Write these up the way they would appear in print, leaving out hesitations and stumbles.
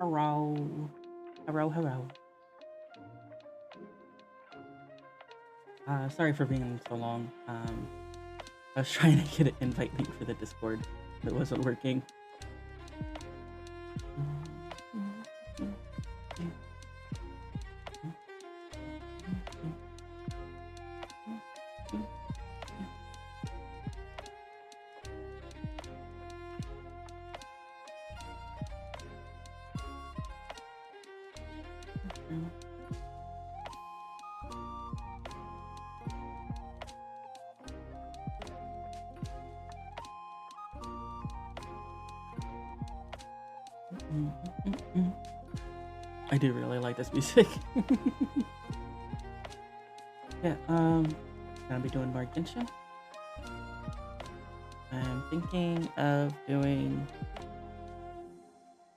Hello. Hello, hello. Sorry for being so long. I was trying to get an invite link for the Discord, but it wasn't working. I do really like this music. Yeah, gonna be doing more Genshin. I'm thinking of doing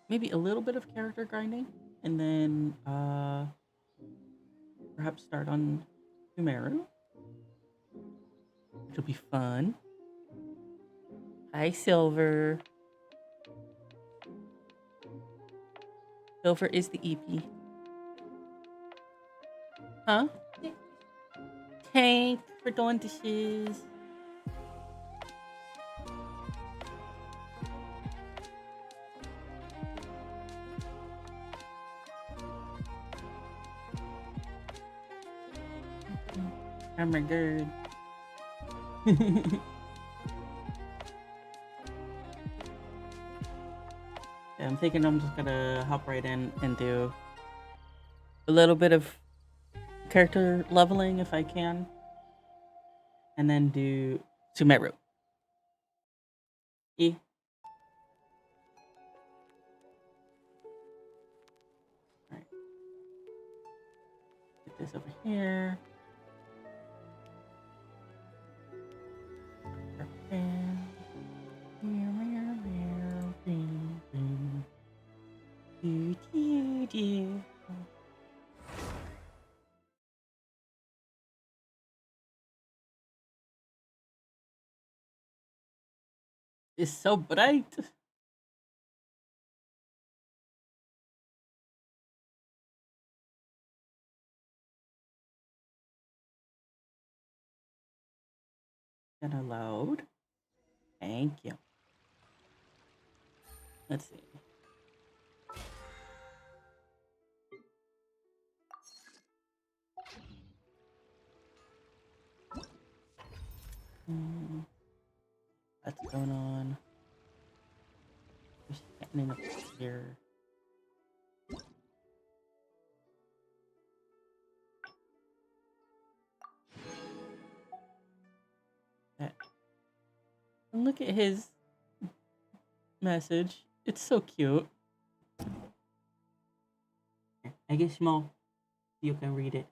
maybe a little bit of character grinding, and then perhaps start on Sumeru, which will be fun. Hi, Silver. Silver is the EP. Huh? Tank for doing dishes. Oh my god. Yeah, I'm thinking I'm just gonna hop right in and do a little bit of character leveling if I can, and then do Sumeru. E. Alright. Get this over here. It's so bright. Gonna load. Thank you. Let's see. What's going on? Just getting up here. And look at his message. It's so cute. I guess small. You can read it.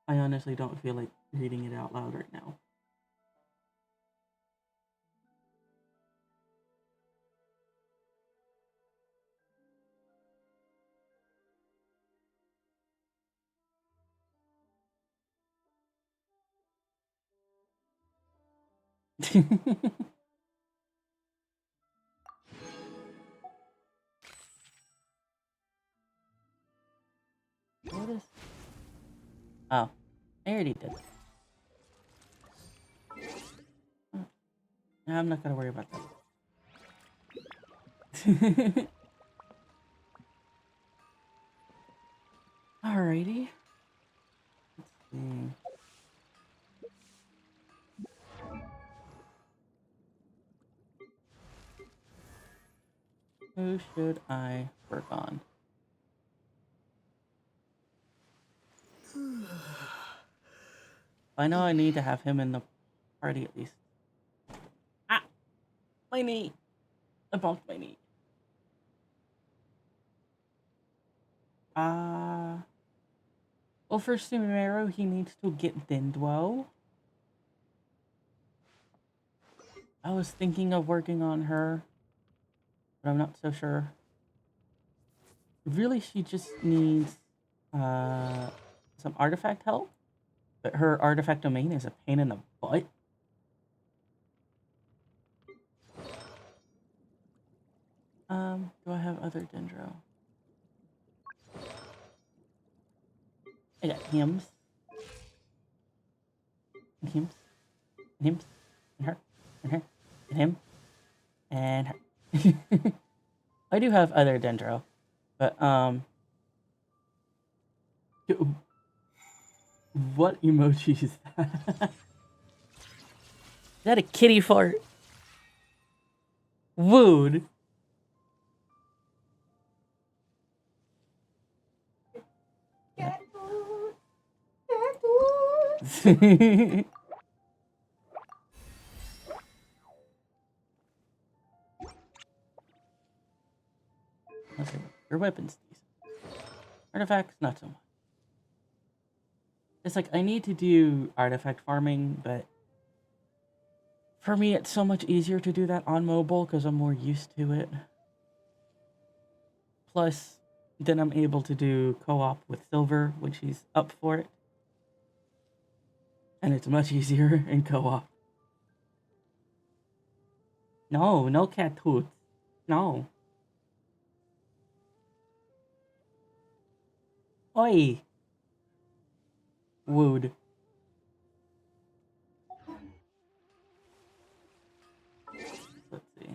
I honestly don't feel like reading it out loud right now. What is? Oh, I already did. Oh, I'm not gonna worry about that. Alrighty. Let's see. Who should I work on? I know I need to have him in the party at least. Ah! My knee! I bumped my knee. Well, for Sumeru, he needs to get Dindwo. I was thinking of working on her, but I'm not so sure. Really, she just needs some artifact help, but her artifact domain is a pain in the butt. Do I have other dendro? I got hymns. And hymns. And hymns. And her. And her. And him. And her. I do have other dendro. But, what emoji is that? Is that a kitty fart? Wood. Cat food. Cat food. Let's see. Your weapon's decent. Artifacts, not so much. It's like I need to do artifact farming, but for me it's so much easier to do that on mobile because I'm more used to it. Plus, then I'm able to do co-op with Silver when she's up for it. And it's much easier in co-op. No, no cat tooth. No. Oi. Wood. Let's see.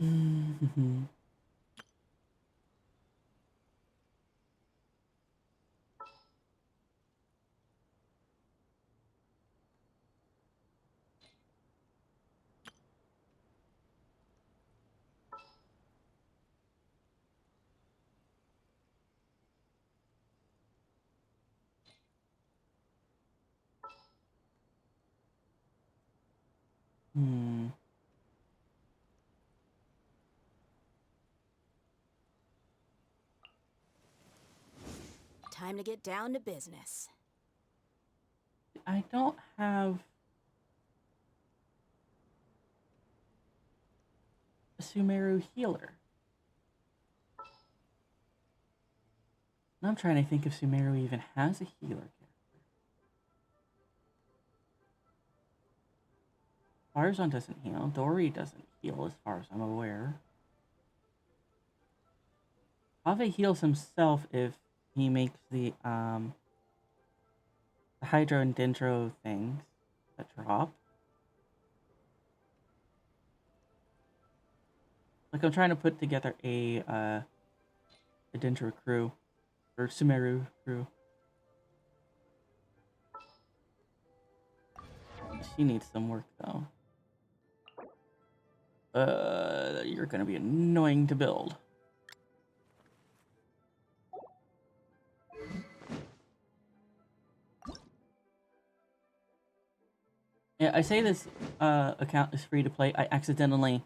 Mm-hmm. Hmm. Time to get down to business. I don't have a Sumeru healer. And I'm trying to think if Sumeru even has a healer character. Farzan doesn't heal. Dory doesn't heal as far as I'm aware. Ave heals himself if he makes the Hydro and Dendro things that drop. Like I'm trying to put together a Dendro crew or Sumeru crew. She needs some work though. You're gonna be annoying to build. Yeah, I say this account is free to play. I accidentally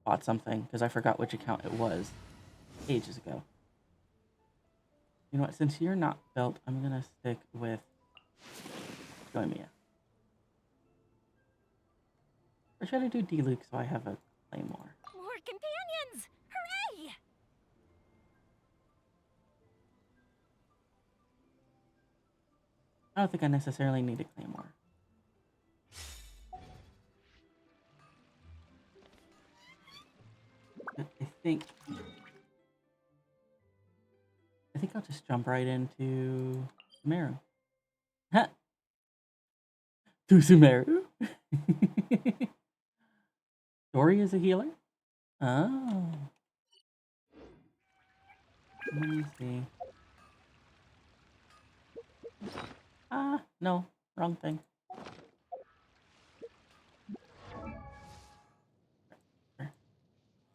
bought something because I forgot which account it was ages ago. You know what? Since you're not built, I'm gonna stick with Goemia. Or should I do D-Luke so I have a Claymore? More companions! Hooray! I don't think I necessarily need a Claymore. I think I'll just jump right into Sumeru. Ha! To Sumeru? Dory is a healer? Oh. Let me see. Ah, no. Wrong thing.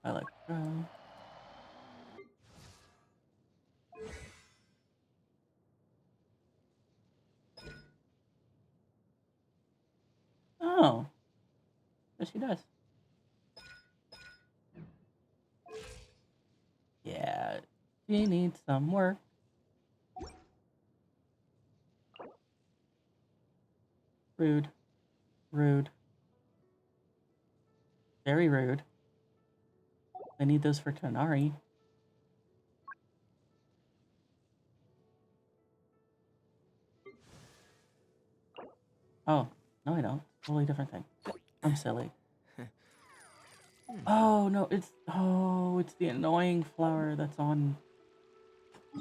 Electro. Oh. Yes, she does. Yeah. She needs some work. Rude. Rude. Very rude. I need those for Tonari. Oh, no I don't. Totally different thing. I'm silly. Oh no, it's the annoying flower that's on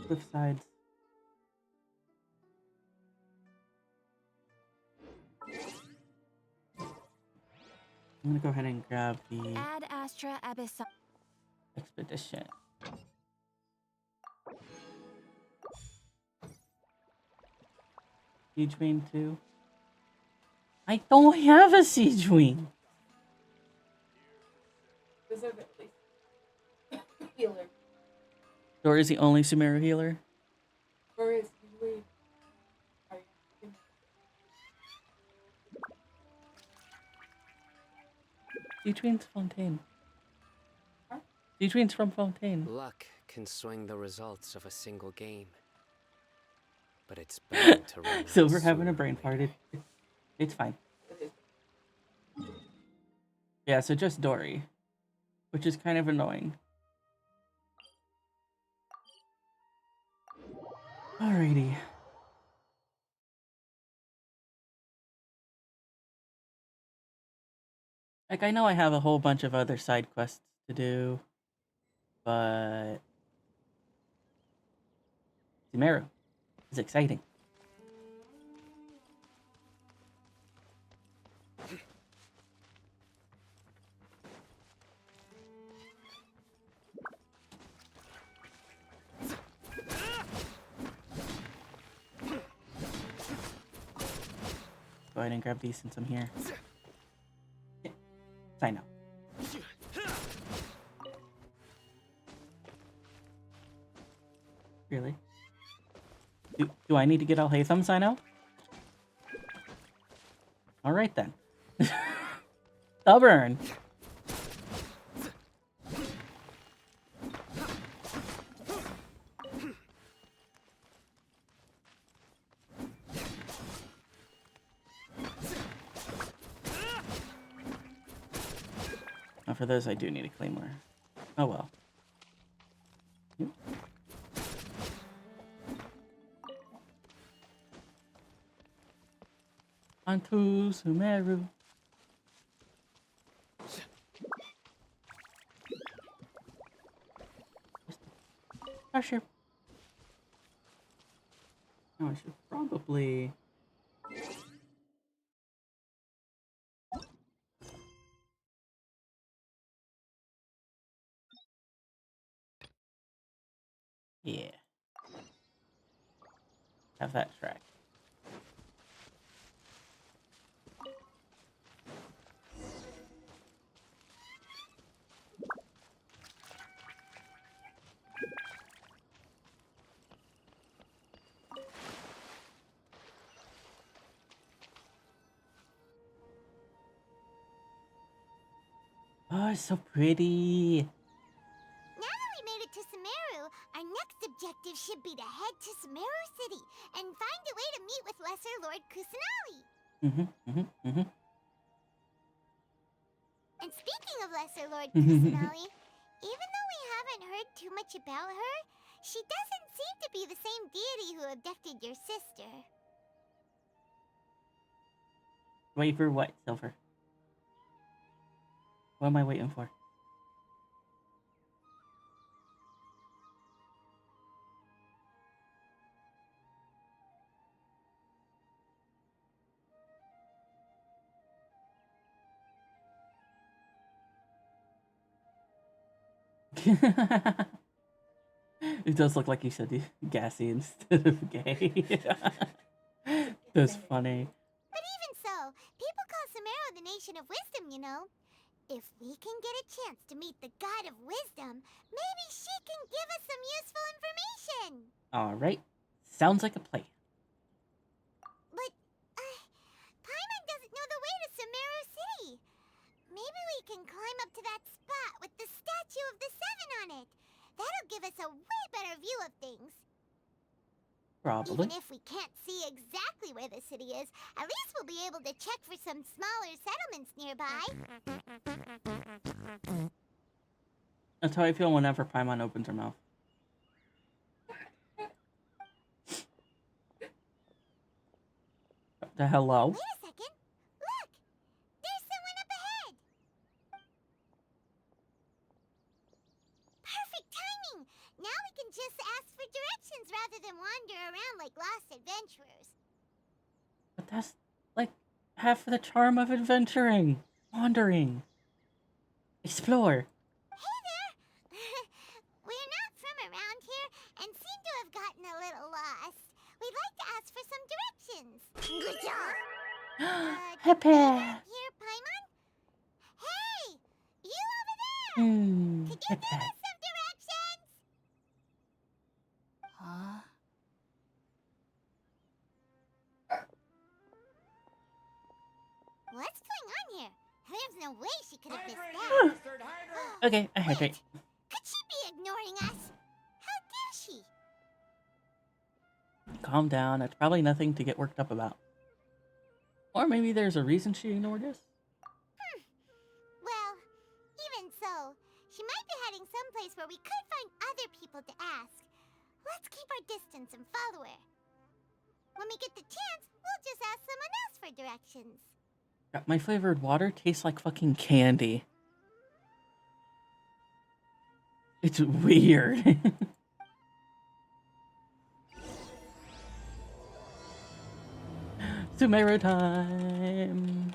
cliff sides. I'm gonna go ahead and grab the Ad Astra Abyssal. expedition. Siege Wing 2. I don't have a Siege Wing. Healer. Dora is the only Sumeru healer. Or is usually Siege Wing's Fontaine. Siege Wing's from Fontaine. Luck can swing the results of a single game, but it's bound to run out Silver having sooner a or brain fart. later. It's fine. Yeah, so just Dory, which is kind of annoying. Alrighty. Like, I know I have a whole bunch of other side quests to do, but Sumeru is exciting. Go ahead and grab these since I'm here. Sign up. Really? Do I need to get Al-Haytham sign out? Alright then. Stubborn. Now for those I do need a claymore. Oh well. Yep. Onto Sumeru. Pressure. Oh, I should probably. Yeah. Have that track. Oh, it's so pretty. Now that we made it to Sumeru, our next objective should be to head to Sumeru City and find a way to meet with Lesser Lord Kusanali. And speaking of Lesser Lord Kusanali, even though we haven't heard too much about her, she doesn't seem to be the same deity who abducted your sister. Wait for what, Silver? What am I waiting for? It does look like you said gassy instead of gay. That's funny. But even so, people call Sumeru the nation of wisdom, you know. If we can get a chance to meet the god of wisdom, maybe she can give us some useful information. Alright. Sounds like a plan. But, Paimon doesn't know the way to Sumeru City. Maybe we can climb up to that spot with the statue of the Seven on it. That'll give us a way better view of things. Probably. Even if we can't see exactly where the city is, at least we'll be able to check for some smaller settlements nearby. That's how I feel whenever Paimon opens her mouth. The hello? Wait a second. Look! Perfect timing! Now we can just ask for directions rather than wander around like lost adventurers. But that's like half the charm of adventuring. Wandering. Explore. Hey there! We're not from around here and seem to have gotten a little lost. We'd like to ask for some directions. Good job! Happy. Here, Paimon? Hey! You over there! Could you give us some directions? Huh? What's going on here? There's no way she could have missed that. Okay, I hydrate. Wait, could she be ignoring us? How dare she? Calm down. It's probably nothing to get worked up about. Or maybe there's a reason she ignored us. Well, even so, she might be heading someplace where we could find other people to ask. Let's keep our distance and follow her. When we get the chance, we'll just ask someone else for directions. My flavored water tastes like fucking candy. It's weird. Sumeru time.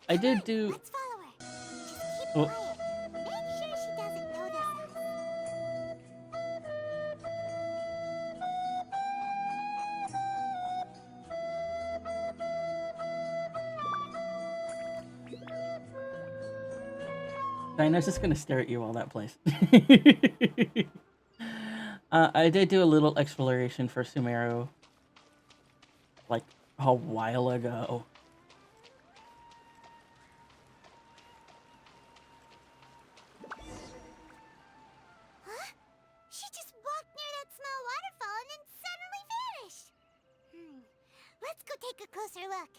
I did do. Let's follow her. Just keep Oh. quiet. Make sure she doesn't notice us. Dinah's just gonna stare at you while that plays. I did do a little exploration for Sumeru, like a while ago. Huh? She just walked near that small waterfall and then suddenly vanished. Let's go take a closer look.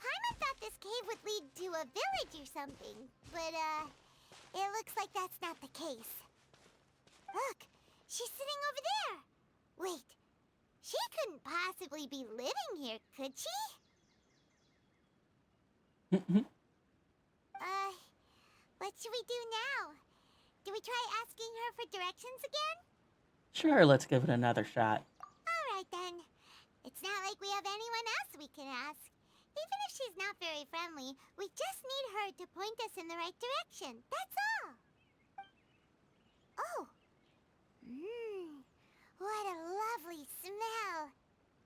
Paimon thought this cave would lead to a village or something, but it looks like that's not the case. Look, she's sitting over there. Wait, she couldn't possibly be living here, could she? What should we do now? Do we try asking her for directions again? Sure, let's give it another shot. Alright then. It's not like we have anyone else we can ask. Even if she's not very friendly, we just need her to point us in the right direction. That's all. Oh. What a lovely smell.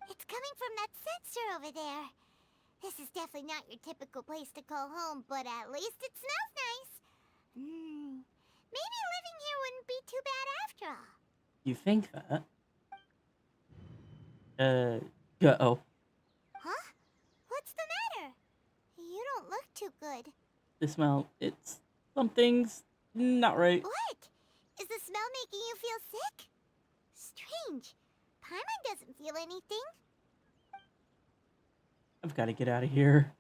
It's coming from that sensor over there. This is definitely not your typical place to call home, but at least it smells nice. Maybe living here wouldn't be too bad after all. You think that? Go. Huh? What's the matter? You don't look too good. The smell, it's something's not right. What? Is the smell making you feel sick? Strange. Paimon doesn't feel anything. I've got to get out of here.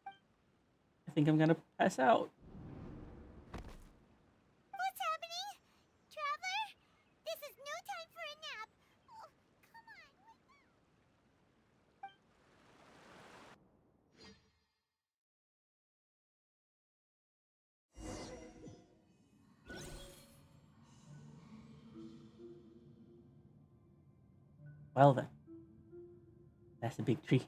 I think I'm gonna pass out. What's happening? Traveler? This is no time for a nap. Oh, come on. Well then. That's a big tree.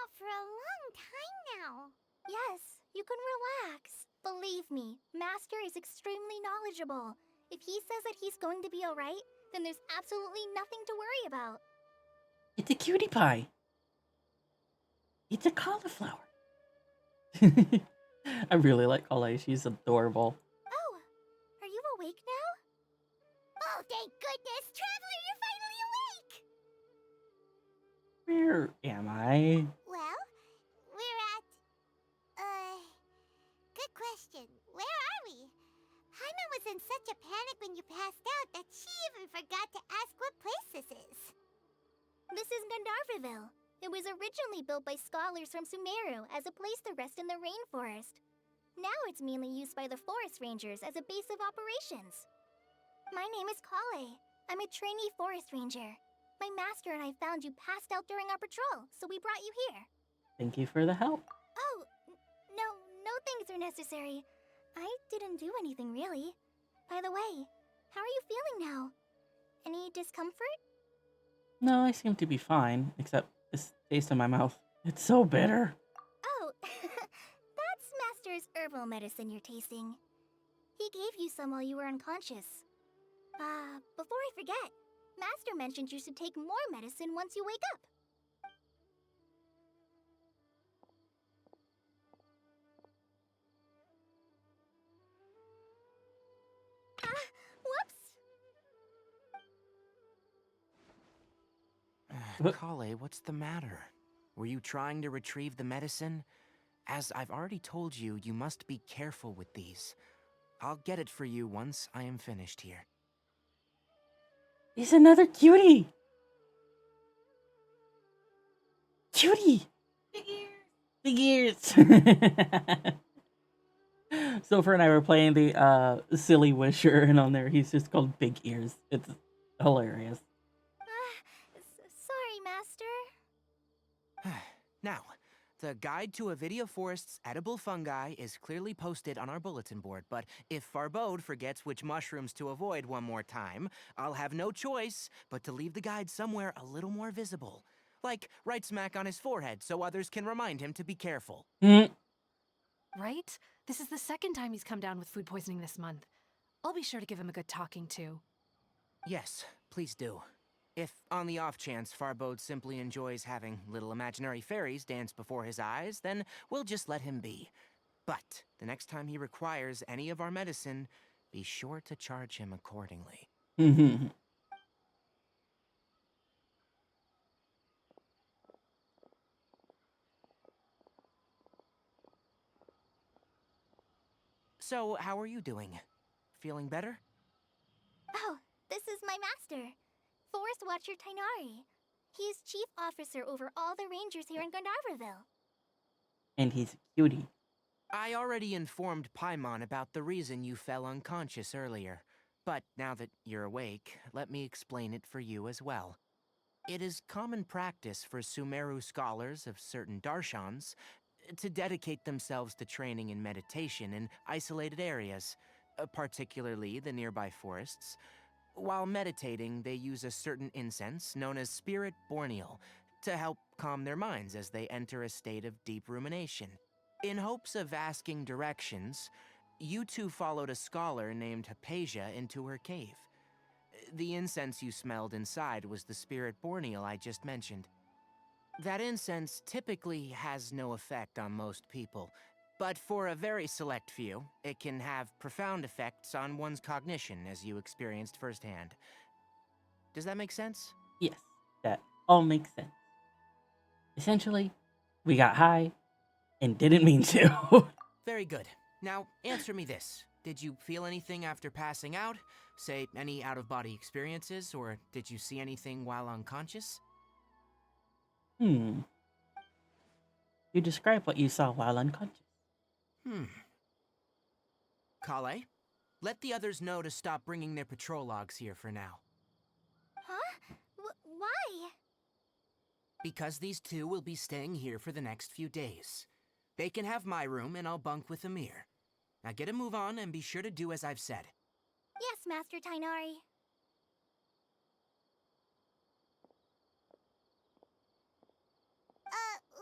out for a long time now. Yes, you can relax. Believe me, Master is extremely knowledgeable. If he says that he's going to be alright, then there's absolutely nothing to worry about. It's a cutie pie. It's a cauliflower. I really like Kale. She's adorable. Oh, are you awake now? Oh, thank goodness! Traveler, you're finally awake! Where am I? Well, we're at... Good question. Where are we? Paimon was in such a panic when you passed out that she even forgot to ask what place this is. This is Gandharvaville. It was originally built by scholars from Sumeru as a place to rest in the rainforest. Now it's mainly used by the forest rangers as a base of operations. My name is Kale. I'm a trainee forest ranger. My master and I found you passed out during our patrol, so we brought you here. Thank you for the help. Oh, no thanks are necessary. I didn't do anything really. By the way, how are you feeling now? Any discomfort? No, I seem to be fine, except this taste in my mouth. It's so bitter. Oh, that's Master's herbal medicine you're tasting. He gave you some while you were unconscious. Before I forget, Master mentioned you should take more medicine once you wake up. Whoops! Kale, what's the matter? Were you trying to retrieve the medicine? As I've already told you, you must be careful with these. I'll get it for you once I am finished here. It's another cutie. Cutie. Big ears. Silver and I were playing the silly Wisher, and on there he's just called Big Ears. It's hilarious. Sorry, Master. Now, the guide to Avidia Forest's edible fungi is clearly posted on our bulletin board, but if Farbode forgets which mushrooms to avoid one more time, I'll have no choice but to leave the guide somewhere a little more visible. Like right smack on his forehead so others can remind him to be careful. Right? This is the second time he's come down with food poisoning this month. I'll be sure to give him a good talking to. Yes, please do. If, on the off chance, Farbode simply enjoys having little imaginary fairies dance before his eyes, then we'll just let him be. But the next time he requires any of our medicine, be sure to charge him accordingly. So, how are you doing? Feeling better? Oh, this is my master, Forest Watcher Tainari. He's chief officer over all the rangers here in Gandharvaville. And he's a cutie. I already informed Paimon about the reason you fell unconscious earlier. But now that you're awake, let me explain it for you as well. It is common practice for Sumeru scholars of certain darshans to dedicate themselves to training in meditation in isolated areas, particularly the nearby forests. While meditating, they use a certain incense known as Spirit Borneal to help calm their minds as they enter a state of deep rumination. In hopes of asking directions, you two followed a scholar named Hypatia into her cave. The incense you smelled inside was the Spirit Borneal I just mentioned. That incense typically has no effect on most people, but for a very select few, it can have profound effects on one's cognition, as you experienced firsthand. Does that make sense? Yes, that all makes sense. Essentially, we got high and didn't mean to. Very good. Now, answer me this. Did you feel anything after passing out? Say, any out-of-body experiences, or did you see anything while unconscious? You describe what you saw while unconscious. Kale, let the others know to stop bringing their patrol logs here for now. Huh? Why? Because these two will be staying here for the next few days. They can have my room and I'll bunk with Amir. Now get a move on and be sure to do as I've said. Yes, Master Tainari.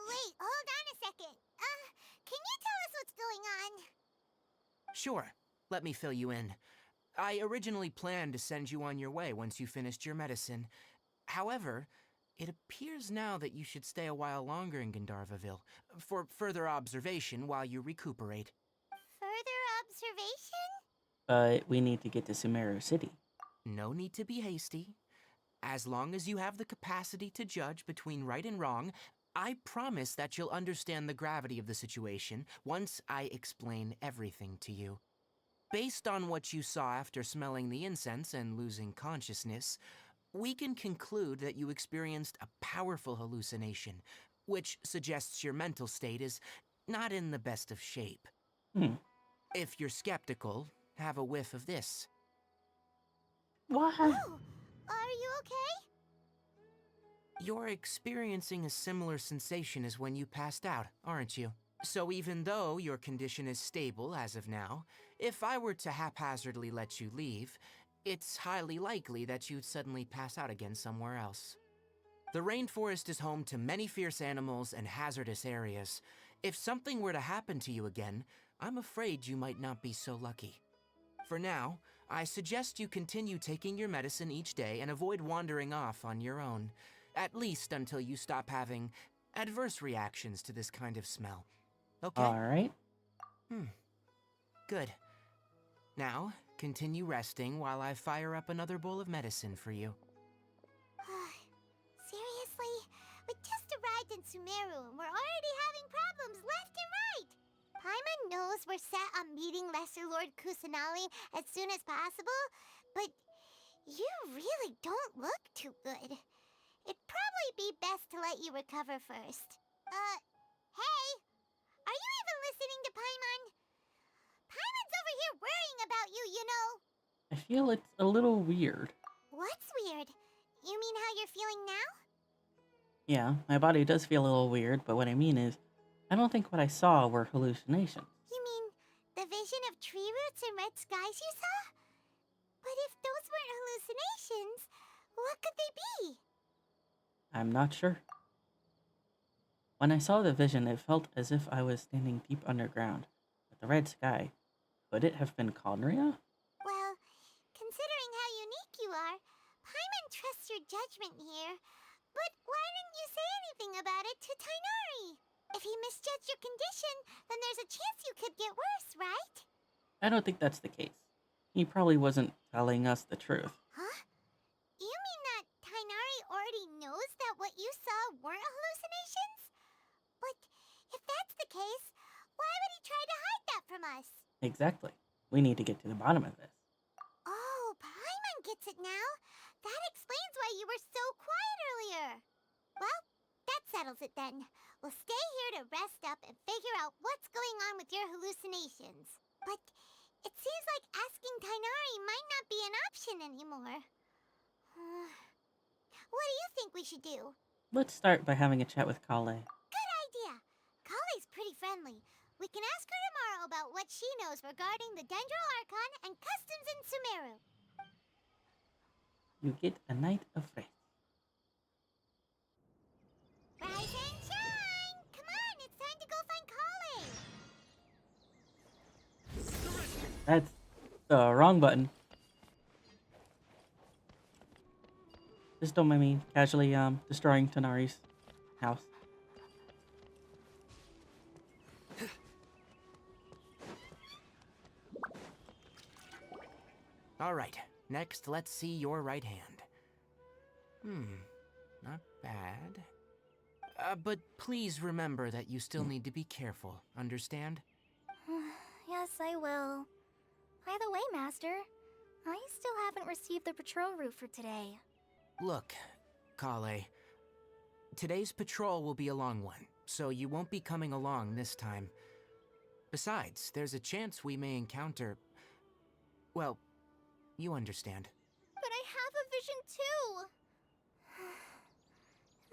wait, hold on a second. Can you tell us what's going on? Sure, let me fill you in. I originally planned to send you on your way once you finished your medicine. However, it appears now that you should stay a while longer in Gandharvaville for further observation while you recuperate. Further observation? But we need to get to Sumeru City. No need to be hasty. As long as you have the capacity to judge between right and wrong, I promise that you'll understand the gravity of the situation once I explain everything to you. Based on what you saw after smelling the incense and losing consciousness, we can conclude that you experienced a powerful hallucination, which suggests your mental state is not in the best of shape. Hmm. If you're skeptical, have a whiff of this. What? Oh, are you okay? You're experiencing a similar sensation as when you passed out, aren't you? So even though your condition is stable as of now, if I were to haphazardly let you leave, it's highly likely that you'd suddenly pass out again somewhere else. The rainforest is home to many fierce animals and hazardous areas. If something were to happen to you again, I'm afraid you might not be so lucky. For now, I suggest you continue taking your medicine each day and avoid wandering off on your own, at least until you stop having adverse reactions to this kind of smell. Okay? Alright. Good. Now, continue resting while I fire up another bowl of medicine for you. Seriously? We just arrived in Sumeru and we're already having problems left and right! Paimon knows we're set on meeting Lesser Lord Kusanali as soon as possible, but you really don't look too good. It'd probably be best to let you recover first. Hey! Are you even listening to Paimon? Paimon's over here worrying about you, you know! I feel it's a little weird. What's weird? You mean how you're feeling now? Yeah, my body does feel a little weird, but what I mean is, I don't think what I saw were hallucinations. You mean the vision of tree roots and red skies you saw? But if those weren't hallucinations, what could they be? I'm not sure. When I saw the vision, it felt as if I was standing deep underground, with the red sky. Could it have been Conria? Well, considering how unique you are, Paimon trusts your judgment here. But why didn't you say anything about it to Tainari? If he misjudged your condition, then there's a chance you could get worse, right? I don't think that's the case. He probably wasn't telling us the truth. Huh? You mean that Tainari already knows that what you saw weren't hallucinations? But if that's the case, why would he try to hide that from us? Exactly. We need to get to the bottom of this. Oh, Paimon gets it now. That explains why you were so quiet earlier. Well, that settles it then. We'll stay here to rest up and figure out what's going on with your hallucinations. But it seems like asking Tainari might not be an option anymore. What do you think we should do? Let's start by having a chat with Kale. Good idea. Kale's pretty friendly. We can ask her tomorrow about what she knows regarding the Dendro Archon and customs in Sumeru. You get a night of rest. Rise and shine! Come on, it's time to go find Kale! That's the wrong button. Just don't mind me casually destroying Tanari's house. All right, next let's see your right hand. Not bad. But please remember that you still need to be careful, understand? Yes, I will. By the way, Master, I still haven't received the patrol route for today. Look, Kale, today's patrol will be a long one, so you won't be coming along this time. Besides, there's a chance we may encounter... Well, you understand. But I have a vision too!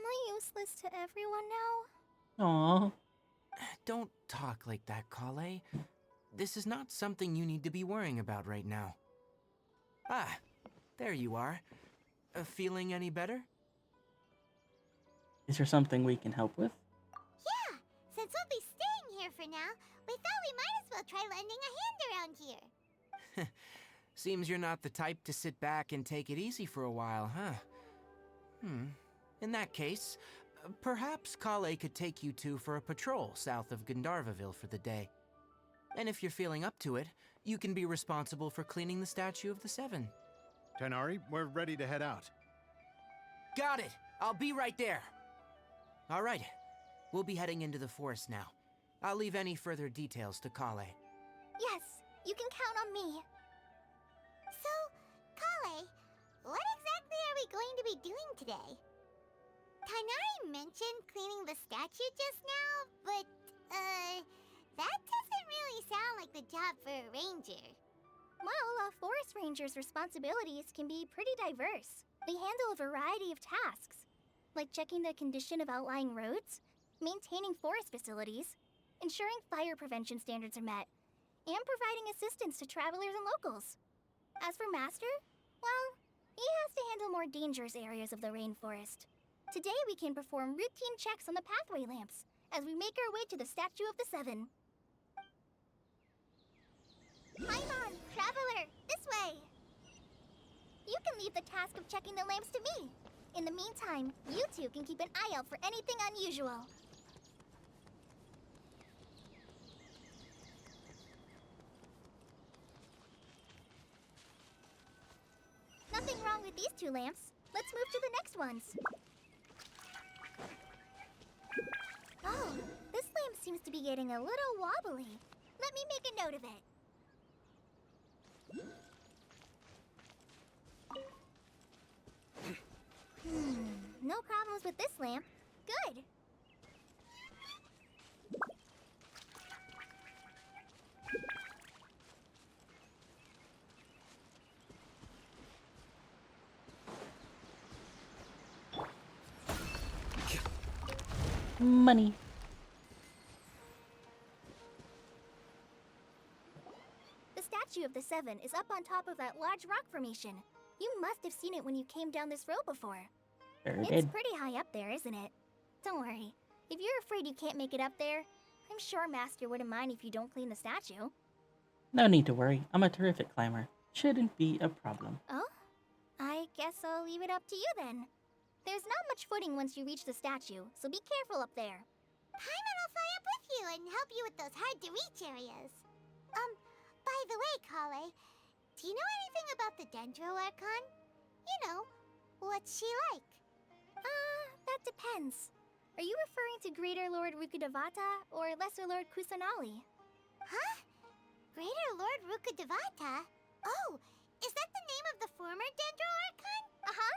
Am I useless to everyone now? Aww. Don't talk like that, Kale. This is not something you need to be worrying about right now. Ah, there you are. Feeling any better? Is there something we can help with? Since we'll be staying here for now, we thought we might as well try lending a hand around here. Seems you're not the type to sit back and take it easy for a while, huh? In that case, perhaps Kale could take you two for a patrol south of Gandharvaville for the day. And if you're feeling up to it, you can be responsible for cleaning the Statue of the Seven. Tighnari, we're ready to head out. Got it! I'll be right there! Alright, we'll be heading into the forest now. I'll leave any further details to Kale. Yes, you can count on me. So, Kale, what exactly are we going to be doing today? Tighnari mentioned cleaning the statue just now, but, that doesn't really sound like the job for a ranger. Well, a forest ranger's responsibilities can be pretty diverse. They handle a variety of tasks, like checking the condition of outlying roads, maintaining forest facilities, ensuring fire prevention standards are met, and providing assistance to travelers and locals. As for Master, well, he has to handle more dangerous areas of the rainforest. Today we can perform routine checks on the pathway lamps as we make our way to the Statue of the Seven. Paimon, traveler, this way! You can leave the task of checking the lamps to me. In the meantime, you two can keep an eye out for anything unusual. Nothing wrong with these two lamps. Let's move to the next ones. Oh, this lamp seems to be getting a little wobbly. Let me make a note of it. No problems with this lamp. Good. Money. The Statue of the Seven is up on top of that large rock formation. You must have seen it when you came down this road before. Sure It's did. pretty high up there, isn't it? Don't worry. If you're afraid you can't make it up there, I'm sure Master wouldn't mind if you don't clean the statue. No need to worry. I'm a terrific climber. Shouldn't be a problem. Oh? I guess I'll leave it up to you then. There's not much footing once you reach the statue, so be careful up there. Paimon will fly up with you and help you with those hard-to-reach areas. By the way, Kale, do you know anything about the Dendro Archon? You know, what's she like? That depends. Are you referring to Greater Lord Rukkhadevata or Lesser Lord Kusanali? Huh? Greater Lord Rukkhadevata? Oh, is that the name of the former Dendro Archon? Uh-huh.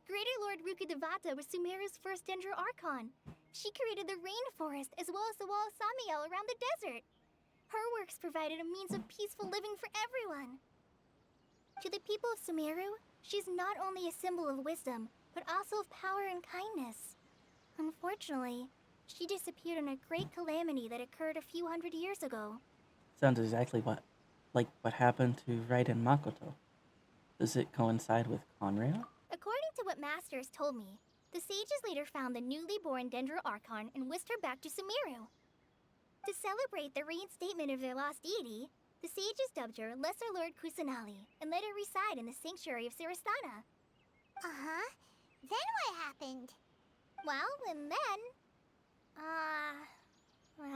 Greater Lord Rukkhadevata was Sumeru's first Dendro Archon. She created the rainforest as well as the wall of Samiel around the desert. Her works provided a means of peaceful living for everyone. To the people of Sumeru, she's not only a symbol of wisdom, but also of power and kindness. Unfortunately, she disappeared in a great calamity that occurred a few hundred years ago. Sounds exactly like what happened to Raiden Makoto. Does it coincide with Conrail? According to what Master has told me, the sages later found the newly born Dendro Archon and whisked her back to Sumeru. To celebrate the reinstatement of their lost deity, the sages dubbed her Lesser Lord Kusanali and let her reside in the sanctuary of Siristana. Uh-huh. Then what happened? Well, and then... I'm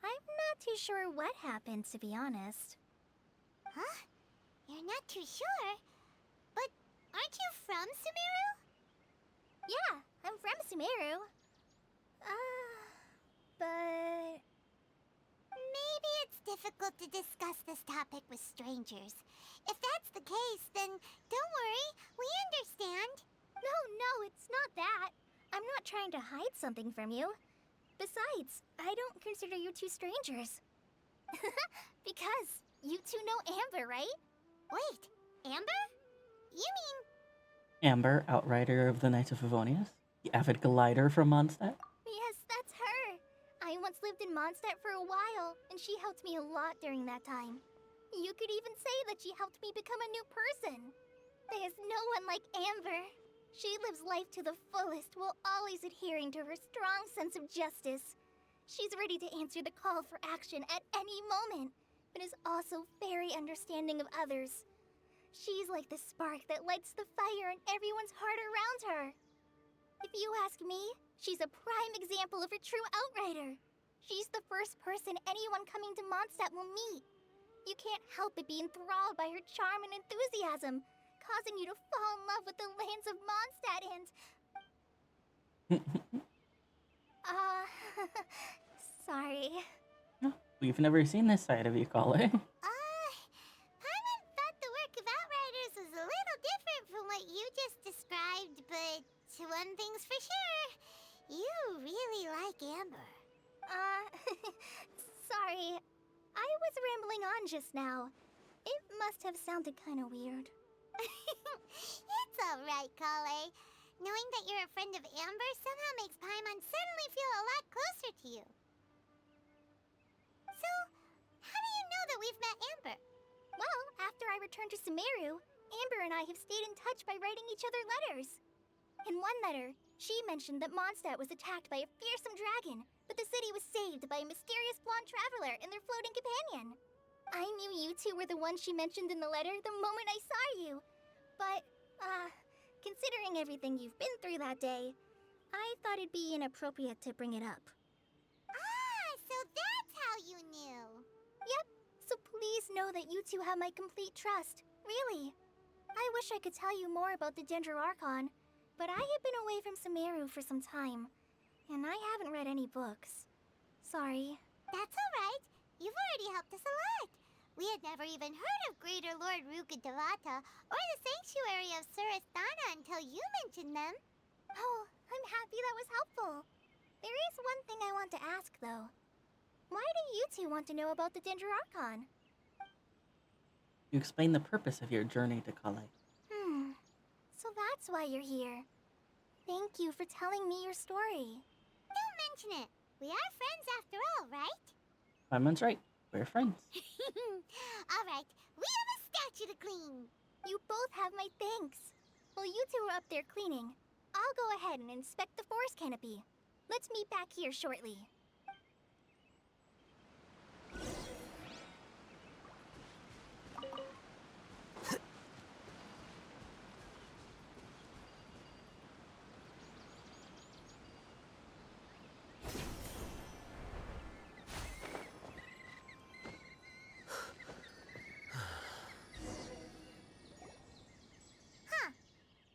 not too sure what happened, to be honest. Huh? You're not too sure? But aren't you from Sumeru? Yeah, I'm from Sumeru. But... Maybe it's difficult to discuss this topic with strangers. If that's the case, then don't worry, we understand. No, it's not that. I'm not trying to hide something from you. Besides, I don't consider you two strangers. Because you two know Amber, right? Wait, Amber? You mean... Amber, outrider of the Knights of Favonius? The avid glider from Mondstadt? Yes, that's her. I once lived in Mondstadt for a while, and she helped me a lot during that time. You could even say that she helped me become a new person. There's no one like Amber. She lives life to the fullest while always adhering to her strong sense of justice. She's ready to answer the call for action at any moment, but is also very understanding of others. She's like the spark that lights the fire in everyone's heart around her. If you ask me, she's a prime example of a true outrider. She's the first person anyone coming to Mondstadt will meet. You can't help but be enthralled by her charm and enthusiasm, causing you to fall in love with the lands of Mondstadt and... sorry. We've never seen this side of you, Kale. Paimon thought the work of Outriders was a little different from what you just described, but one thing's for sure. You really like Amber. Sorry. I was rambling on just now. It must have sounded kind of weird. It's alright, Kale. Knowing that you're a friend of Amber somehow makes Paimon suddenly feel a lot closer to you. So, how do you know that we've met Amber? Well, after I returned to Sumeru, Amber and I have stayed in touch by writing each other letters. In one letter, she mentioned that Mondstadt was attacked by a fearsome dragon, but the city was saved by a mysterious blonde traveler and their floating companion. I knew you two were the ones she mentioned in the letter the moment I saw you. But, considering everything you've been through that day, I thought it'd be inappropriate to bring it up. Ah, so that's how you knew. Yep, so please know that you two have my complete trust. Really. I wish I could tell you more about the Ginger Archon, but I have been away from Sumeru for some time, and I haven't read any books. Sorry. That's alright. You've already helped us a lot. We had never even heard of Greater Lord Rukkhadevata or the Sanctuary of Surasthana until you mentioned them. Oh, I'm happy that was helpful. There is one thing I want to ask, though. Why do you two want to know about the Ginger Archon? You explain the purpose of your journey to Kale. So that's why you're here. Thank you for telling me your story. Don't mention it. We are friends after all, right? Paimon's right. We're friends. Alright, we have a statue to clean. You both have my thanks. While you two are up there cleaning, I'll go ahead and inspect the forest canopy. Let's meet back here shortly.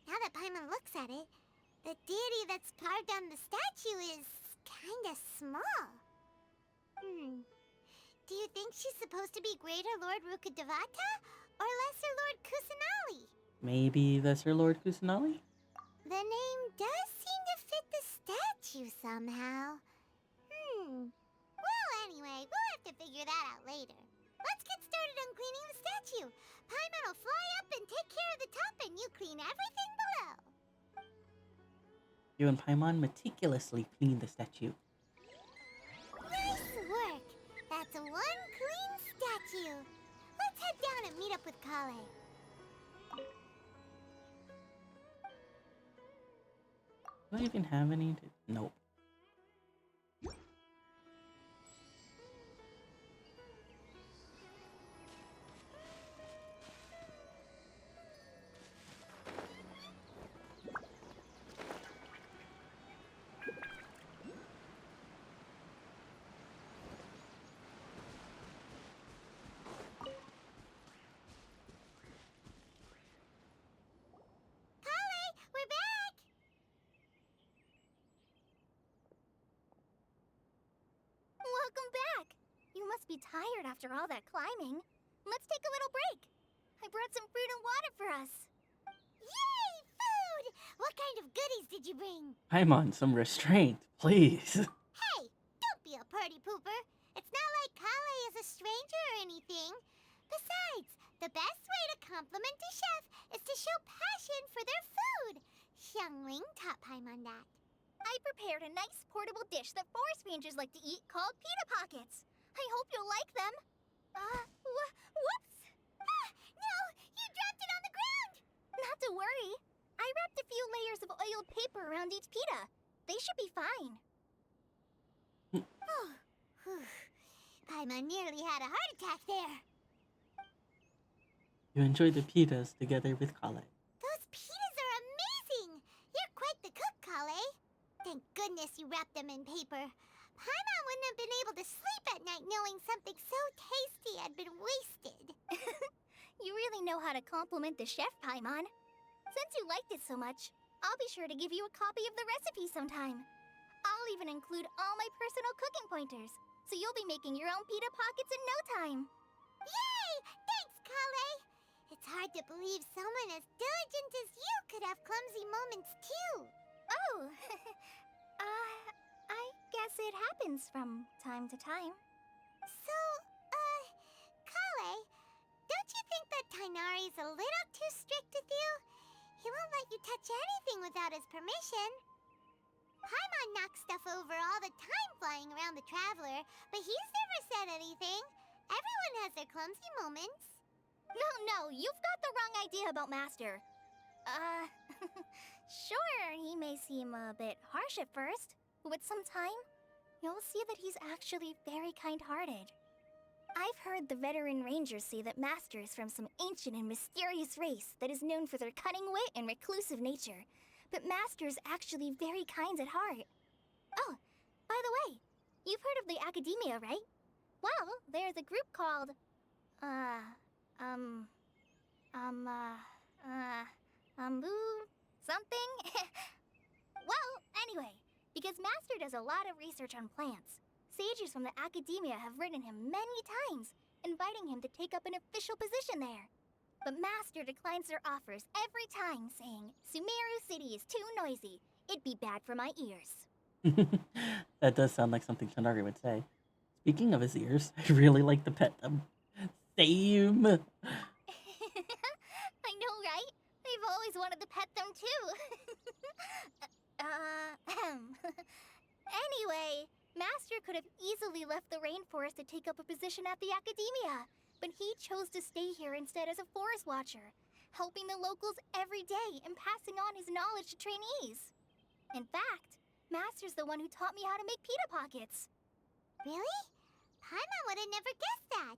Now that Paimon looks at it, the deity that's carved on the statue is kinda small. Do you think she's supposed to be Greater Lord Rukkhadevata or Lesser Lord Kusanali? Maybe Lesser Lord Kusanali? The name does seem to fit the statue somehow. Well, anyway, we'll have to figure that out later. Let's get started on cleaning the statue. Paimon will fly up and take care of the top, and you clean everything below. You and Paimon meticulously clean the statue. Nice work. That's one clean statue. Let's head down and meet up with Kale. Do I even have any? Nope. Kale, we're back! Welcome back! You must be tired after all that climbing. Let's take a little break. I brought some fruit and water for us. Yay, food! What kind of goodies did you bring? Paimon, some restraint, please. Hey, don't be a party pooper. It's not like Kale is a stranger or anything. Besides, the best way to compliment a chef is to show passion for their food. Xiangling taught Paimon that. I prepared a nice portable dish that forest rangers like to eat called pita pockets. I hope you'll like them. Whoops! Ah, no! You dropped it on the ground! Not to worry. I wrapped a few layers of oiled paper around each pita. They should be fine. Oh, Paimon nearly had a heart attack there. You enjoy the pitas together with Kale. Those pitas are amazing! You're quite the cook, Kale. Thank goodness you wrapped them in paper. Paimon wouldn't have been able to sleep at night knowing something so tasty had been wasted. You really know how to compliment the chef, Paimon. Since you liked it so much, I'll be sure to give you a copy of the recipe sometime. I'll even include all my personal cooking pointers, so you'll be making your own pita pockets in no time. Yay! Thanks, Kale! It's hard to believe someone as diligent as you could have clumsy moments too. Oh, I guess it happens from time to time. So, Kale, don't you think that Tainari's a little too strict with you? He won't let you touch anything without his permission. Paimon knocks stuff over all the time flying around the Traveler, but he's never said anything. Everyone has their clumsy moments. No, you've got the wrong idea about Master. Sure, he may seem a bit harsh at first, but with some time, you'll see that he's actually very kind-hearted. I've heard the veteran rangers say that Master is from some ancient and mysterious race that is known for their cunning wit and reclusive nature, but Master is actually very kind at heart. Oh, by the way, you've heard of the Academia, right? Well, there's a group called, something? Well, anyway, because Master does a lot of research on plants, sages from the Academia have written him many times, inviting him to take up an official position there. But Master declines their offers every time, saying, Sumeru City is too noisy. It'd be bad for my ears. That does sound like something Chanari would say. Speaking of his ears, I really like to pet them. Same. I know, right? I've always wanted to pet them too. Anyway, Master could have easily left the rainforest to take up a position at the Academia, but he chose to stay here instead as a forest watcher, helping the locals every day and passing on his knowledge to trainees. In fact, Master's the one who taught me how to make pita pockets. Really? Paimon would have never guessed that.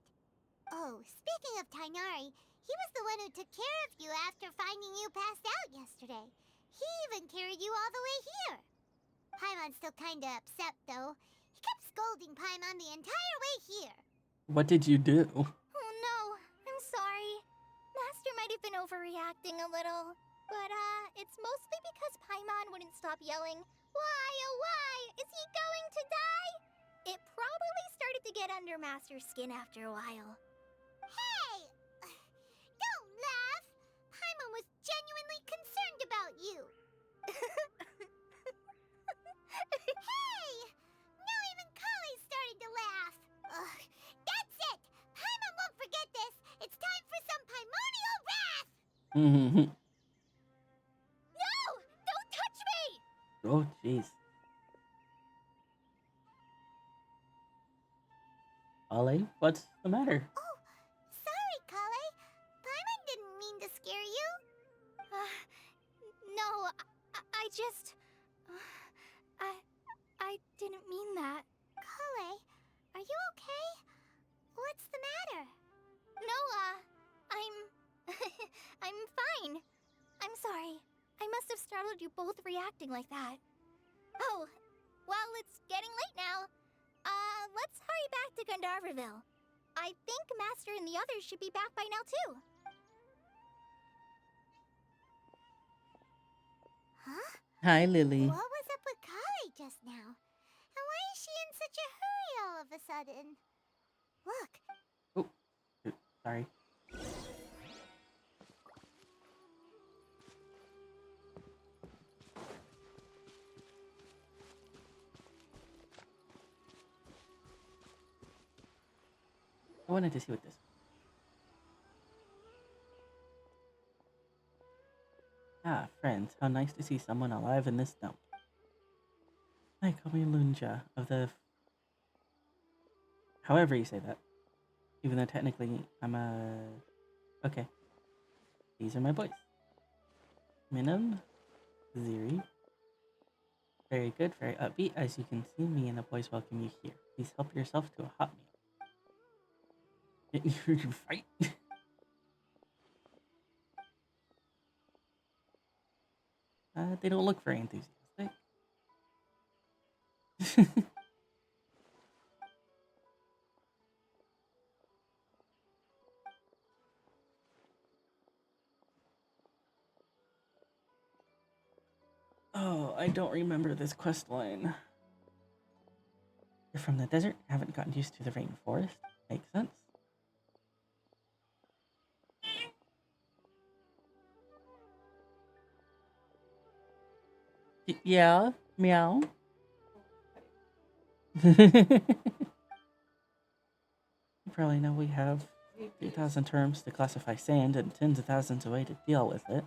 Oh, speaking of Tainari, he was the one who took care of you after finding you passed out yesterday. He even carried you all the way here. Paimon's still kinda upset, though. He kept scolding Paimon the entire way here. What did you do? Oh no, I'm sorry. Master might have been overreacting a little. But, it's mostly because Paimon wouldn't stop yelling, Why, oh why, is he going to die? It probably started to get under Master's skin after a while. Hey! Don't laugh! Paimon was genuinely concerned about you. Hey! Now even Kale's starting to laugh. Ugh, that's it! Paimon won't forget this! It's time for some Paimonial wrath! No! Don't touch me! Oh, jeez. Ollie, what's the matter? Oh, sorry, Kale. Paimon didn't mean to scare you. No, I just... I didn't mean that. Kale, are you okay? What's the matter? No, I'm... I'm fine. I'm sorry. I must have startled you both reacting like that. Oh, well, it's getting late now. Let's hurry back to Gandharville. I think Master and the others should be back by now, too. Huh? Hi, Lily. What was up with Kale just now? And why is she in such a hurry all of a sudden? Look, Oh, sorry. I wanted to see what this. Ah, friends, how nice to see someone alive in this dump. Hi, call me Lunja of the... However you say that. Even though technically I'm a... Okay. These are my boys. Minam, Ziri. Very good, very upbeat. As you can see, me and the boys welcome you here. Please help yourself to a hot meal. You can fight. They don't look very enthusiastic. Oh, I don't remember this quest line. You're from the desert, haven't gotten used to the rainforest. Makes sense. Yeah, meow. You probably know we have 3,000 terms to classify sand and tens of thousands of ways to deal with it.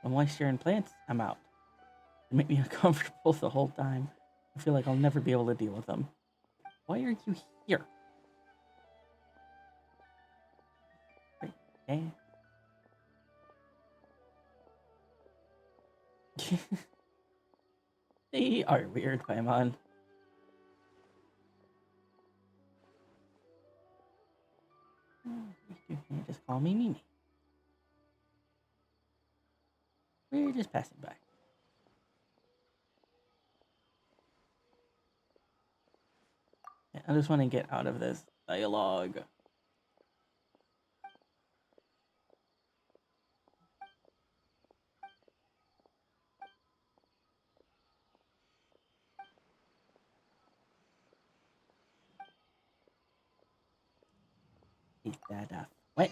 When moisture and plants, I'm out. They make me uncomfortable the whole time. I feel like I'll never be able to deal with them. Why are you here? Okay. They are weird, Paimon. You can just call me Mimi. We're just passing by. Yeah, I just want to get out of this dialogue. Is that what?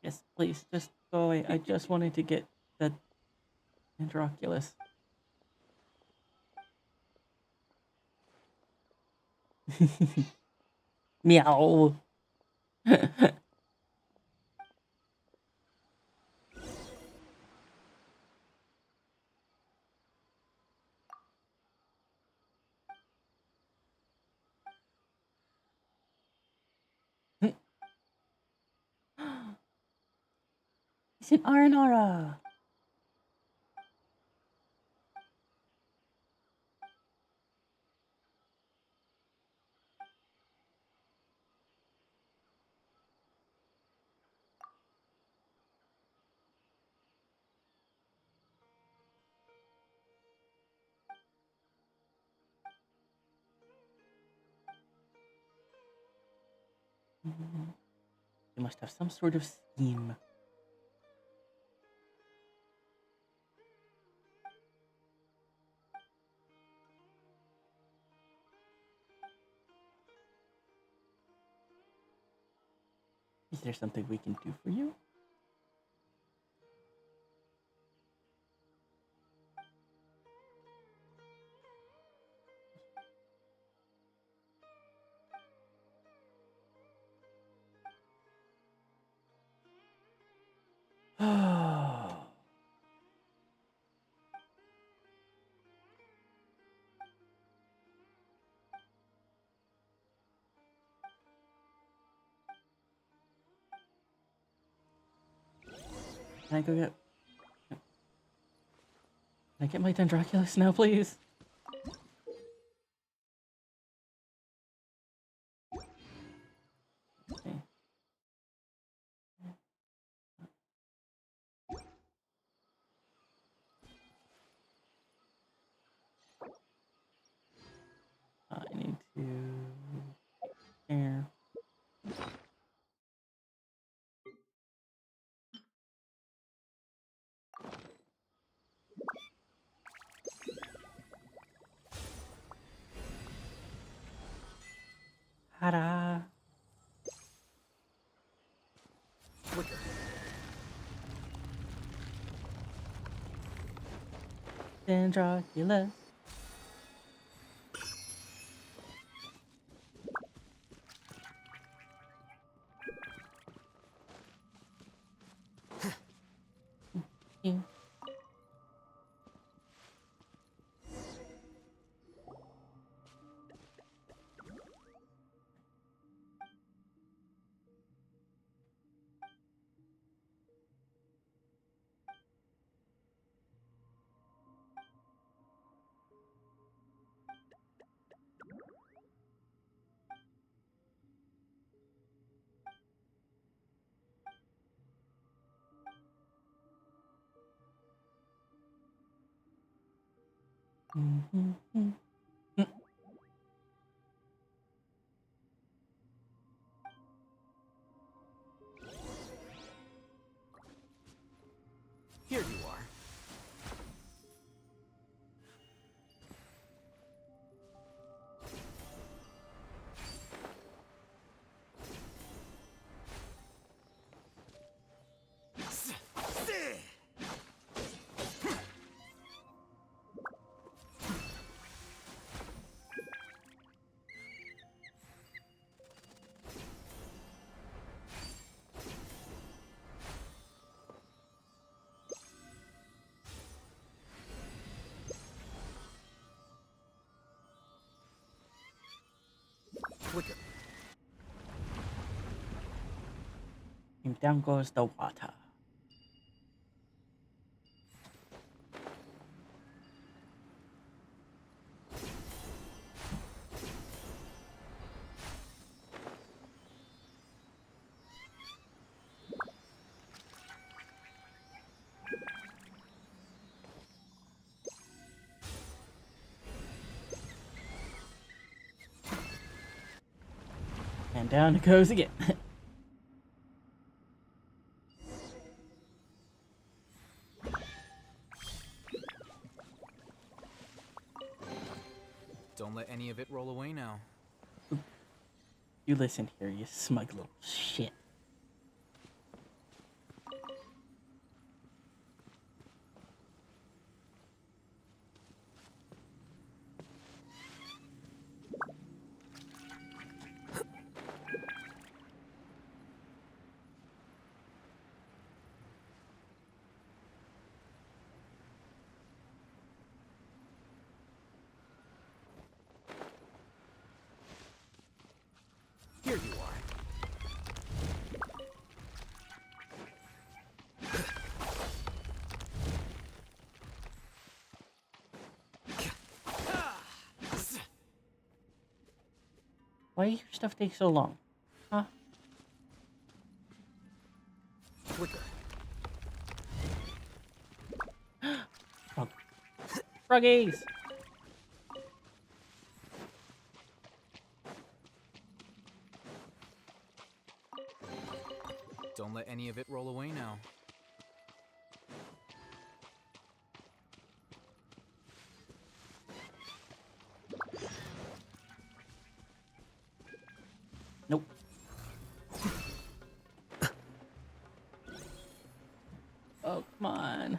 Yes, please, just go away. I just wanted to get the Androculus. Meow. It's an Aranara. You must have some sort of scheme. Is there something we can do for you? Can I go get... Can I get my Dendroculus now, please? Okay. I need to... There. Ta-da! Dendroculus. Yeah. Mhm, mm. Here you are. Quicker. And down goes the water. And down it goes again. Don't let any of it roll away now. You listen here, you smug little shit. Here you are. Why do your stuff take so long? Huh? Quicker. Frog. Froggies! Don't let any of it roll away now. Nope. Oh, come on.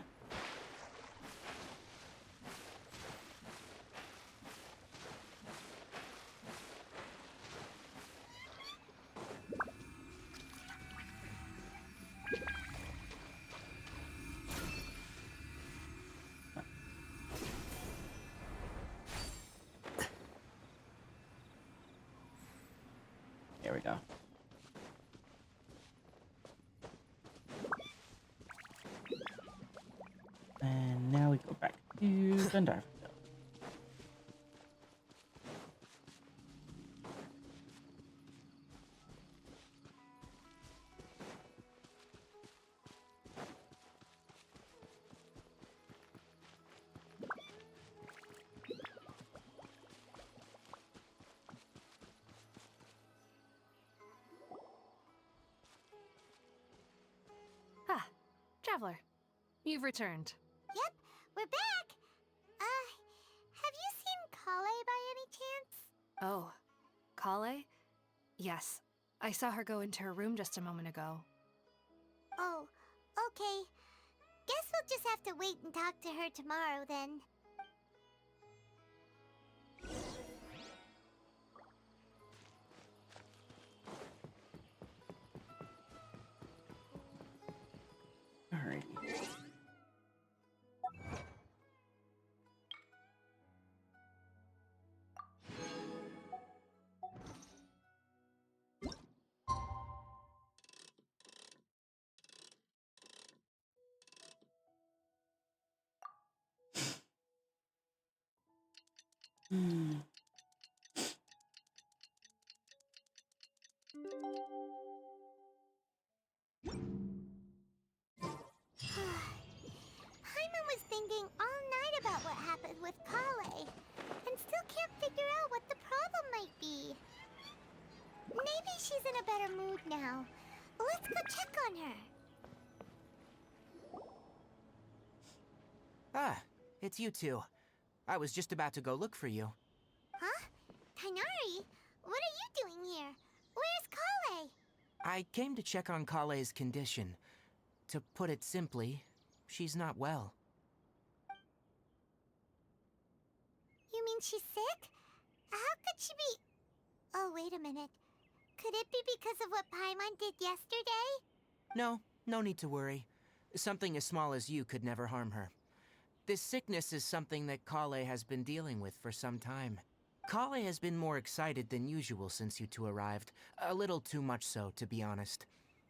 There we go. And now we go back to Gundar. Ah, Traveler, you've returned. Yep, we're back. Have you seen Kale by any chance? Oh, Kale? Yes, I saw her go into her room just a moment ago. Oh, okay. Guess we'll just have to wait and talk to her tomorrow then. Alrighty. Hmm. Paimon was thinking all night about what happened with Kale, and still can't figure out what the problem might be. Maybe she's in a better mood now. Let's go check on her. Ah, it's you two. I was just about to go look for you. Huh? Tighnari? What are you doing here? Where's Kale? I came to check on Kale's condition. To put it simply, she's not well. You mean she's sick? How could she be... Oh, wait a minute. Could it be because of what Paimon did yesterday? No need to worry. Something as small as you could never harm her. This sickness is something that Kale has been dealing with for some time. Kale has been more excited than usual since you two arrived. A little too much so, to be honest.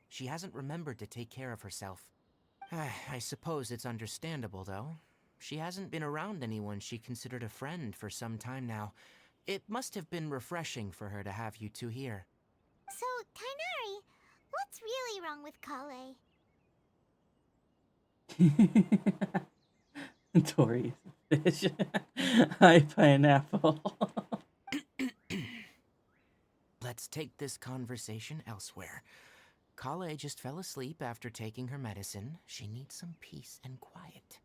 She hasn't remembered to take care of herself. I suppose it's understandable, though. She hasn't been around anyone she considered a friend for some time now. It must have been refreshing for her to have you two here. So, Tighnari, what's really wrong with Kale? Tori's a fish. Hi, pineapple. Let's take this conversation elsewhere. Kale just fell asleep after taking her medicine. She needs some peace and quiet.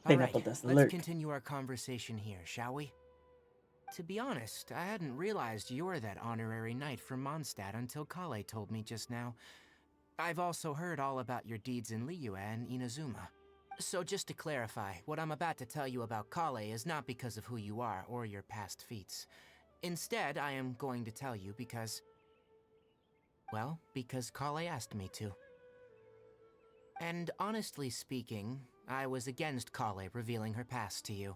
Pineapple Alright, does let's lurk. continue our conversation here, shall we? To be honest, I hadn't realized you're that honorary knight from Mondstadt until Kale told me just now. I've also heard all about your deeds in Liyue and Inazuma. So just to clarify, what I'm about to tell you about Kale is not because of who you are or your past feats. Instead, I am going to tell you because... well, because Kale asked me to. And honestly speaking, I was against Kale revealing her past to you.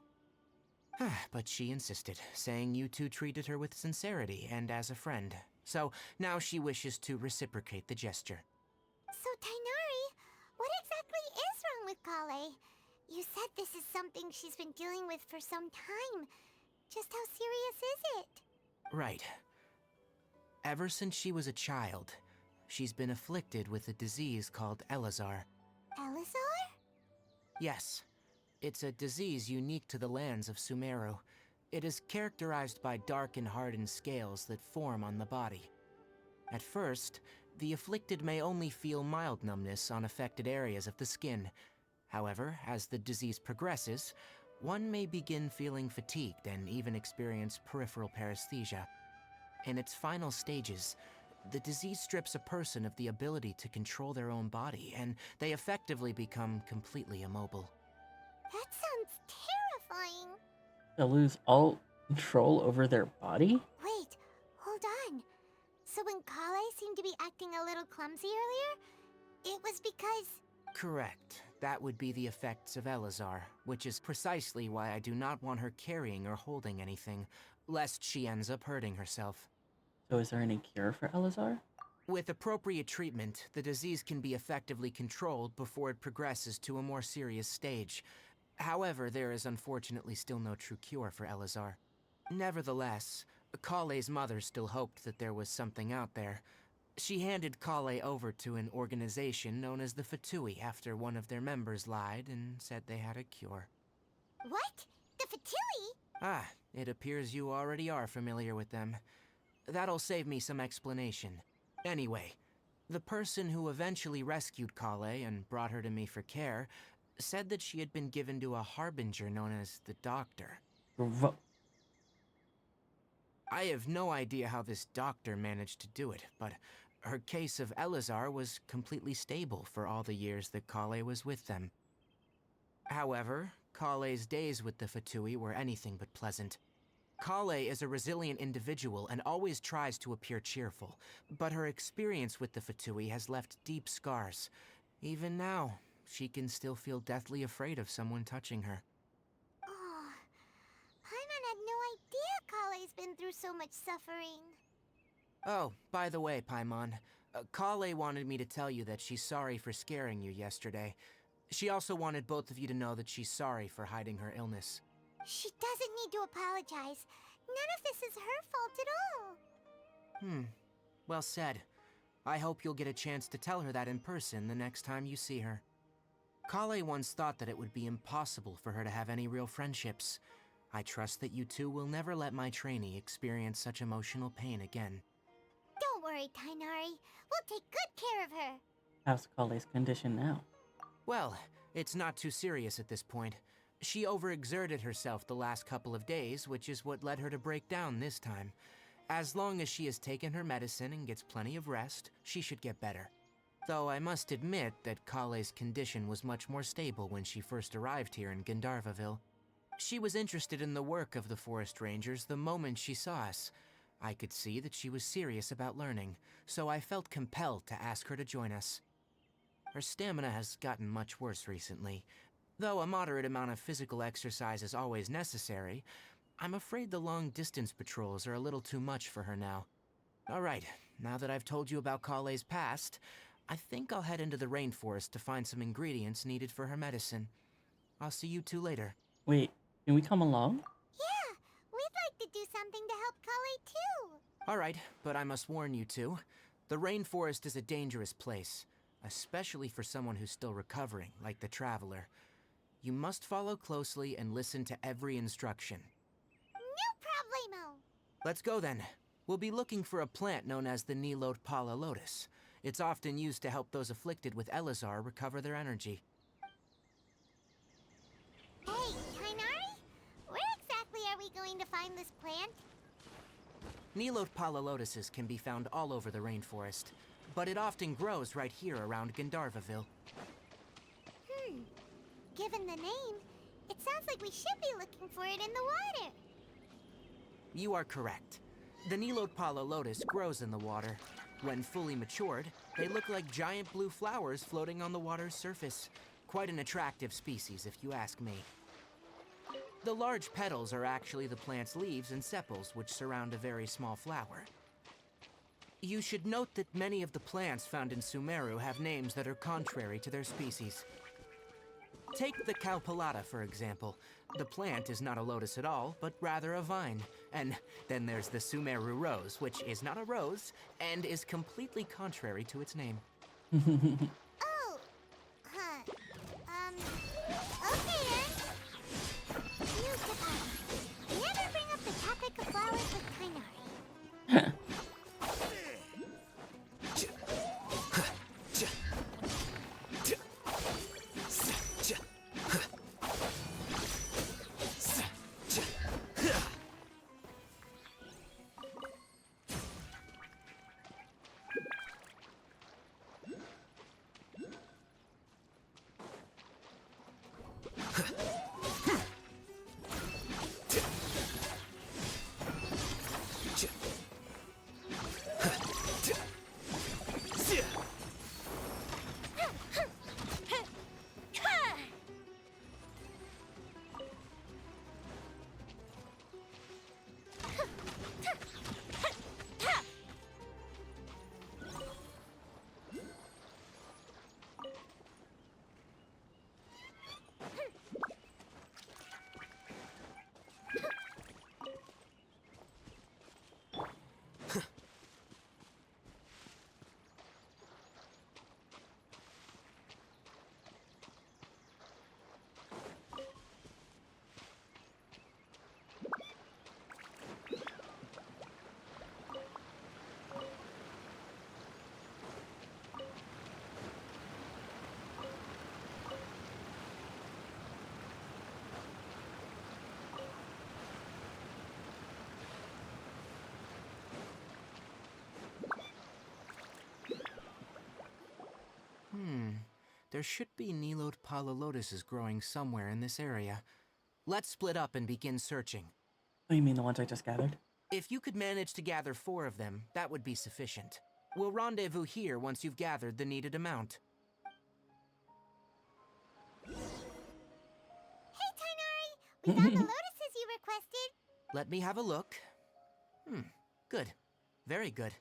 But she insisted, saying you two treated her with sincerity and as a friend. So now she wishes to reciprocate the gesture. So, Tighnari, what exactly is wrong with Kale? You said this is something she's been dealing with for some time. Just how serious is it? Right. Ever since she was a child, she's been afflicted with a disease called Elazar. Elazar? Yes. It's a disease unique to the lands of Sumeru. It is characterized by dark and hardened scales that form on the body. At first, the afflicted may only feel mild numbness on affected areas of the skin. However, as the disease progresses, one may begin feeling fatigued and even experience peripheral paresthesia. In its final stages, the disease strips a person of the ability to control their own body, and they effectively become completely immobile. That sounds terrifying. They'll lose all control over their body? Wait, hold on. So when Kale seemed to be acting a little clumsy earlier, it was because... Correct. That would be the effects of Elazar, which is precisely why I do not want her carrying or holding anything, lest she ends up hurting herself. So is there any cure for Elazar? With appropriate treatment, the disease can be effectively controlled before it progresses to a more serious stage. However, there is unfortunately still no true cure for Elazar. Nevertheless, Kale's mother still hoped that there was something out there. She handed Kale over to an organization known as the Fatui after one of their members lied and said they had a cure. What? The Fatui? It appears you already are familiar with them. That'll save me some explanation. Anyway, the person who eventually rescued Kale and brought her to me for care said that she had been given to a harbinger known as the Doctor. I have no idea how this doctor managed to do it, but her case of Elazar was completely stable for all the years that Kale was with them. However, Kale's days with the Fatui were anything but pleasant. Kale is a resilient individual and always tries to appear cheerful, but her experience with the Fatui has left deep scars. Even now, she can still feel deathly afraid of someone touching her. Oh, Paimon had no idea Kale's been through so much suffering. Oh, by the way, Paimon, Kale wanted me to tell you that she's sorry for scaring you yesterday. She also wanted both of you to know that she's sorry for hiding her illness. She doesn't need to apologize. None of this is her fault at all. Well said. I hope you'll get a chance to tell her that in person the next time you see her. Kale once thought that it would be impossible for her to have any real friendships. I trust that you two will never let my trainee experience such emotional pain again. Don't worry, Tainari. We'll take good care of her. How's Kale's condition now? Well, it's not too serious at this point. She overexerted herself the last couple of days, which is what led her to break down this time. As long as she has taken her medicine and gets plenty of rest, she should get better. Though I must admit that Kale's condition was much more stable when she first arrived here in Gandharvaville. She was interested in the work of the forest rangers the moment she saw us. I could see that she was serious about learning, so I felt compelled to ask her to join us. Her stamina has gotten much worse recently. Though a moderate amount of physical exercise is always necessary, I'm afraid the long-distance patrols are a little too much for her now. Alright, now that I've told you about Kale's past, I think I'll head into the rainforest to find some ingredients needed for her medicine. I'll see you two later. Wait, can we come along? Yeah, we'd like to do something to help Kale too. Alright, but I must warn you two. The rainforest is a dangerous place, especially for someone who's still recovering, like the Traveler. You must follow closely and listen to every instruction. No problemo. Let's go then. We'll be looking for a plant known as the Nilotpala lotus. It's often used to help those afflicted with Elazar recover their energy. Hey, Tainari? Where exactly are we going to find this plant? Nilotpala lotuses can be found all over the rainforest, but it often grows right here around Gandharvaville. Given the name, it sounds like we should be looking for it in the water. You are correct. The Nilotpala lotus grows in the water. When fully matured, they look like giant blue flowers floating on the water's surface. Quite an attractive species, if you ask me. The large petals are actually the plant's leaves and sepals, which surround a very small flower. You should note that many of the plants found in Sumeru have names that are contrary to their species. Take the Cowpelata, for example. The plant is not a lotus at all, but rather a vine. And then there's the Sumeru rose, which is not a rose, and is completely contrary to its name. Oh, huh. Okay then. You never bring up the topic of flowers with Tainari. There should be Nilotpala lotuses growing somewhere in this area. Let's split up and begin searching. Oh, you mean the ones I just gathered? If you could manage to gather 4 of them, that would be sufficient. We'll rendezvous here once you've gathered the needed amount. Hey, Tainari! We found the lotuses you requested. Let me have a look. Good. Very good.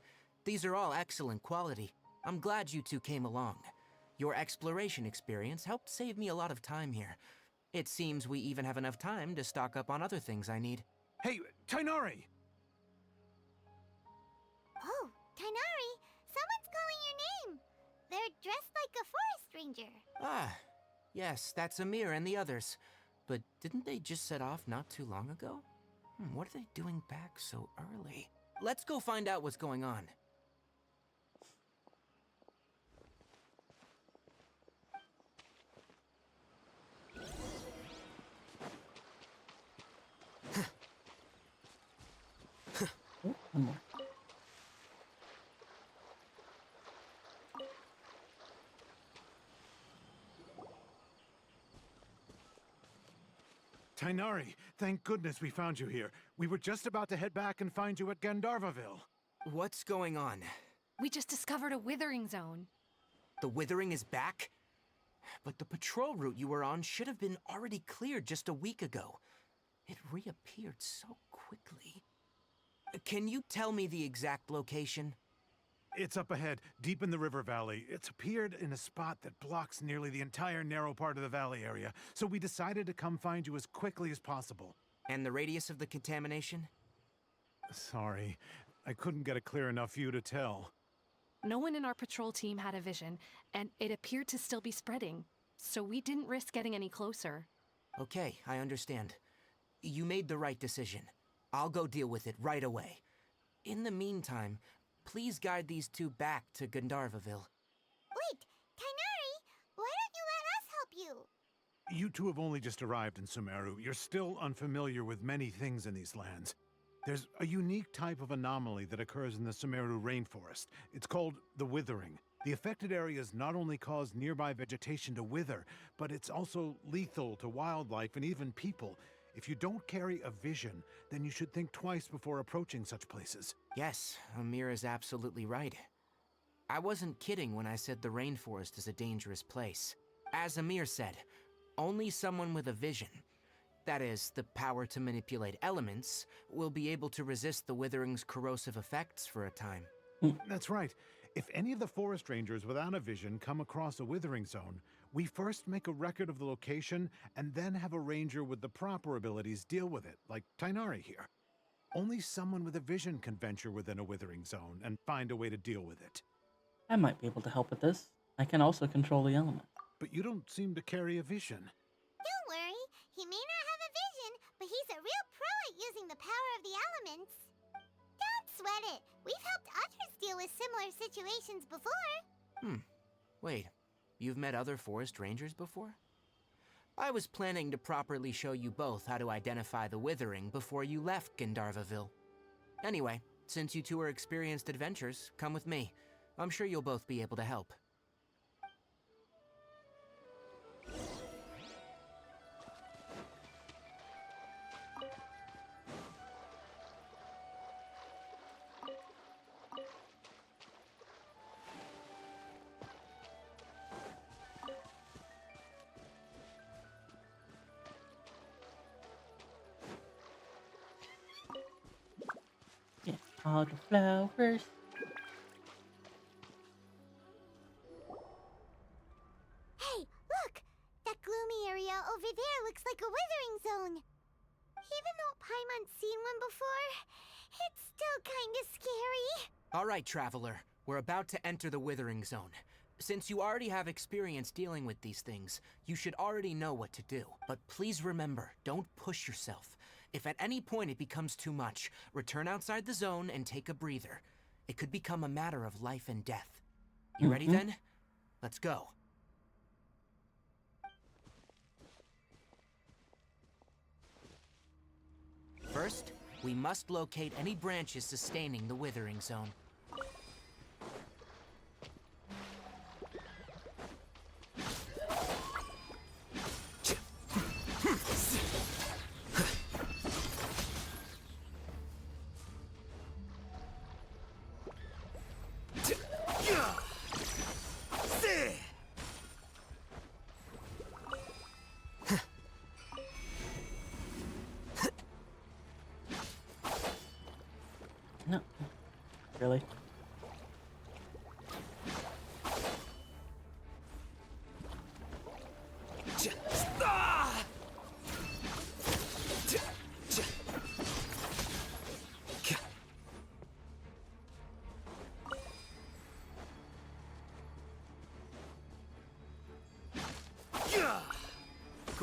These are all excellent quality. I'm glad you two came along. Your exploration experience helped save me a lot of time here. It seems we even have enough time to stock up on other things I need. Hey, Tainari! Oh, Tainari, someone's calling your name. They're dressed like a forest ranger. Ah, yes, that's Amir and the others. But didn't they just set off not too long ago? What are they doing back so early? Let's go find out what's going on. Oh, one more. Tainari, thank goodness we found you here. We were just about to head back and find you at Gandharvaville. What's going on? We just discovered a withering zone. The withering is back? But the patrol route you were on should have been already cleared just a week ago. It reappeared so quickly. Can you tell me the exact location? It's up ahead, deep in the river valley. It's appeared in a spot that blocks nearly the entire narrow part of the valley area, so we decided to come find you as quickly as possible. And the radius of the contamination? Sorry, I couldn't get a clear enough view to tell. No one in our patrol team had a vision, and it appeared to still be spreading, so we didn't risk getting any closer. Okay, I understand. You made the right decision. I'll go deal with it right away. In the meantime, please guide these two back to Gandharvaville. Wait, Tainari, why don't you let us help you? You two have only just arrived in Sumeru. You're still unfamiliar with many things in these lands. There's a unique type of anomaly that occurs in the Sumeru rainforest. It's called the withering. The affected areas not only cause nearby vegetation to wither, but it's also lethal to wildlife and even people. If you don't carry a vision, then you should think twice before approaching such places. Yes, Amir is absolutely right. I wasn't kidding when I said the rainforest is a dangerous place. As Amir said, only someone with a vision, that is, the power to manipulate elements, will be able to resist the withering's corrosive effects for a time. That's right. If any of the forest rangers without a vision come across a withering zone, we first make a record of the location and then have a ranger with the proper abilities deal with it, like Tainari here. Only someone with a vision can venture within a withering zone and find a way to deal with it. I might be able to help with this. I can also control the elements. But you don't seem to carry a vision. Don't worry, he may not have a vision, but he's a real pro at using the power of the elements. Don't sweat it. We've helped others deal with similar situations before. Wait, you've met other forest rangers before? I was planning to properly show you both how to identify the withering before you left Gandharvaville. Anyway, since you two are experienced adventurers, come with me. I'm sure you'll both be able to help. Yeah, all the flowers. Hey, look! That gloomy area over there looks like a withering zone. Even though Paimon's seen one before, it's still kinda scary. All right, Traveler. We're about to enter the withering zone. Since you already have experience dealing with these things, you should already know what to do. But please remember, don't push yourself. If at any point it becomes too much, return outside the zone and take a breather. It could become a matter of life and death. You ready then? Let's go. First, we must locate any branches sustaining the withering zone. No. Really?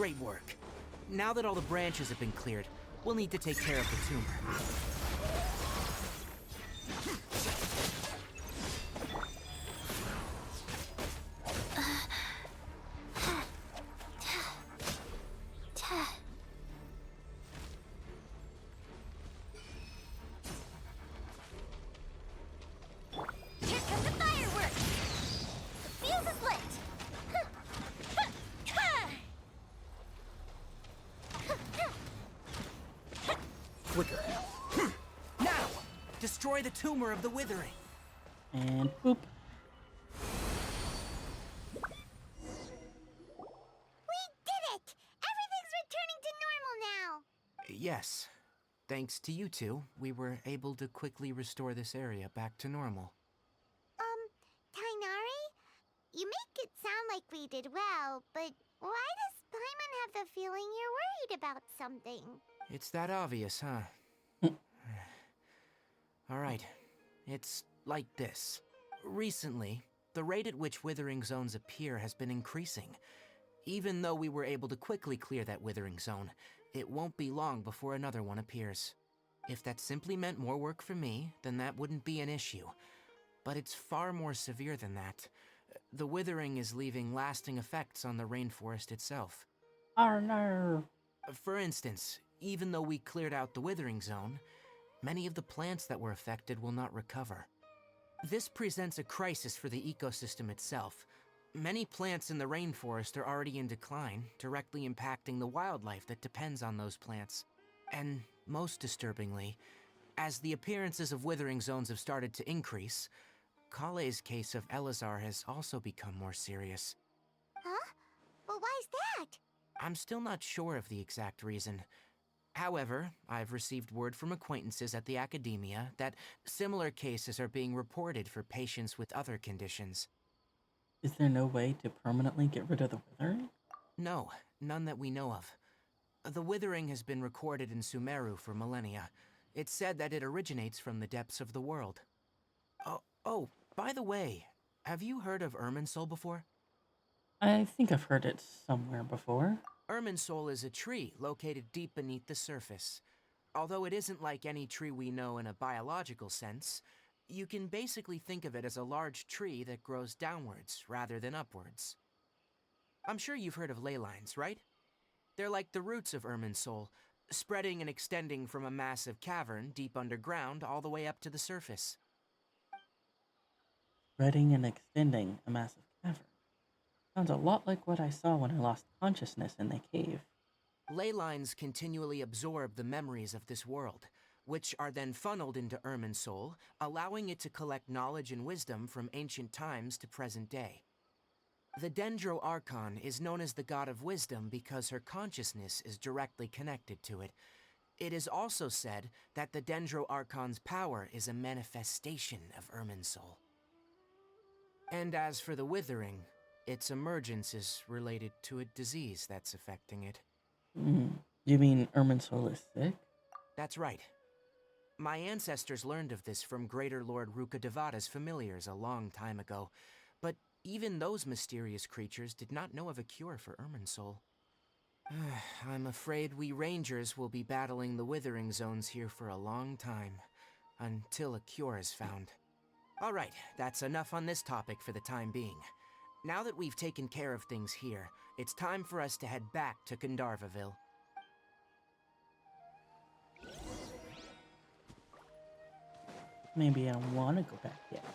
Great work. Now that all the branches have been cleared, we'll need to take care of the tumor. Here come the fireworks! The fuse is lit! Quicker. Now! Destroy the tumor of the withering. And boop. We did it! Everything's returning to normal now! Yes. Thanks to you two, we were able to quickly restore this area back to normal. Tainari? You make it sound like we did well, but why does Paimon have the feeling you're worried about something? It's that obvious, huh? Alright. It's like this. Recently, the rate at which withering zones appear has been increasing. Even though we were able to quickly clear that withering zone, it won't be long before another one appears. If that simply meant more work for me, then that wouldn't be an issue. But it's far more severe than that. The withering is leaving lasting effects on the rainforest itself. Oh no. For instance, even though we cleared out the withering zone, many of the plants that were affected will not recover. This presents a crisis for the ecosystem itself. Many plants in the rainforest are already in decline, directly impacting the wildlife that depends on those plants. And most disturbingly, as the appearances of withering zones have started to increase, Kale's case of Elazar has also become more serious. Huh? But why's that? I'm still not sure of the exact reason. However, I've received word from acquaintances at the academia that similar cases are being reported for patients with other conditions. Is there no way to permanently get rid of the withering? No, none that we know of. The withering has been recorded in Sumeru for millennia. It's said that it originates from the depths of the world. Oh, by the way, have you heard of Irminsul before? I think I've heard it somewhere before. Irminsul is a tree located deep beneath the surface. Although it isn't like any tree we know in a biological sense, you can basically think of it as a large tree that grows downwards rather than upwards. I'm sure you've heard of ley lines, right? They're like the roots of Irminsul, spreading and extending from a massive cavern deep underground all the way up to the surface. Spreading and extending a massive cavern. Sounds a lot like what I saw when I lost consciousness in the cave. Ley lines continually absorb the memories of this world, which are then funneled into Irminsul, allowing it to collect knowledge and wisdom from ancient times to present day. The Dendro Archon is known as the god of wisdom because her consciousness is directly connected to it. It is also said that the Dendro Archon's power is a manifestation of Irminsul. And as for the withering, its emergence is related to a disease that's affecting it. You mean Irminsul is sick? That's right. My ancestors learned of this from Greater Lord Rukkhadevata's familiars a long time ago, but even those mysterious creatures did not know of a cure for Irminsul. I'm afraid we rangers will be battling the withering zones here for a long time, until a cure is found. Alright, that's enough on this topic for the time being. Now that we've taken care of things here, it's time for us to head back to Gandharvaville. Maybe I want to go back yet.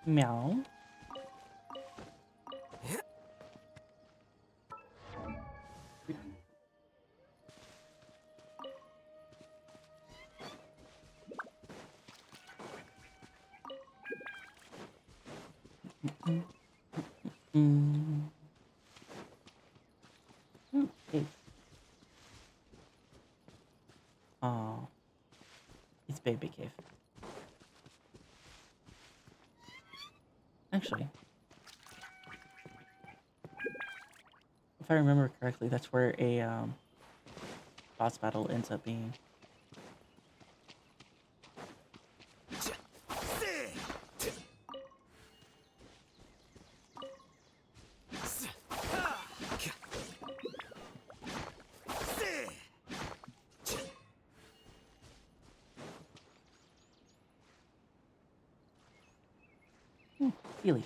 Meow. Okay. Oh. I remember correctly, that's where a boss battle ends up being. Healy.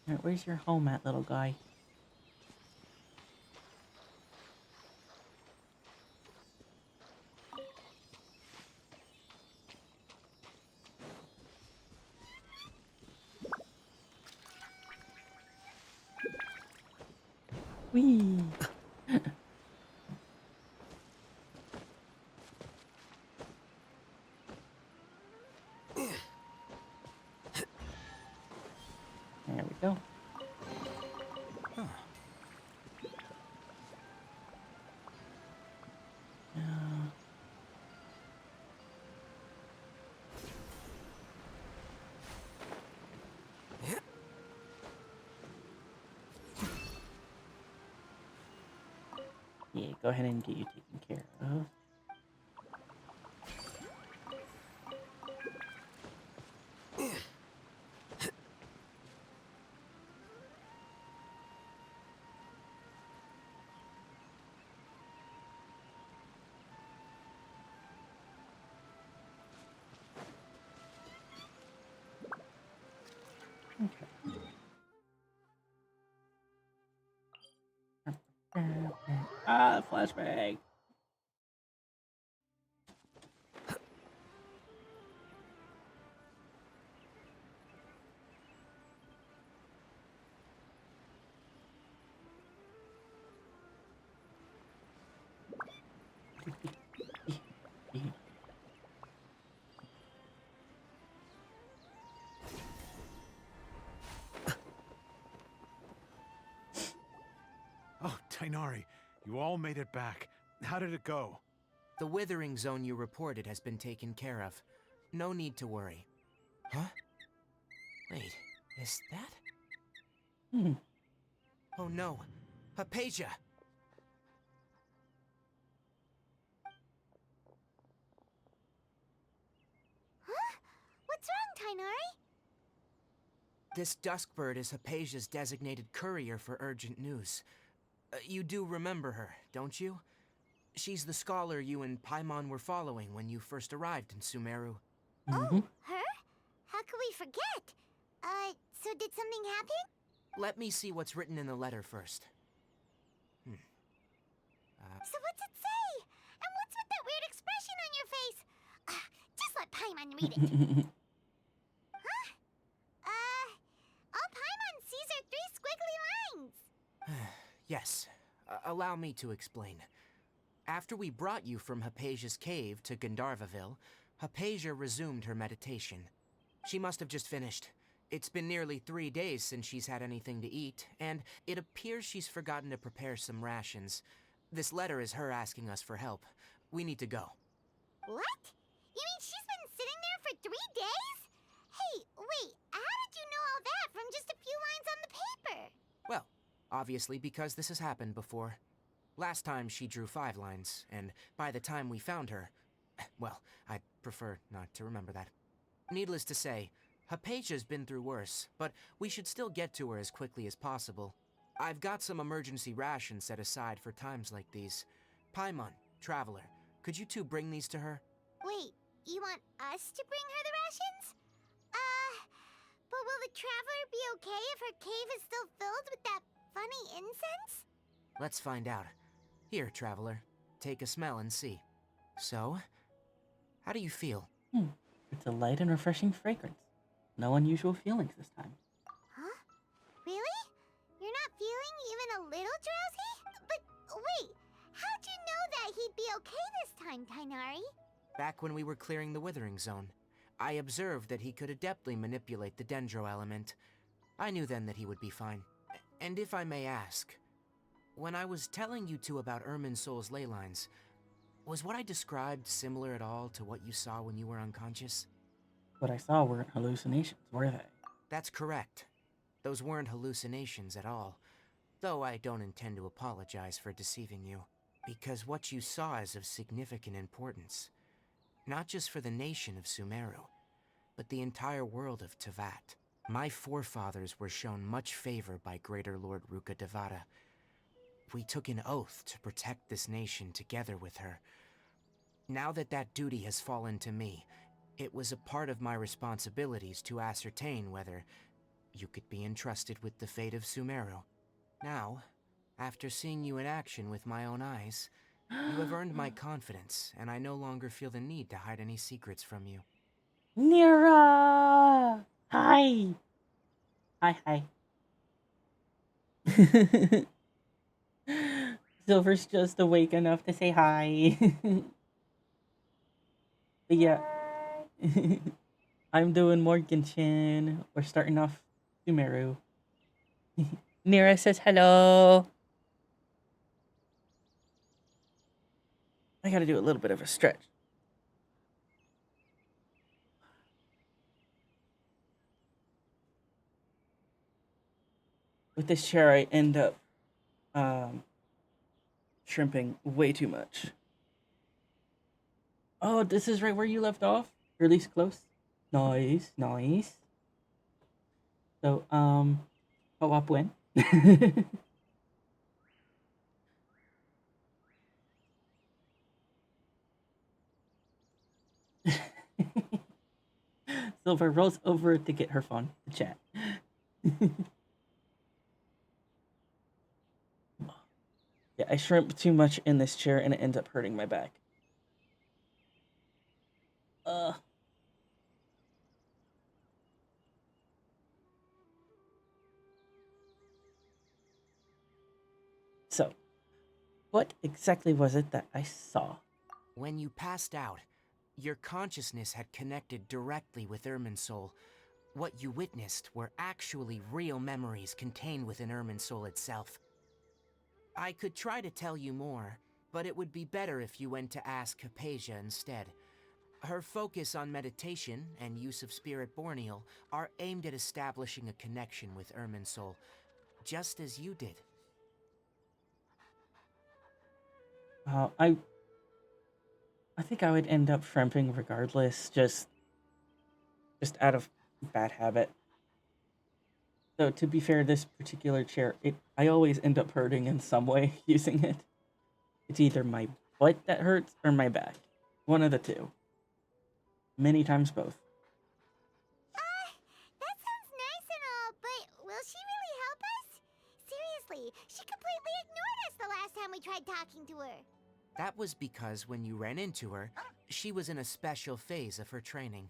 Alright, where's your home at, little guy? Whee! There we go. Yeah, go ahead and get you taken care of. Ah, flashbang. Oh, Tainari, you all made it back. How did it go? The withering zone you reported has been taken care of. No need to worry. Huh? Wait, is that? Hmm. Oh no, Hypatia! Huh? What's wrong, Tainari? This Duskbird is Hypatia's designated courier for urgent news. You do remember her, don't you? She's the scholar you and Paimon were following when you first arrived in Sumeru. Mm-hmm. Oh, her? How could we forget? So did something happen? Let me see what's written in the letter first. So what's it say? And what's with that weird expression on your face? Just let Paimon read it. Huh? All Paimon sees are 3 squiggly lines. Yes, allow me to explain. After we brought you from Hypatia's cave to Gandharvaville, Hypatia resumed her meditation. She must have just finished. It's been nearly 3 days since she's had anything to eat, and it appears she's forgotten to prepare some rations. This letter is her asking us for help. We need to go. What? You mean she's been sitting there for 3 days? Hey, wait, how did you know all that from just a few lines on the paper? Well, obviously because this has happened before. Last time she drew 5 lines, and by the time we found her... Well, I'd prefer not to remember that. Needless to say, Hypatia's been through worse, but we should still get to her as quickly as possible. I've got some emergency rations set aside for times like these. Paimon, Traveler, could you two bring these to her? Wait, you want us to bring her the rations? But will the Traveler be okay if her cave is still filled with that funny incense? Let's find out. Here, Traveler, take a smell and see. So, how do you feel? It's a light and refreshing fragrance. No unusual feelings this time. Huh? Really? You're not feeling even a little drowsy? But wait, how'd you know that he'd be okay this time, Tainari? Back when we were clearing the Withering Zone, I observed that he could adeptly manipulate the Dendro element. I knew then that he would be fine. And if I may ask, When I was telling you two about Irminsul's ley lines, was what I described similar at all to what you saw when you were unconscious? What I saw weren't hallucinations, were they? That's correct. Those weren't hallucinations at all, though I don't intend to apologize for deceiving you, because what you saw is of significant importance, not just for the nation of Sumeru, but the entire world of Tevat. My forefathers were shown much favor by Greater Lord Ruka Devata. We took an oath to protect this nation together with her. Now that that duty has fallen to me, it was a part of my responsibilities to ascertain whether you could be entrusted with the fate of Sumeru. Now, after seeing you in action with my own eyes, you have earned my confidence, and I no longer feel the need to hide any secrets from you. Nira! Hi! Hi. Silver's just awake enough to say hi. But yeah. I'm doing more Genshin. We're starting off Sumeru. Nira says hello. I gotta do a little bit of a stretch. With this chair, I end up shrimping way too much. Oh, this is right where you left off? Or at least close? Nice. So, co-op win. Silver rolls over to get her phone to chat. Yeah, I shrimp too much in this chair and it ends up hurting my back. So, what exactly was it that I saw? When you passed out, your consciousness had connected directly with Irminsul. What you witnessed were actually real memories contained within Irminsul itself. I could try to tell you more, but it would be better if you went to ask Hypatia instead. Her focus on meditation and use of Spirit Borneal are aimed at establishing a connection with Irminsul, just as you did. I think I would end up shrimping regardless, just out of bad habit. So to be fair, this particular chair, I always end up hurting in some way using it. It's either my butt that hurts or my back. One of the two. Many times both. That sounds nice and all, but will she really help us? Seriously, she completely ignored us the last time we tried talking to her. That was because when you ran into her, she was in a special phase of her training.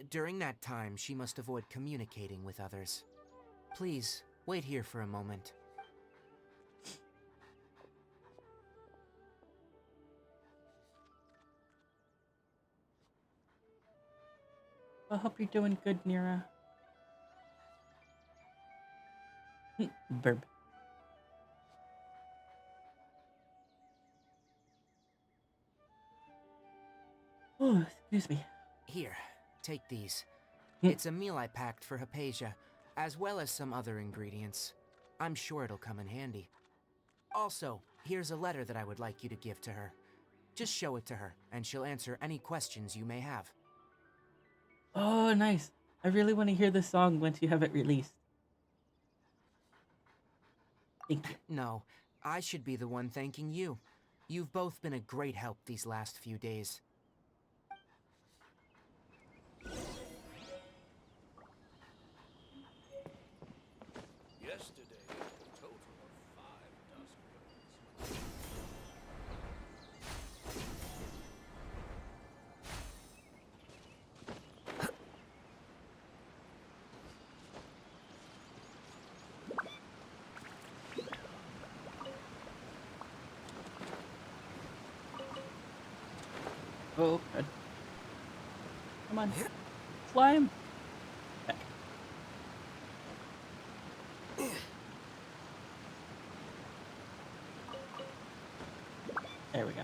During that time, she must avoid communicating with others. Please, wait here for a moment. I hope you're doing good, Nira. Verb. Oh, excuse me. Here, take these. Hmm. It's a meal I packed for Hypatia, as well as some other ingredients. I'm sure it'll come in handy. Also, here's a letter that I would like you to give to her. Just show it to her, and she'll answer any questions you may have. Oh, nice. I really want to hear this song once you have it released. Thank you. No, I should be the one thanking you. You've both been a great help these last few days. Yesterday, a total of 5 dusk birds. Oh, good. Come on. Climb. Okay. There we go.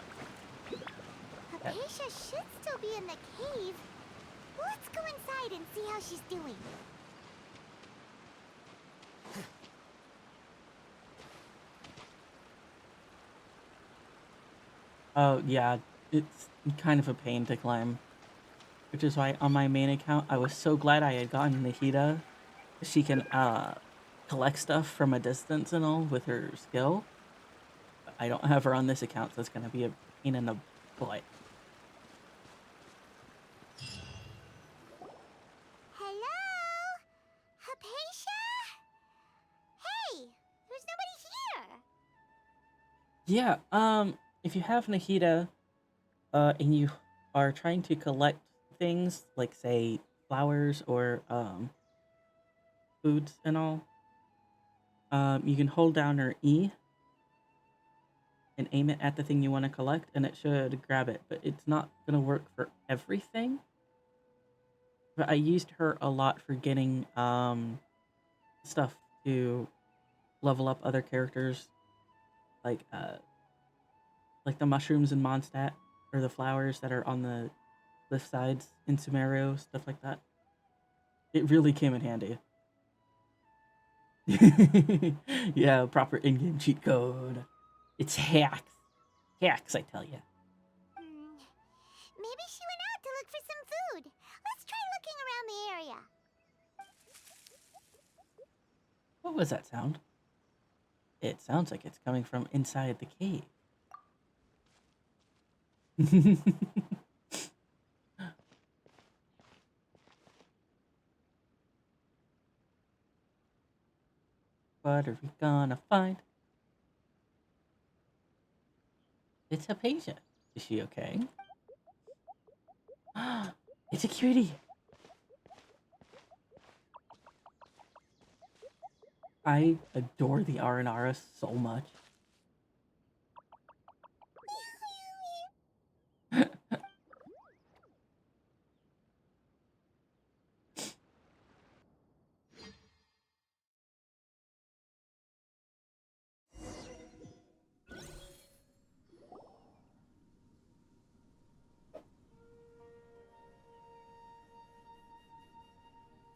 Hypatia should still be in the cave. Let's go inside and see how she's doing. Oh, yeah, it's kind of a pain to climb. Which is why on my main account, I was so glad I had gotten Nahida. She can collect stuff from a distance and all with her skill. But I don't have her on this account, so it's going to be a pain in the butt. Hello? Hypatia? Hey, there's nobody here. Yeah, if you have Nahida, and you are trying to collect things, like, say, flowers or, foods and all, you can hold down her E and aim it at the thing you want to collect, and it should grab it, but it's not going to work for everything. But I used her a lot for getting, stuff to level up other characters, like the mushrooms in Mondstadt, or the flowers that are on the cliff sides in Sumeru, stuff like that. It really came in handy. Yeah, proper in-game cheat code. It's hacks. Hacks, I tell you. Maybe she went out to look for some food. Let's try looking around the area. What was that sound? It sounds like it's coming from inside the cave. What are we gonna find? It's Hypatia. Is she okay? It's a cutie. I adore the Aranara so much.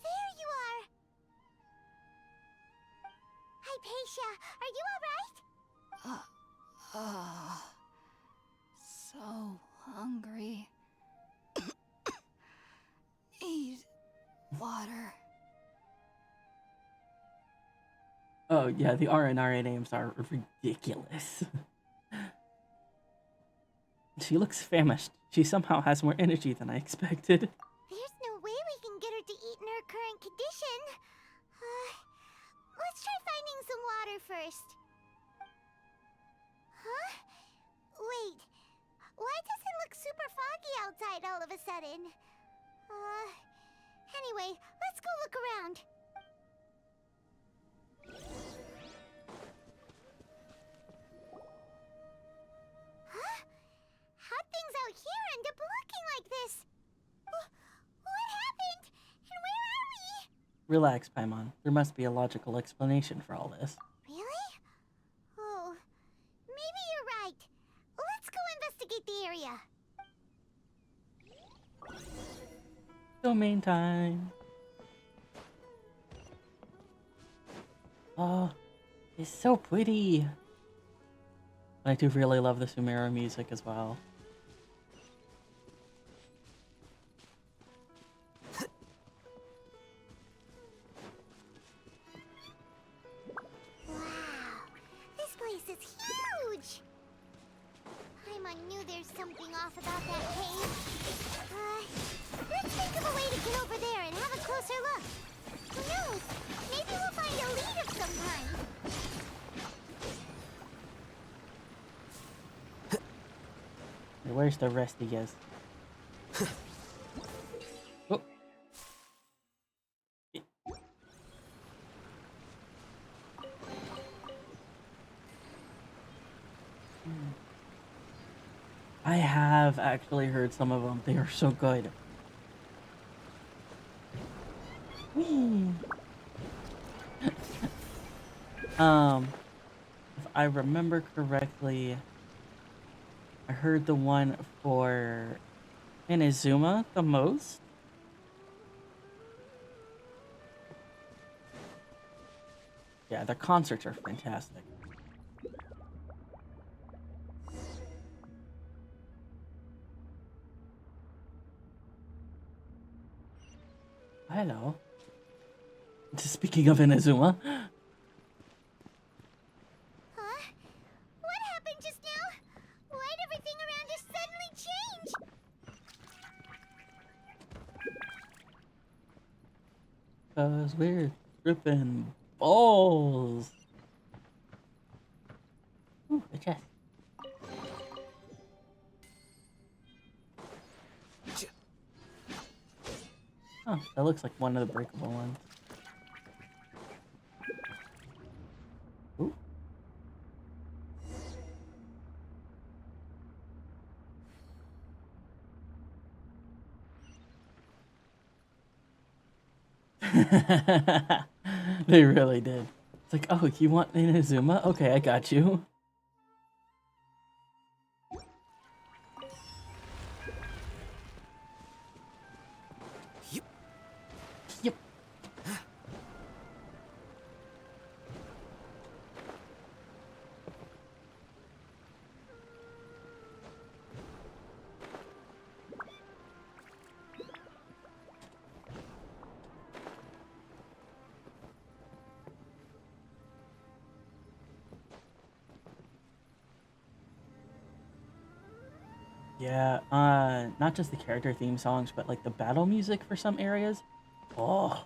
There you are. Hypatia, are you alright? So hungry. Need water. Oh yeah, the Aranara names are ridiculous. She looks famished. She somehow has more energy than I expected. There's no way we can get her to eat in her current condition. Let's try finding some water first. Huh? Wait. Why does it look super foggy outside all of a sudden? Anyway, let's go look around. Huh? How'd things out here end up looking like this? What happened? And where are we? Relax, Paimon. There must be a logical explanation for all this. Really? Oh, maybe you're right. Let's go investigate the area. Domain time. Oh, it's so pretty. I do really love the Sumeru music as well. Wow, this place is huge! Paimon knew there's something off about that cave. Let's think of a way to get over there and have a closer look. Who knows? Maybe we'll find a lead of some kind. Where's the rest of yous? Oh. I have actually heard some of them. They are so good. Whee! If I remember correctly, I heard the one for Inazuma the most. Yeah, their concerts are fantastic. Hello. Speaking of Inazuma, Huh? What happened just now? Why'd everything around us suddenly change? cause we're tripping balls. Ooh, a chest. Oh, that looks like one of the breakable ones. Ooh. They really did. It's like, oh, you want Inazuma? Okay, I got you. Yep. Yeah, not just the character theme songs, but like the battle music for some areas. Oh.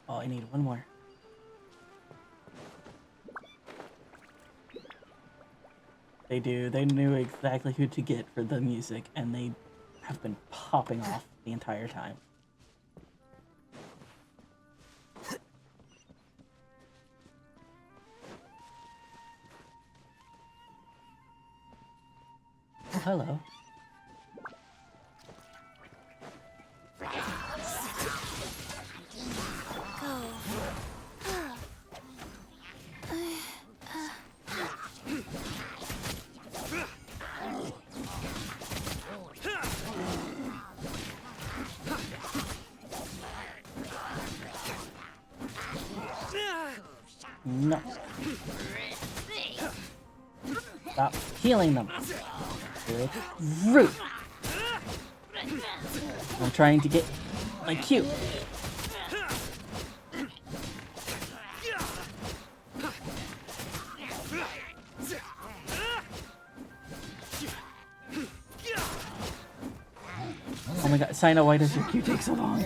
Oh, I need one more. They do. They knew exactly who to get for the music, and they have been popping off the entire time. Oh, hello. No. Stop healing them. It's rude. I'm trying to get my cue. Oh my god, Sino, why does your queue take so long?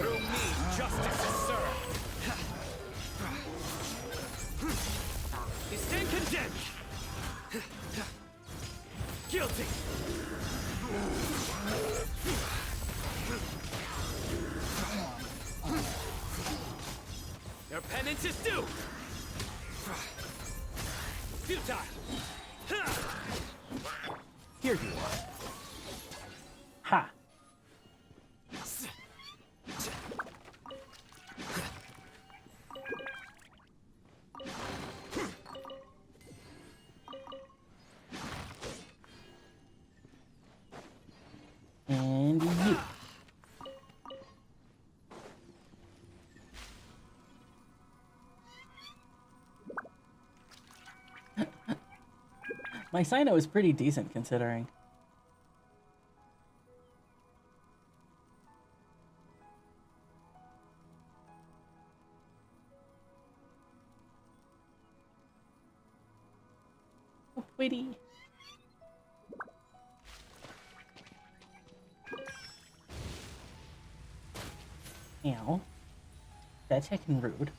Guilty. Your penance is due. Futile. Here you are. Ha. And you. My Sino is pretty decent considering. Oh, witty. Ow. That's heckin' rude.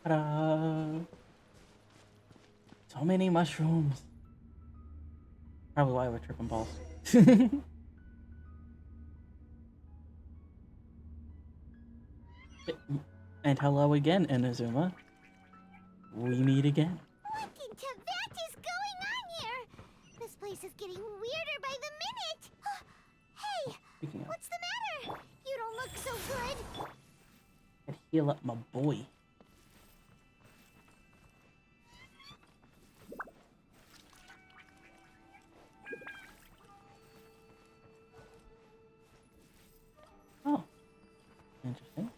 Ta-da! So many mushrooms. Probably why we're tripping balls. And hello again, Inazuma. We meet again. What in Tibet is going on here? This place is getting weirder by the minute. Hey, Speaking of, what's the matter? You don't look so good. I'd heal up my boy. Oh, interesting.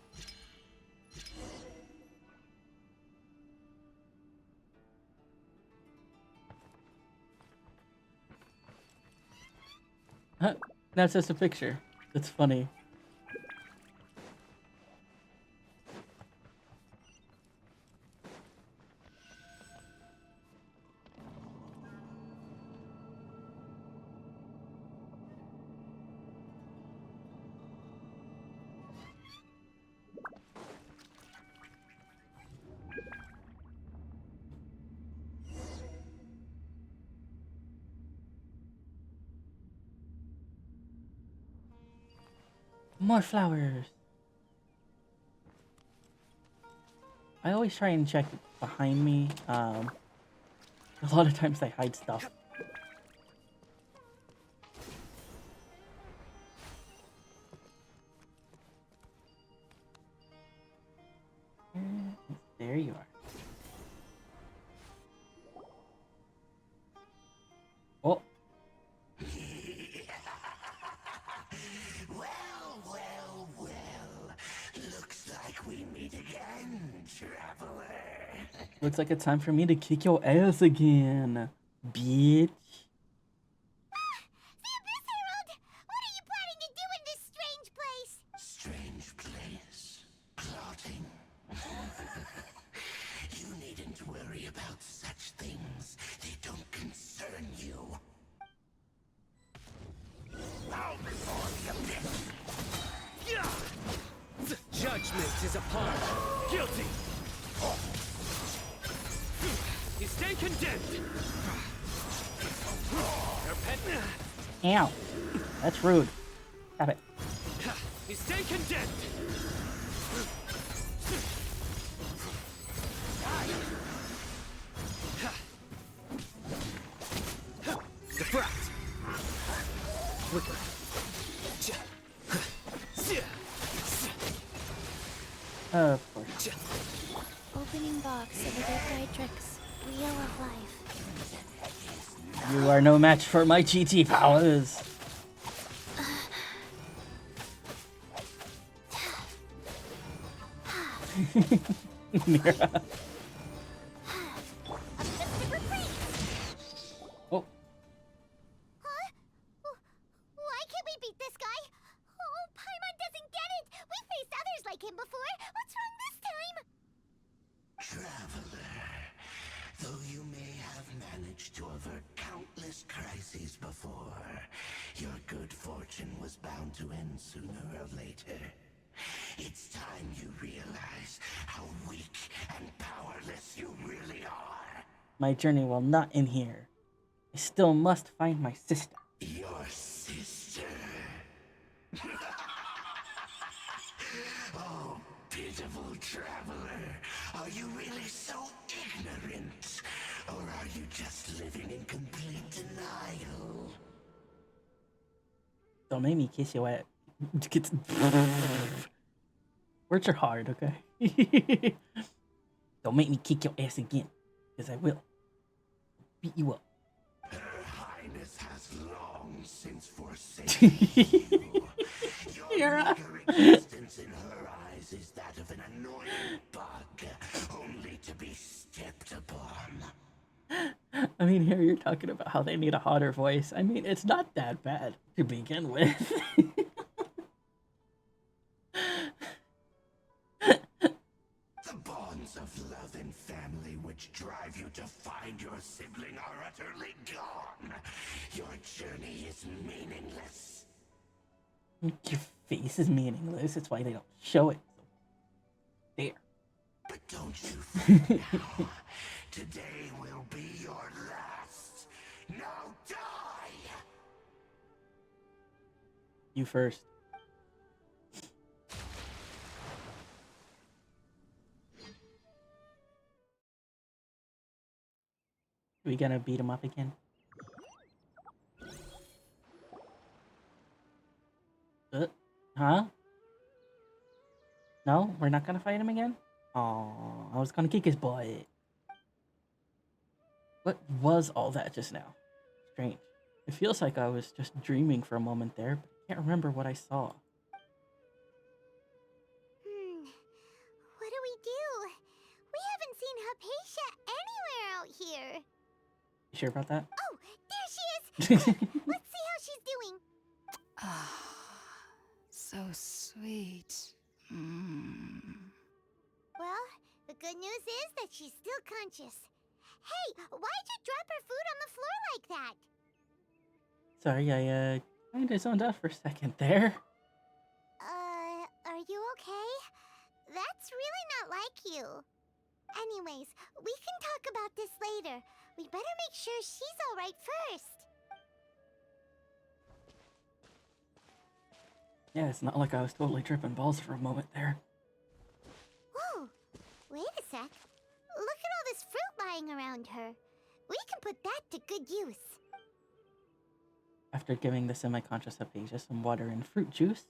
Huh, that's just a picture. That's funny. More flowers. I always try and check behind me. A lot of times they hide stuff. There you are. Oh. Looks like we meet again, traveler. Looks like it's time for me to kick your ass again, bitch. The Abyss Herald! What are you planning to do in this strange place? Strange place. Plotting. You needn't worry about such things. They don't concern you. Bow before the abyss. Judgment is upon. Guilty. You stand condemned. Ow. That's rude. Stop it. You stand condemned. Deflect. Flicker. Of course. Opening box of the Tricks. Wheel of Life. You are no match for my GT powers. Mira. Oh. Huh? Why can't we beat this guy? Oh, Paimon doesn't get it! We faced others like him before! What's wrong this time? Traveler, though you may have managed to avert countless crises before, your good fortune was bound to end sooner or later. It's time you realize how weak and powerless you really are. My journey will not end here. I still must find my sister. Your sister. Oh, pitiful traveler. Are you really so ignorant? Or are you just living in complete denial? Don't make me kiss your ass. Words are hard, okay? Don't make me kick your ass again, because I will. Beat you up. Her Highness has long since forsaken you. Your meager existence in her eyes is that of an annoying bug, only to be stepped upon. I mean, here you're talking about how they need a hotter voice. I mean, it's not that bad to begin with. The bonds of love and family which drive you to find your sibling are utterly gone. Your journey is meaningless. Your face is meaningless. That's why they don't show it. There. But don't you think now? Today will be your last. Now die! You first. We gonna beat him up again? Huh? No, we're not gonna fight him again? Oh, I was gonna kick his butt. What was all that just now? Strange. It feels like I was just dreaming for a moment there, but I can't remember what I saw. What do we do? We haven't seen Hypatia anywhere out here. You sure about that? Oh, there she is! Let's see how she's doing. So sweet. Mm. Well, the good news is that she's still conscious. Hey, why'd you drop her food on the floor like that? Sorry, I kinda zoned out for a second there. Are you okay? That's really not like you. Anyways, we can talk about this later. We better make sure she's alright first. Yeah, it's not like I was totally tripping balls for a moment there. Whoa, wait a sec. Look at all this fruit lying around her. We can put that to good use. After giving the semi-conscious Hypatia some water and fruit juice.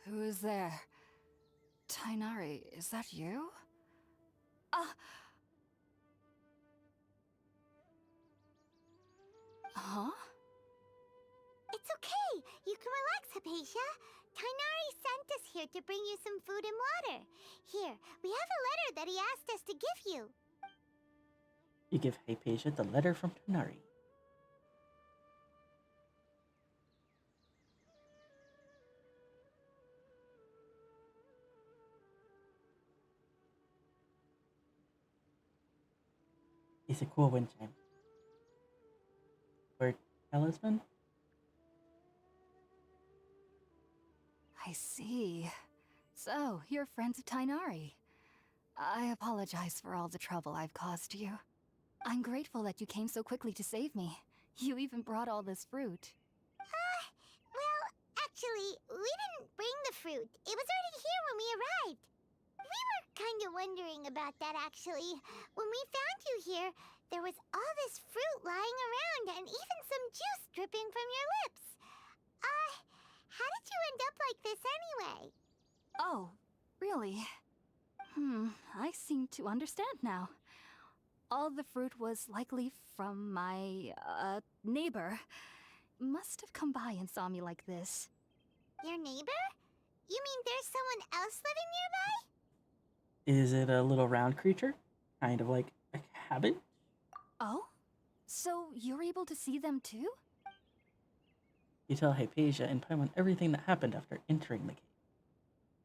Who is there? Tainari, is that you? Huh? It's okay. You can relax, Hypatia. Tainari sent us here to bring you some food and water. Here, we have a letter that he asked us to give you. You give Hypatia the letter from Tainari. It's a cool wind chime. Or talisman? I see. So, you're friends of Tainari. I apologize for all the trouble I've caused you. I'm grateful that you came so quickly to save me. You even brought all this fruit. Well, actually, we didn't bring the fruit. It was already here when we arrived. We were kind of wondering about that, actually. When we found you here, there was all this fruit lying around and even some juice dripping from your lips. How did you end up like this anyway? Oh, really? I seem to understand now. All the fruit was likely from my, neighbor. Must have come by and saw me like this. Your neighbor? You mean there's someone else living nearby? Is it a little round creature? Kind of like a cabbage? Oh? So you're able to see them too? You tell Hypatia and Paimon everything that happened after entering the cave.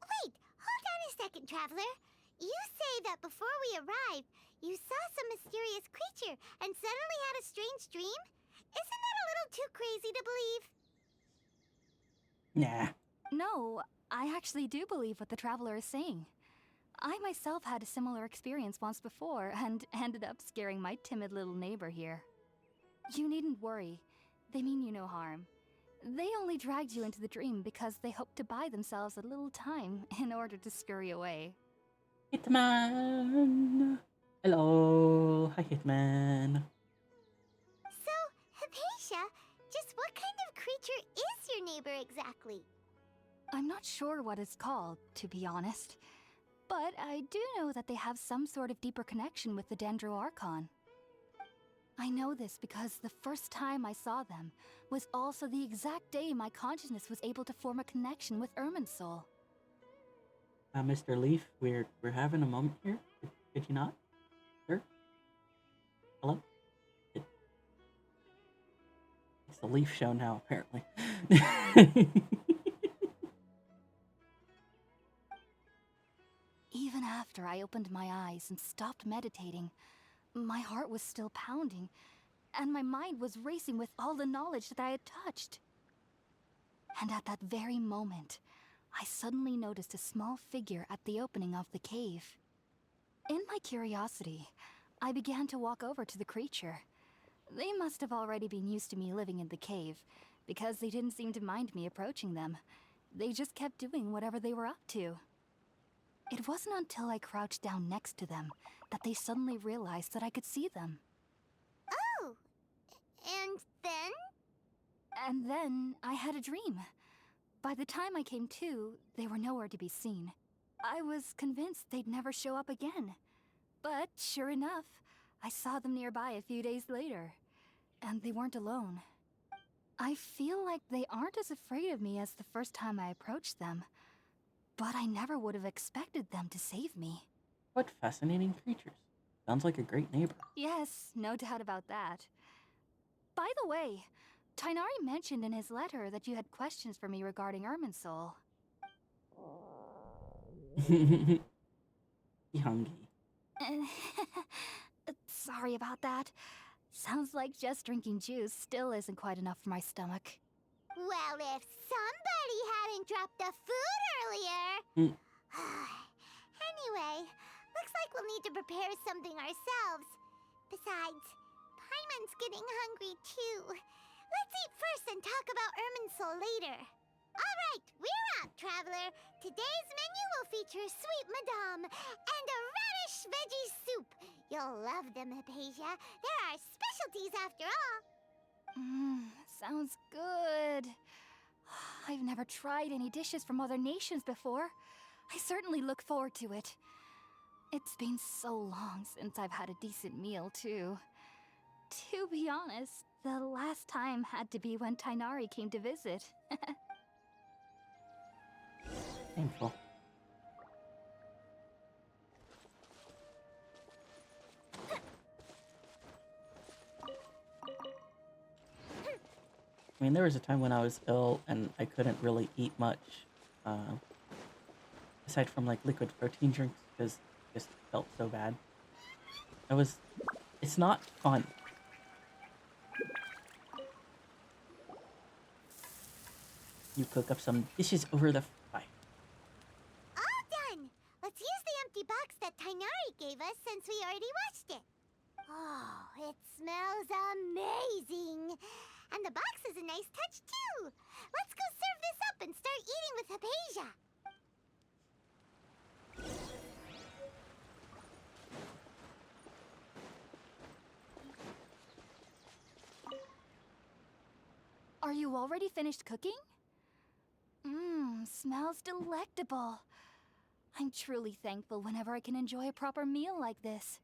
Wait, hold on a second, Traveler. You say that before we arrived, you saw some mysterious creature and suddenly had a strange dream? Isn't that a little too crazy to believe? Nah. No, I actually do believe what the Traveler is saying. I myself had a similar experience once before and ended up scaring my timid little neighbor here. You needn't worry. They mean you no harm. They only dragged you into the dream because they hoped to buy themselves a little time in order to scurry away. Hitman! Hello! Hi, Hitman. So, Hypatia, just what kind of creature is your neighbor exactly? I'm not sure what it's called, to be honest. But I do know that they have some sort of deeper connection with the Dendro Archon. I know this because the first time I saw them was also the exact day my consciousness was able to form a connection with Irminsul. Mr. Leaf, we're having a moment here. Could you not? Sir? Hello? It's the Leaf show now, apparently. Even after I opened my eyes and stopped meditating, my heart was still pounding, and my mind was racing with all the knowledge that I had touched. And at that very moment, I suddenly noticed a small figure at the opening of the cave. In my curiosity, I began to walk over to the creature. They must have already been used to me living in the cave, because they didn't seem to mind me approaching them. They just kept doing whatever they were up to. It wasn't until I crouched down next to them that they suddenly realized that I could see them. Oh! And then? And then I had a dream. By the time I came to, they were nowhere to be seen. I was convinced they'd never show up again. But sure enough, I saw them nearby a few days later. And they weren't alone. I feel like they aren't as afraid of me as the first time I approached them. But I never would have expected them to save me. What fascinating creatures. Sounds like a great neighbor. Yes, no doubt about that. By the way, Tainari mentioned in his letter that you had questions for me regarding Irminsul. Hungry. Sorry about that. Sounds like just drinking juice still isn't quite enough for my stomach. Well, if somebody hadn't dropped the food earlier... Mm. Anyway, looks like we'll need to prepare something ourselves. Besides, Paimon's getting hungry too. Let's eat first and talk about Irminsul later. All right, we're out, traveler. Today's menu will feature sweet madame and a radish veggie soup. You'll love them, Hypatia. They're our specialties after all. Sounds good. I've never tried any dishes from other nations before. I certainly look forward to it. It's been so long since I've had a decent meal, too. To be honest, the last time had to be when Tainari came to visit. Painful. I mean, there was a time when I was ill and I couldn't really eat much, aside from like liquid protein drinks, because it just felt so bad. It's not fun. You cook up some dishes over the fire. All done! Let's use the empty box that Tainari gave us since we already washed it. Oh, it smells amazing! And the box is a nice touch, too! Let's go serve this up and start eating with Hypatia! Are you already finished cooking? Smells delectable. I'm truly thankful whenever I can enjoy a proper meal like this.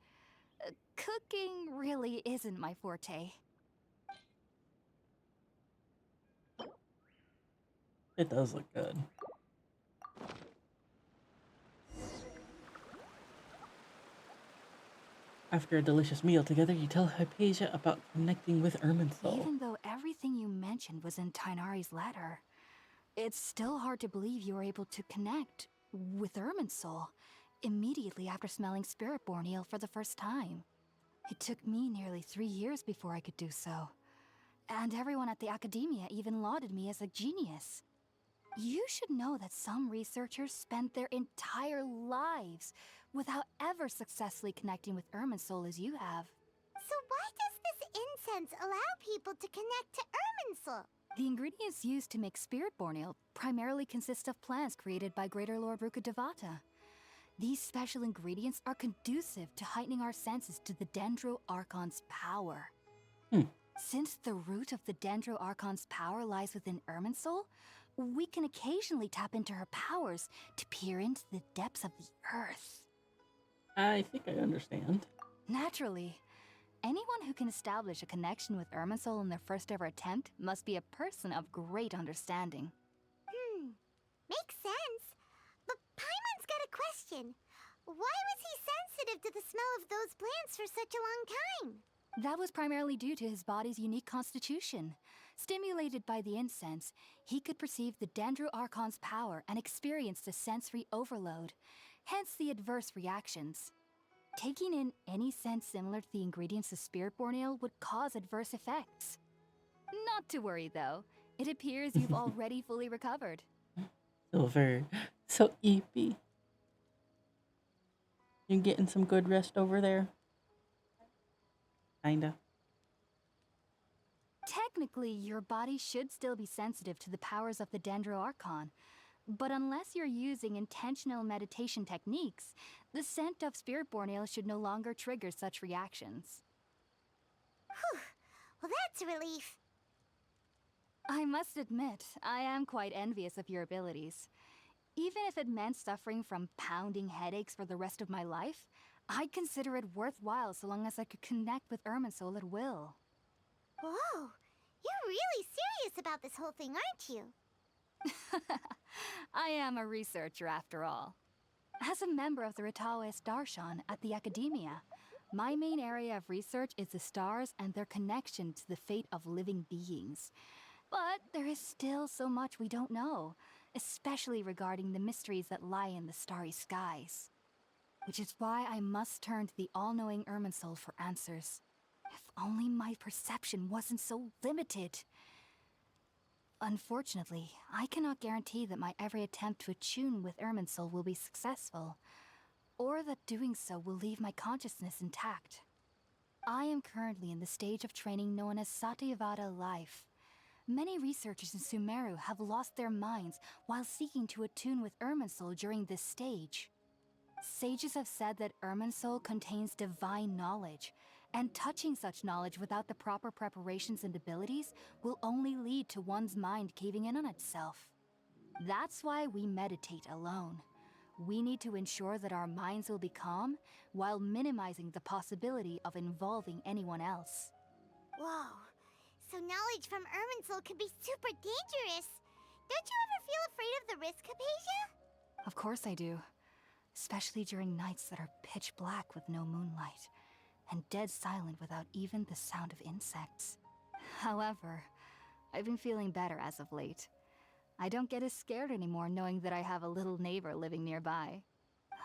Cooking really isn't my forte. It does look good. After a delicious meal together, you tell Hypatia about connecting with Irminsul. Even though everything you mentioned was in Tainari's letter, it's still hard to believe you were able to connect with Irminsul immediately after smelling Spiritborn eel for the first time. It took me nearly 3 years before I could do so. And everyone at the academia even lauded me as a genius. You should know that some researchers spent their entire lives without ever successfully connecting with Irminsul as you have. So why does this incense allow people to connect to Irminsul? The ingredients used to make Spiritborn ale primarily consist of plants created by Greater Lord Rukkhadevata. These special ingredients are conducive to heightening our senses to the Dendro Archon's power. Since the root of the Dendro Archon's power lies within Irminsul, we can occasionally tap into her powers to peer into the depths of the earth. I think I understand. Naturally. Anyone who can establish a connection with Irminsul in their first ever attempt must be a person of great understanding. Makes sense. But Paimon's got a question. Why was he sensitive to the smell of those plants for such a long time? That was primarily due to his body's unique constitution. Stimulated by the incense, he could perceive the Dendro Archon's power and experience the sensory overload, hence the adverse reactions. Taking in any scent similar to the ingredients of Spiritborn ale would cause adverse effects. Not to worry, though. It appears you've already fully recovered. Silver, so eepy. You getting some good rest over there? Kinda. Technically, your body should still be sensitive to the powers of the Dendro Archon, but unless you're using intentional meditation techniques, the scent of spirit-born ale should no longer trigger such reactions. Whew. Well, that's a relief. I must admit, I am quite envious of your abilities. Even if it meant suffering from pounding headaches for the rest of my life, I'd consider it worthwhile so long as I could connect with Irminsul at will. Whoa, you're really serious about this whole thing, aren't you? I am a researcher after all. As a member of the Ritaoist Darshan at the Academia, my main area of research is the stars and their connection to the fate of living beings. But there is still so much we don't know, especially regarding the mysteries that lie in the starry skies. Which is why I must turn to the all-knowing Irminsul for answers. If only my perception wasn't so limited. Unfortunately, I cannot guarantee that my every attempt to attune with Irminsul will be successful, or that doing so will leave my consciousness intact. I am currently in the stage of training known as Satyavada life. Many researchers in Sumeru have lost their minds while seeking to attune with Irminsul during this stage. Sages have said that Irminsul contains divine knowledge, and touching such knowledge without the proper preparations and abilities will only lead to one's mind caving in on itself. That's why we meditate alone. We need to ensure that our minds will be calm while minimizing the possibility of involving anyone else. Whoa, so knowledge from Irminsul could be super dangerous. Don't you ever feel afraid of the risk, Hypatia? Of course I do. Especially during nights that are pitch black with no moonlight, and dead silent without even the sound of insects. However, I've been feeling better as of late. I don't get as scared anymore knowing that I have a little neighbor living nearby.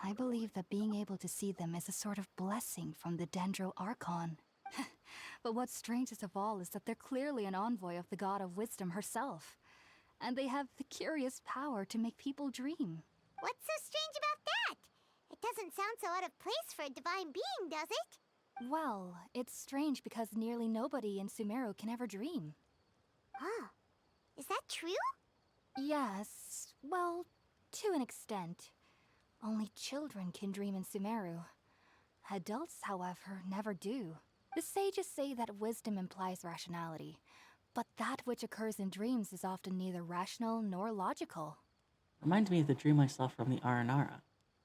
I believe that being able to see them is a sort of blessing from the Dendro Archon. But what's strangest of all is that they're clearly an envoy of the God of Wisdom herself, and they have the curious power to make people dream. What's so strange about that? It doesn't sound so out of place for a divine being, does it? Well, it's strange because nearly nobody in Sumeru can ever dream. Oh, is that true? Yes, well, to an extent. Only children can dream in Sumeru. Adults, however, never do. The sages say that wisdom implies rationality, but that which occurs in dreams is often neither rational nor logical. Reminds me of the dream I saw from the Aranara.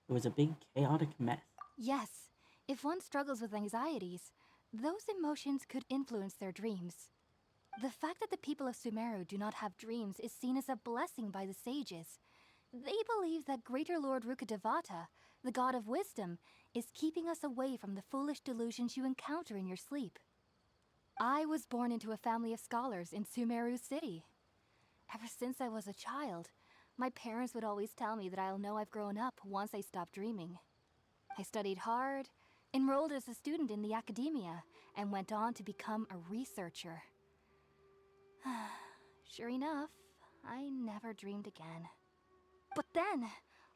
It was a big, chaotic mess. Yes, if one struggles with anxieties, those emotions could influence their dreams. The fact that the people of Sumeru do not have dreams is seen as a blessing by the sages. They believe that Greater Lord Rukkhadevata, the god of wisdom, is keeping us away from the foolish delusions you encounter in your sleep. I was born into a family of scholars in Sumeru City. Ever since I was a child, my parents would always tell me that I'll know I've grown up once I stop dreaming. I studied hard, enrolled as a student in the Academia, and went on to become a researcher. Sure enough, I never dreamed again. But then,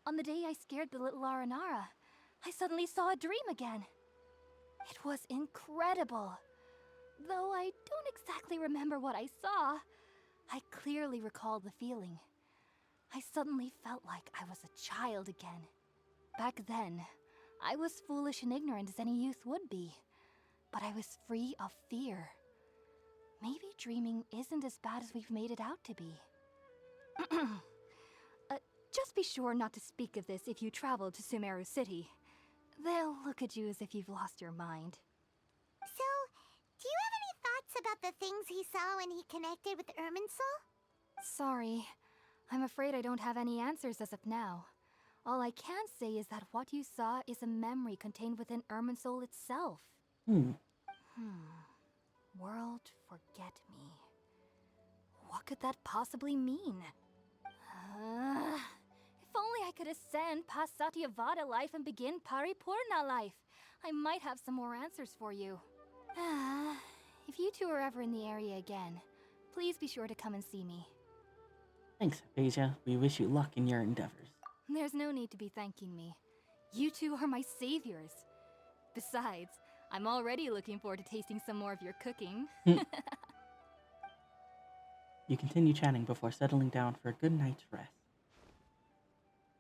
on the day I scared the little Aranara, I suddenly saw a dream again. It was incredible. Though I don't exactly remember what I saw, I clearly recall the feeling. I suddenly felt like I was a child again. Back then, I was foolish and ignorant as any youth would be, but I was free of fear. Maybe dreaming isn't as bad as we've made it out to be. Just be sure not to speak of this if you travel to Sumeru City. They'll look at you as if you've lost your mind. So, do you have any thoughts about the things he saw when he connected with Irminsul? Sorry. I'm afraid I don't have any answers as of now. All I can say is that what you saw is a memory contained within Irminsul itself. World forget me. What could that possibly mean? If only I could ascend past Satyavada life and begin Paripurna life, I might have some more answers for you. If you two are ever in the area again, please be sure to come and see me. Thanks, Hypatia. We wish you luck in your endeavors. There's no need to be thanking me. You two are my saviors. Besides, I'm already looking forward to tasting some more of your cooking. You continue chatting before settling down for a good night's rest.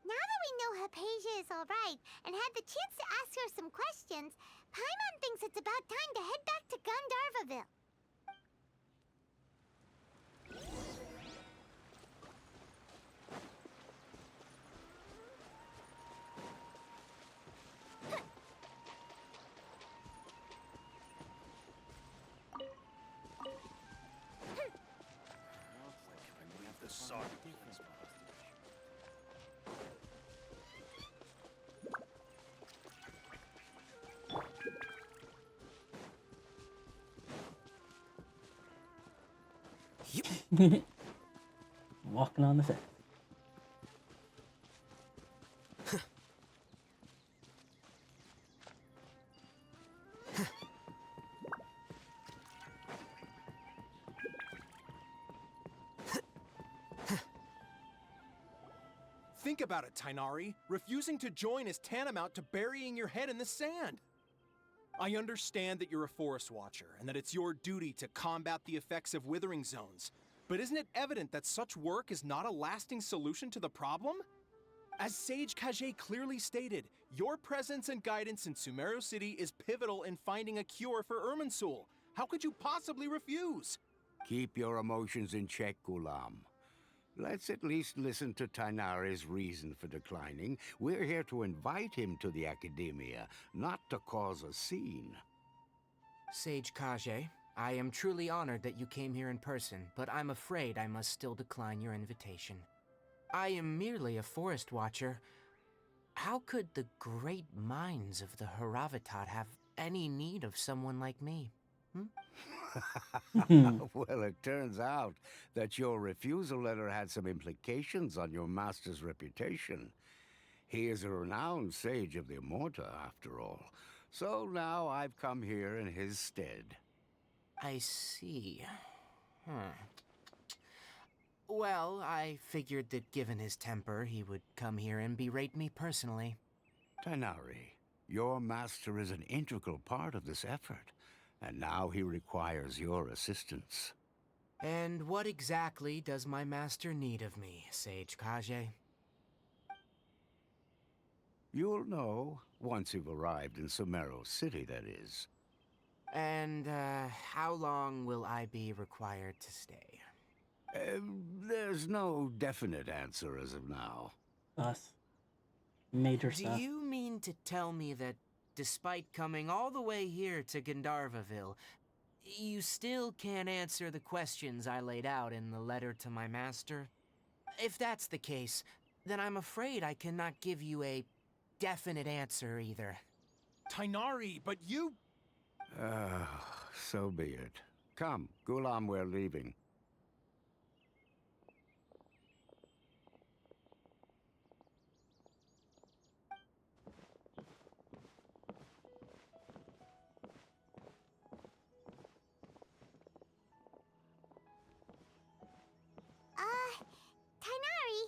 Now that we know Hypatia is alright and had the chance to ask her some questions, Paimon thinks it's about time to head back to Gandharvaville. We have to sort this Walking on the fence. Think about it, Tainari. Refusing to join is tantamount to burying your head in the sand. I understand that you're a forest watcher and that it's your duty to combat the effects of withering zones. But isn't it evident that such work is not a lasting solution to the problem? As Sage Kage clearly stated, your presence and guidance in Sumeru City is pivotal in finding a cure for Irminsul. How could you possibly refuse? Keep your emotions in check, Gulam. Let's at least listen to Tainari's reason for declining. We're here to invite him to the Academia, not to cause a scene. Sage Kage, I am truly honored that you came here in person, but I'm afraid I must still decline your invitation. I am merely a forest watcher. How could the great minds of the Haravatat have any need of someone like me? Well, it turns out that your refusal letter had some implications on your master's reputation. He is a renowned sage of the Immorta, after all. So now I've come here in his stead. I see. Well, I figured that given his temper, he would come here and berate me personally. Tainari, your master is an integral part of this effort, and now he requires your assistance. And what exactly does my master need of me, Sage Kage? You'll know once you've arrived in Sumeru City, that is. And, how long will I be required to stay? There's no definite answer as of now. Us. Major Do stuff. you mean to tell me that, despite coming all the way here to Gandharvaville, you still can't answer the questions I laid out in the letter to my master? If that's the case, then I'm afraid I cannot give you a definite answer either. Tainari, but you... So be it. Come, Gulam, we're leaving. Tainari,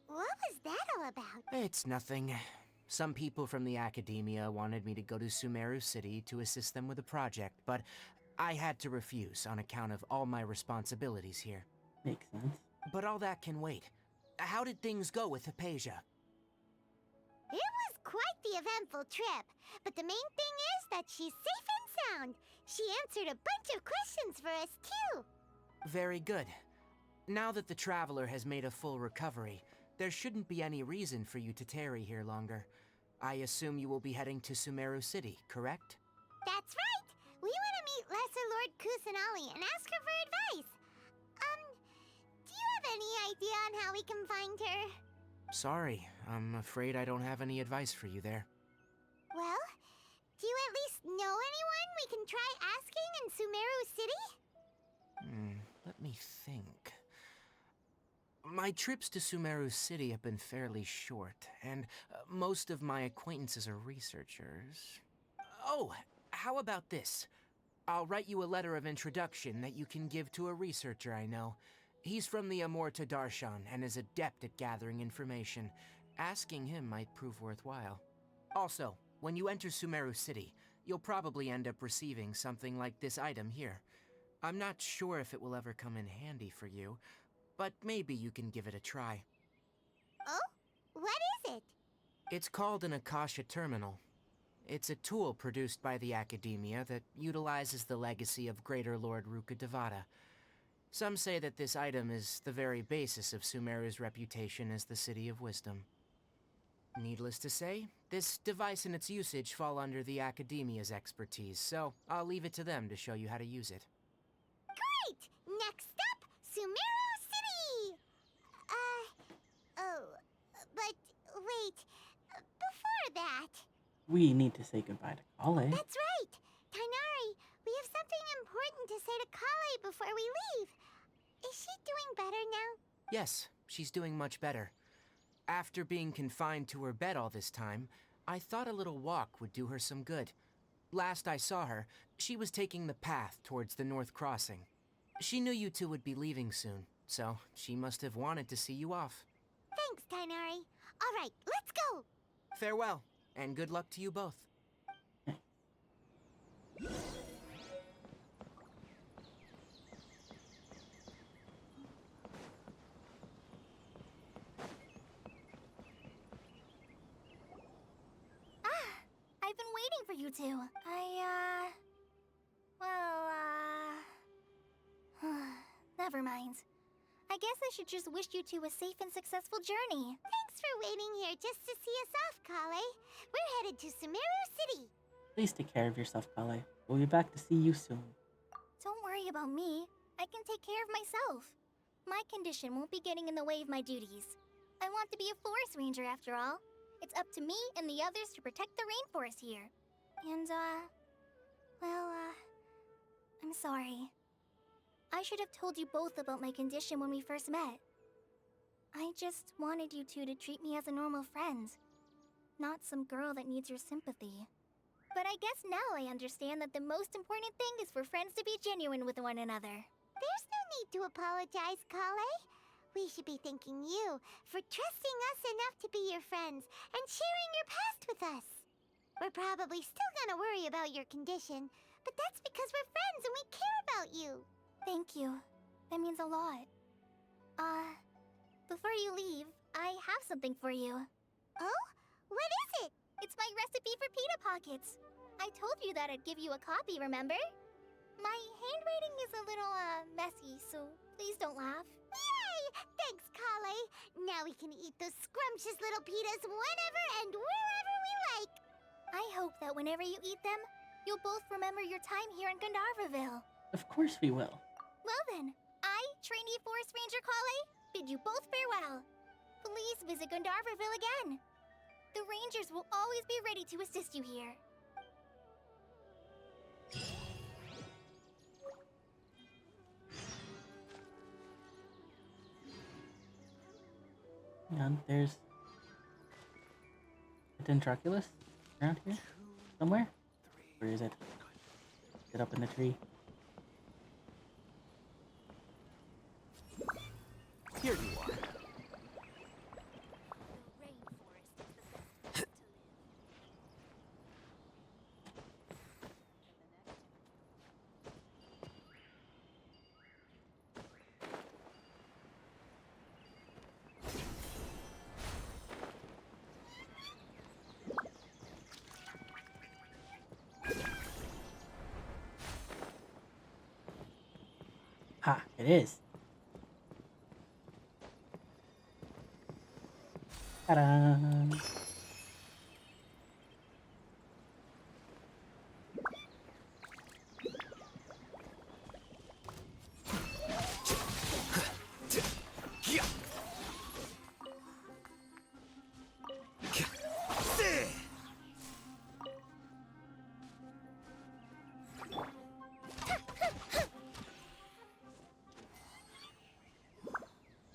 what was that all about? It's nothing. Some people from the Academia wanted me to go to Sumeru City to assist them with a project, but I had to refuse on account of all my responsibilities here. Makes sense. But all that can wait. How did things go with Hypatia? It was quite the eventful trip, but the main thing is that she's safe and sound. She answered a bunch of questions for us, too. Very good. Now that the Traveler has made a full recovery, there shouldn't be any reason for you to tarry here longer. I assume you will be heading to Sumeru City, correct? That's right. We want to meet Lesser Lord Kusanali and ask her for advice. Do you have any idea on how we can find her? Sorry, I'm afraid I don't have any advice for you there. Well, do you at least know anyone we can try asking in Sumeru City? Let me think. My trips to Sumeru City have been fairly short, and most of my acquaintances are researchers. Oh, how about this? I'll write you a letter of introduction that you can give to a researcher I know. He's from the Immorta Darshan and is adept at gathering information. Asking him might prove worthwhile. Also, when you enter Sumeru City, you'll probably end up receiving something like this item here. I'm not sure if it will ever come in handy for you, but maybe you can give it a try. Oh? What is it? It's called an Akasha Terminal. It's a tool produced by the Academia that utilizes the legacy of Greater Lord Rukkhadevata. Some say that this item is the very basis of Sumeru's reputation as the City of Wisdom. Needless to say, this device and its usage fall under the Academia's expertise, so I'll leave it to them to show you how to use it. Great! Next up, Sumeru City! Oh, but wait, before that... We need to say goodbye to Kale. That's right! Tainari, we have something important to say to Kale before we leave. Is she doing better now? Yes, she's doing much better. After being confined to her bed all this time, I thought a little walk would do her some good. Last I saw her, she was taking the path towards the North Crossing. She knew you two would be leaving soon, so she must have wanted to see you off. Thanks, Tainari. All right, let's go! Farewell, and good luck to you both. I've been waiting for you two. Never mind. I guess I should just wish you two a safe and successful journey. Thanks for waiting here just to see us off, Kale. We're headed to Sumeru City. Please take care of yourself, Kale. We'll be back to see you soon. Don't worry about me. I can take care of myself. My condition won't be getting in the way of my duties. I want to be a forest ranger after all. It's up to me and the others to protect the rainforest here. And, I'm sorry. I should have told you both about my condition when we first met. I just wanted you two to treat me as a normal friend, not some girl that needs your sympathy. But I guess now I understand that the most important thing is for friends to be genuine with one another. There's no need to apologize, Kale. We should be thanking you for trusting us enough to be your friends and sharing your past with us. We're probably still gonna worry about your condition, but that's because we're friends and we care about you. Thank you. That means a lot. Before you leave, I have something for you. Oh? What is it? It's my recipe for pita pockets. I told you that I'd give you a copy, remember? My handwriting is a little, messy, so please don't laugh. Yay! Thanks, Kale. Now we can eat those scrumptious little pitas whenever and wherever we like. I hope that whenever you eat them, you'll both remember your time here in Gandharvaville. Of course we will. Well then, I, trainee Forest Ranger Kale, bid you both farewell. Please visit Gandharvaville again. The Rangers will always be ready to assist you here. Hang on, there's a Dendroculus around here somewhere? Where is it? Is it up in the tree? Here you are. Ha, it is. Ta-da!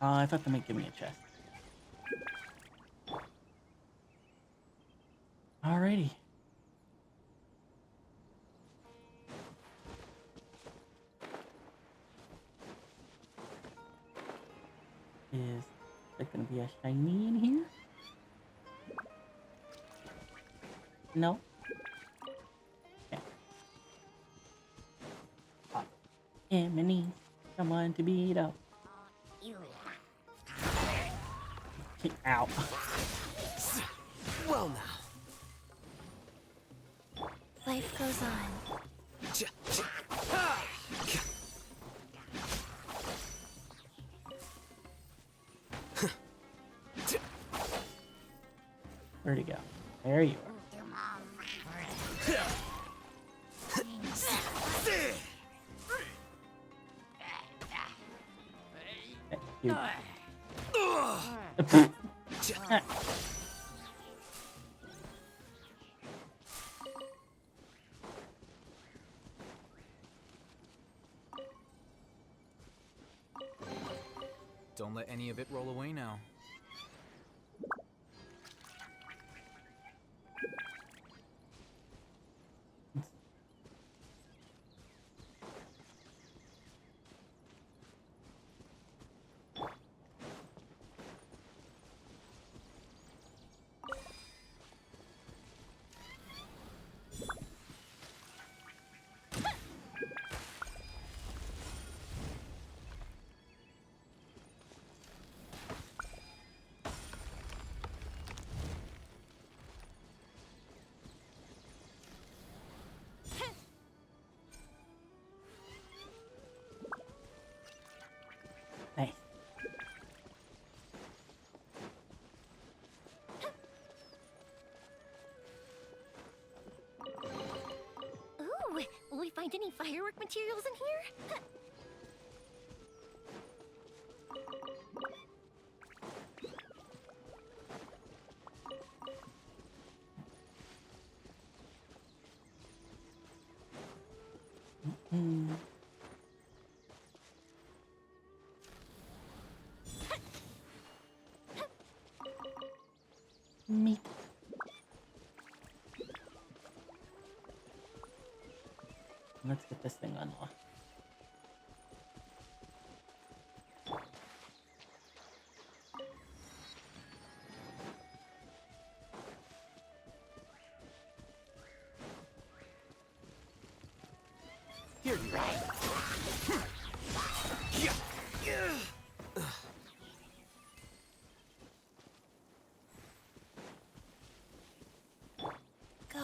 I thought they might give me a chest. Alrighty. Is there gonna be a shiny in here? No? Okay. Emily, someone to beat up. Ow. Well now. Life goes on. Where'd he go? There you are. Dude. Don't let any of it roll away now. Nice. Ooh, will we find any firework materials in here? Mm. Meat. Let's get this thing unlocked. Here you are. Go.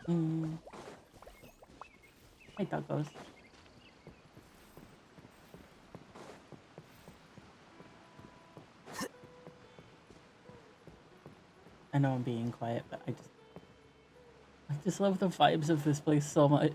Mm. Hey, doggos. I know I'm being quiet, but I just love the vibes of this place so much.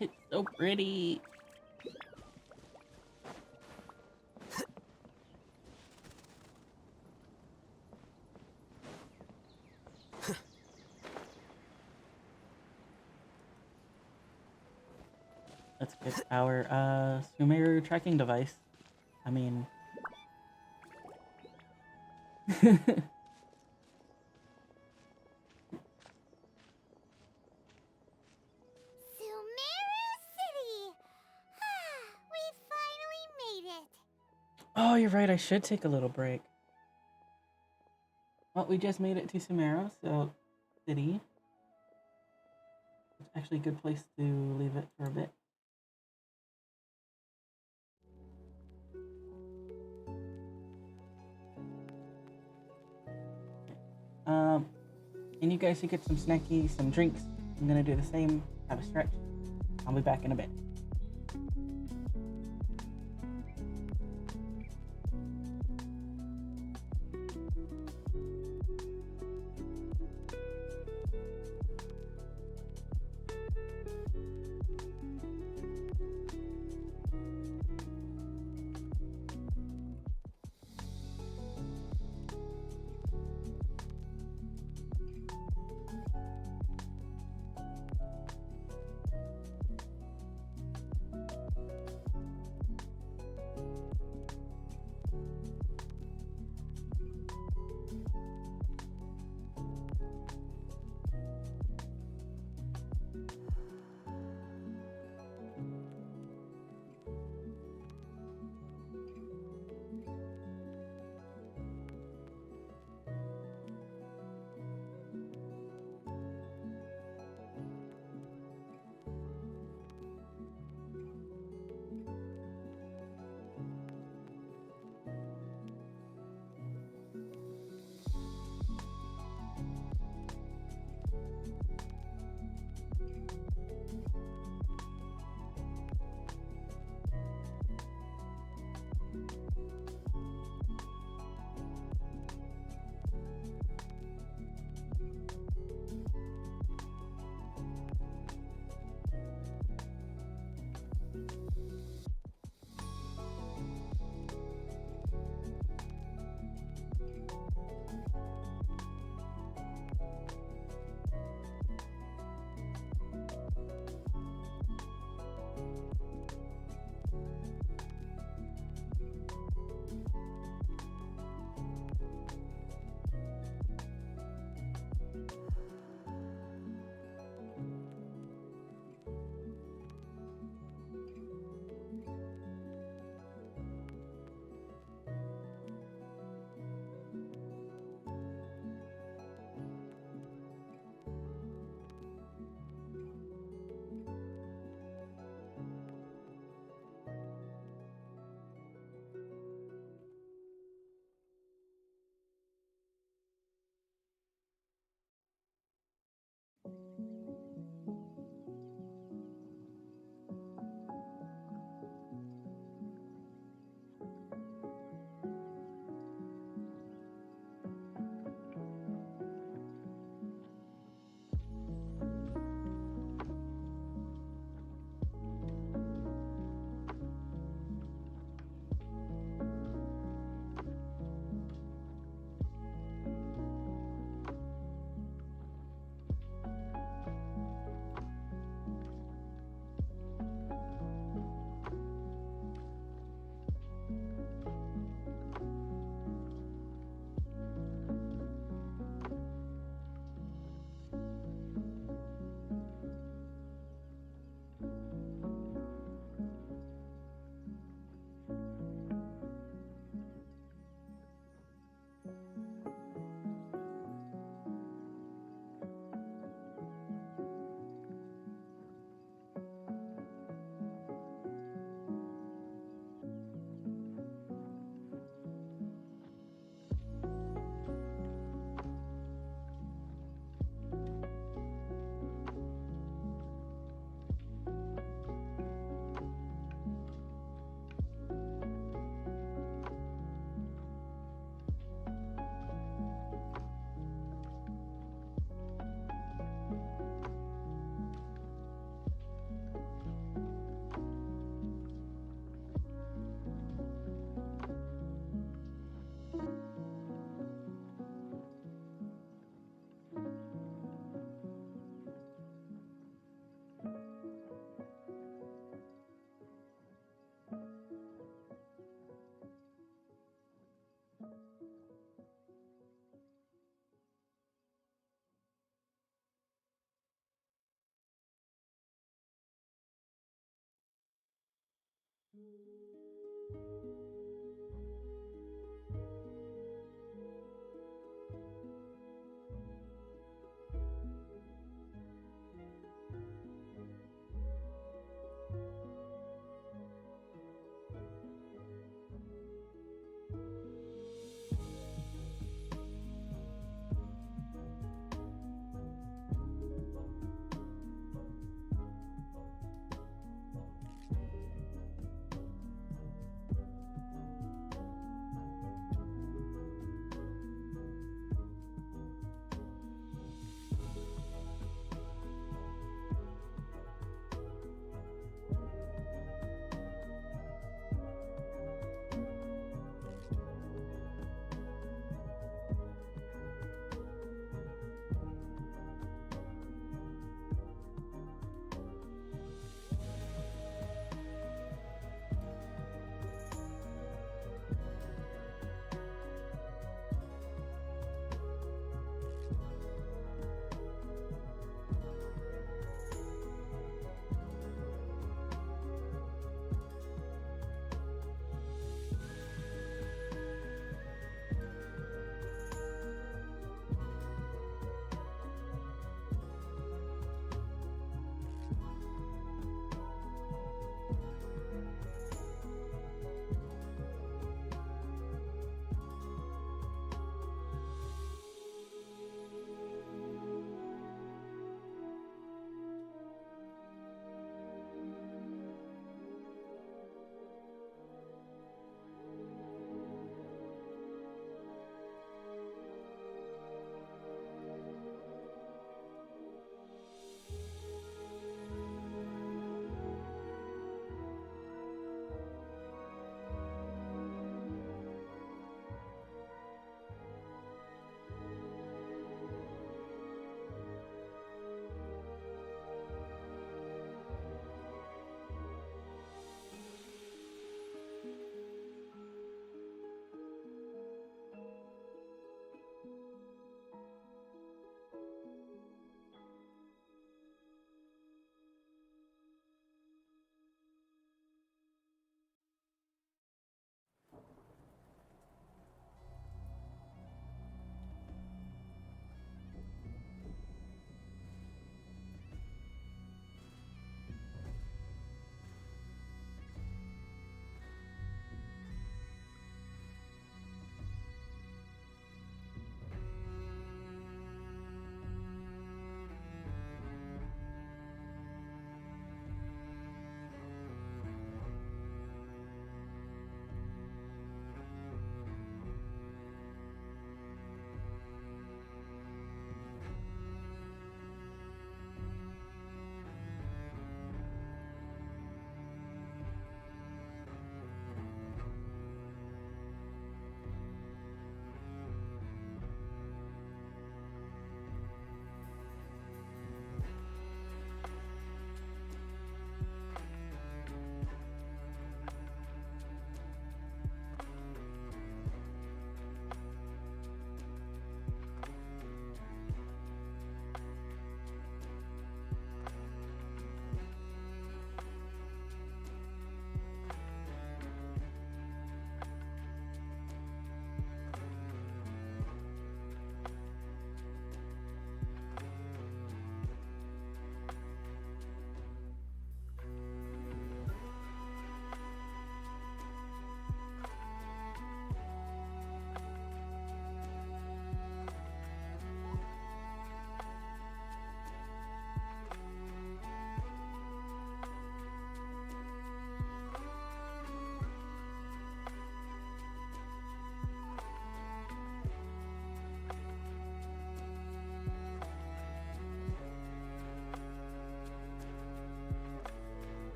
It's so pretty. Let's get our Sumeru tracking device. I mean Sumeru City! We finally made it! Oh, you're right, I should take a little break. Well, we just made it to Sumeru, so city. It's actually a good place to leave it for a bit. And you guys should get some snackies, some drinks. I'm gonna do the same, have a stretch. I'll be back in a bit.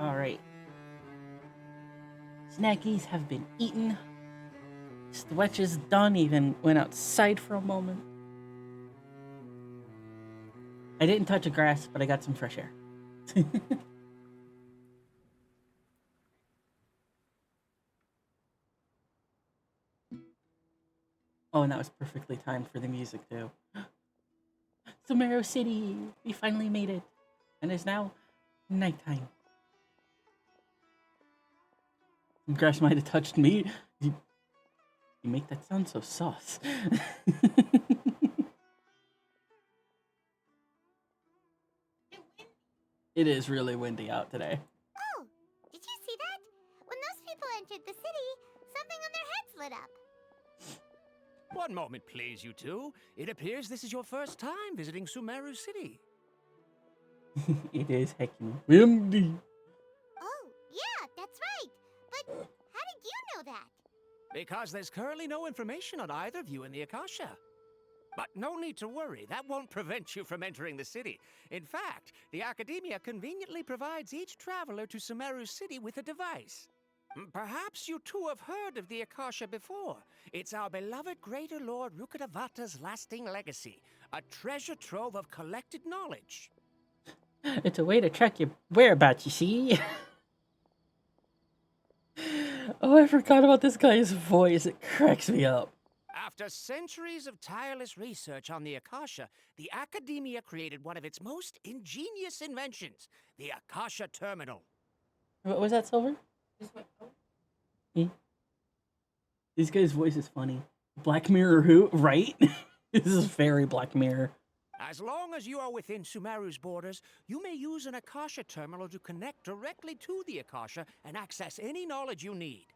Alright. Snackies have been eaten. Stretch is done, even went outside for a moment. I didn't touch the grass, but I got some fresh air. Oh, and that was perfectly timed for the music, too. Sumeru City! We finally made it. And it's now nighttime. Some grass might have touched me. You make that sound so sus. It is really windy out today. Oh, did you see that? When those people entered the city, something on their heads lit up. One moment, please, you two. It appears this is your first time visiting Sumeru City. It is heckin' windy. Oh, yeah, that's right. But how did you know that? Because there's currently no information on either of you in the Akasha. But no need to worry, that won't prevent you from entering the city. In fact, the Academia conveniently provides each traveler to Sumeru City with a device. Perhaps you two have heard of the Akasha before. It's our beloved Greater Lord Rukkhadevata's lasting legacy, a treasure trove of collected knowledge. It's a way to track your whereabouts, you see? Oh, I forgot about this guy's voice. It cracks me up. After centuries of tireless research on the Akasha, the Academia created one of its most ingenious inventions, the Akasha Terminal. What was that, Silver? This guy's voice is funny. Black Mirror who? Right? This is very Black Mirror. As long as you are within Sumeru's borders, you may use an Akasha terminal to connect directly to the Akasha and access any knowledge you need.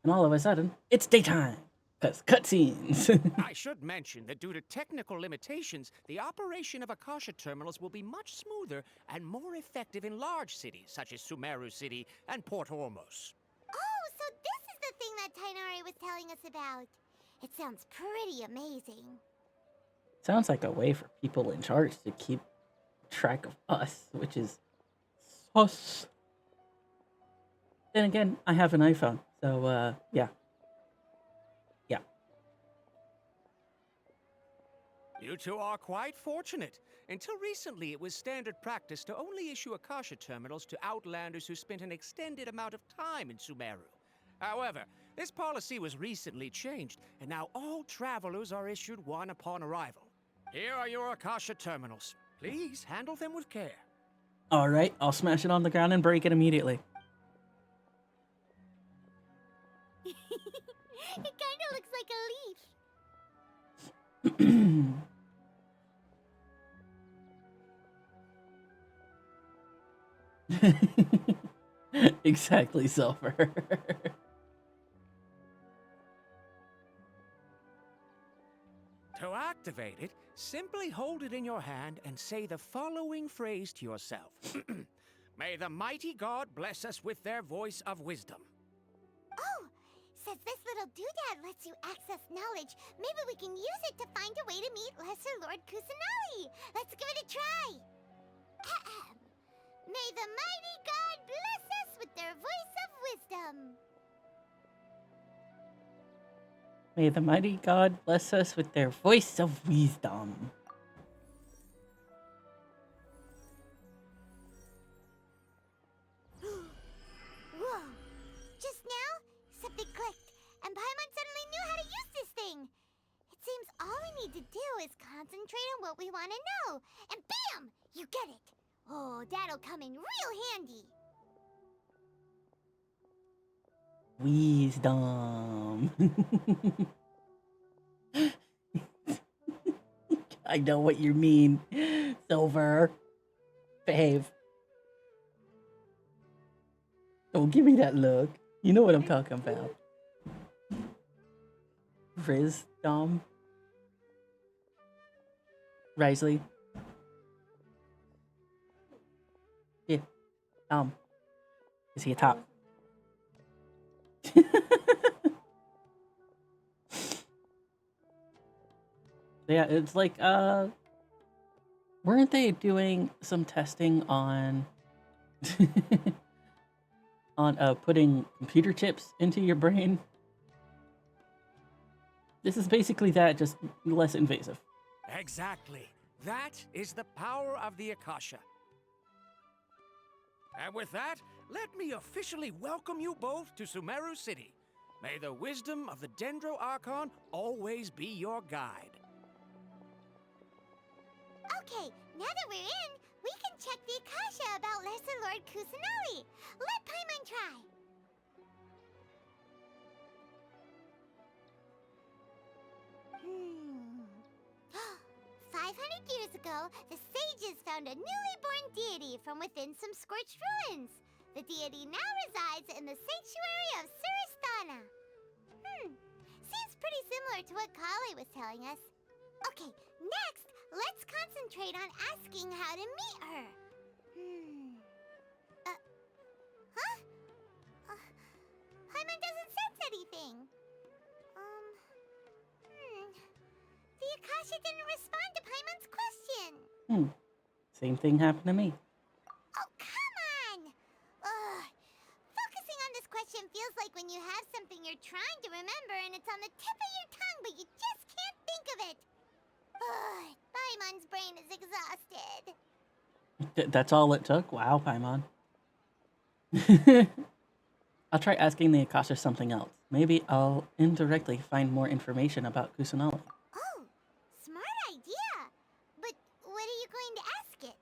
And all of a sudden, it's daytime. Because cutscenes. I should mention that due to technical limitations, the operation of Akasha terminals will be much smoother and more effective in large cities such as Sumeru City and Port Ormos. Oh, so this is the thing that Tainari was telling us about. It sounds pretty amazing. Sounds like a way for people in charge to keep track of us, which is sus. Then again, I have an iPhone, so yeah. You two are quite fortunate. Until recently, it was standard practice to only issue Akasha terminals to outlanders who spent an extended amount of time in Sumeru. However, this policy was recently changed, and now all travelers are issued one upon arrival. Here are your Akasha terminals. Please handle them with care. Alright, I'll smash it on the ground and break it immediately. It kinda looks like a leaf. Exactly, Silver. To activate it, simply hold it in your hand and say the following phrase to yourself. May the mighty God bless us with their voice of wisdom. Oh, since this little doodad lets you access knowledge, maybe we can use it to find a way to meet Lesser Lord Kusanali. Let's give it a try. Ahem. May the mighty God bless us with their voice of wisdom. May the mighty God bless us with their voice of wisdom. Whoa. Just now, something clicked, and Paimon suddenly knew how to use this thing. It seems all we need to do is concentrate on what we want to know, and bam! You get it. Oh, that'll come in real handy. Wisdom. I know what you mean, Silver. Behave. Don't give me that look. You know what I'm talking about. Wisdom. Risley. Yeah. Is he a top? Yeah, it's like, weren't they doing some testing on on putting computer chips into your brain. This is basically that, just less invasive. Exactly. That is the power of the Akasha. And with that, let me officially welcome you both to Sumeru City. May the wisdom of the Dendro Archon always be your guide. Okay, now that we're in, we can check the Akasha about Lesser Lord Kusanali. Let Paimon try. Hmm. 500 years ago, the sages found a newly born deity from within some scorched ruins. The deity now resides in the sanctuary of Suristana. Seems pretty similar to what Kali was telling us. Okay, next, let's concentrate on asking how to meet her. Paimon doesn't sense anything. The Akasha didn't respond to Paimon's question. Same thing happened to me. Oh, come on! Ugh. Focusing on this question feels like when you have something you're trying to remember and it's on the tip of your tongue, but you just can't think of it. Ugh. Paimon's brain is exhausted. That's all it took? Wow, Paimon. I'll try asking the Akasha something else. Maybe I'll indirectly find more information about Kusanali. Oh, smart idea. But what are you going to ask it?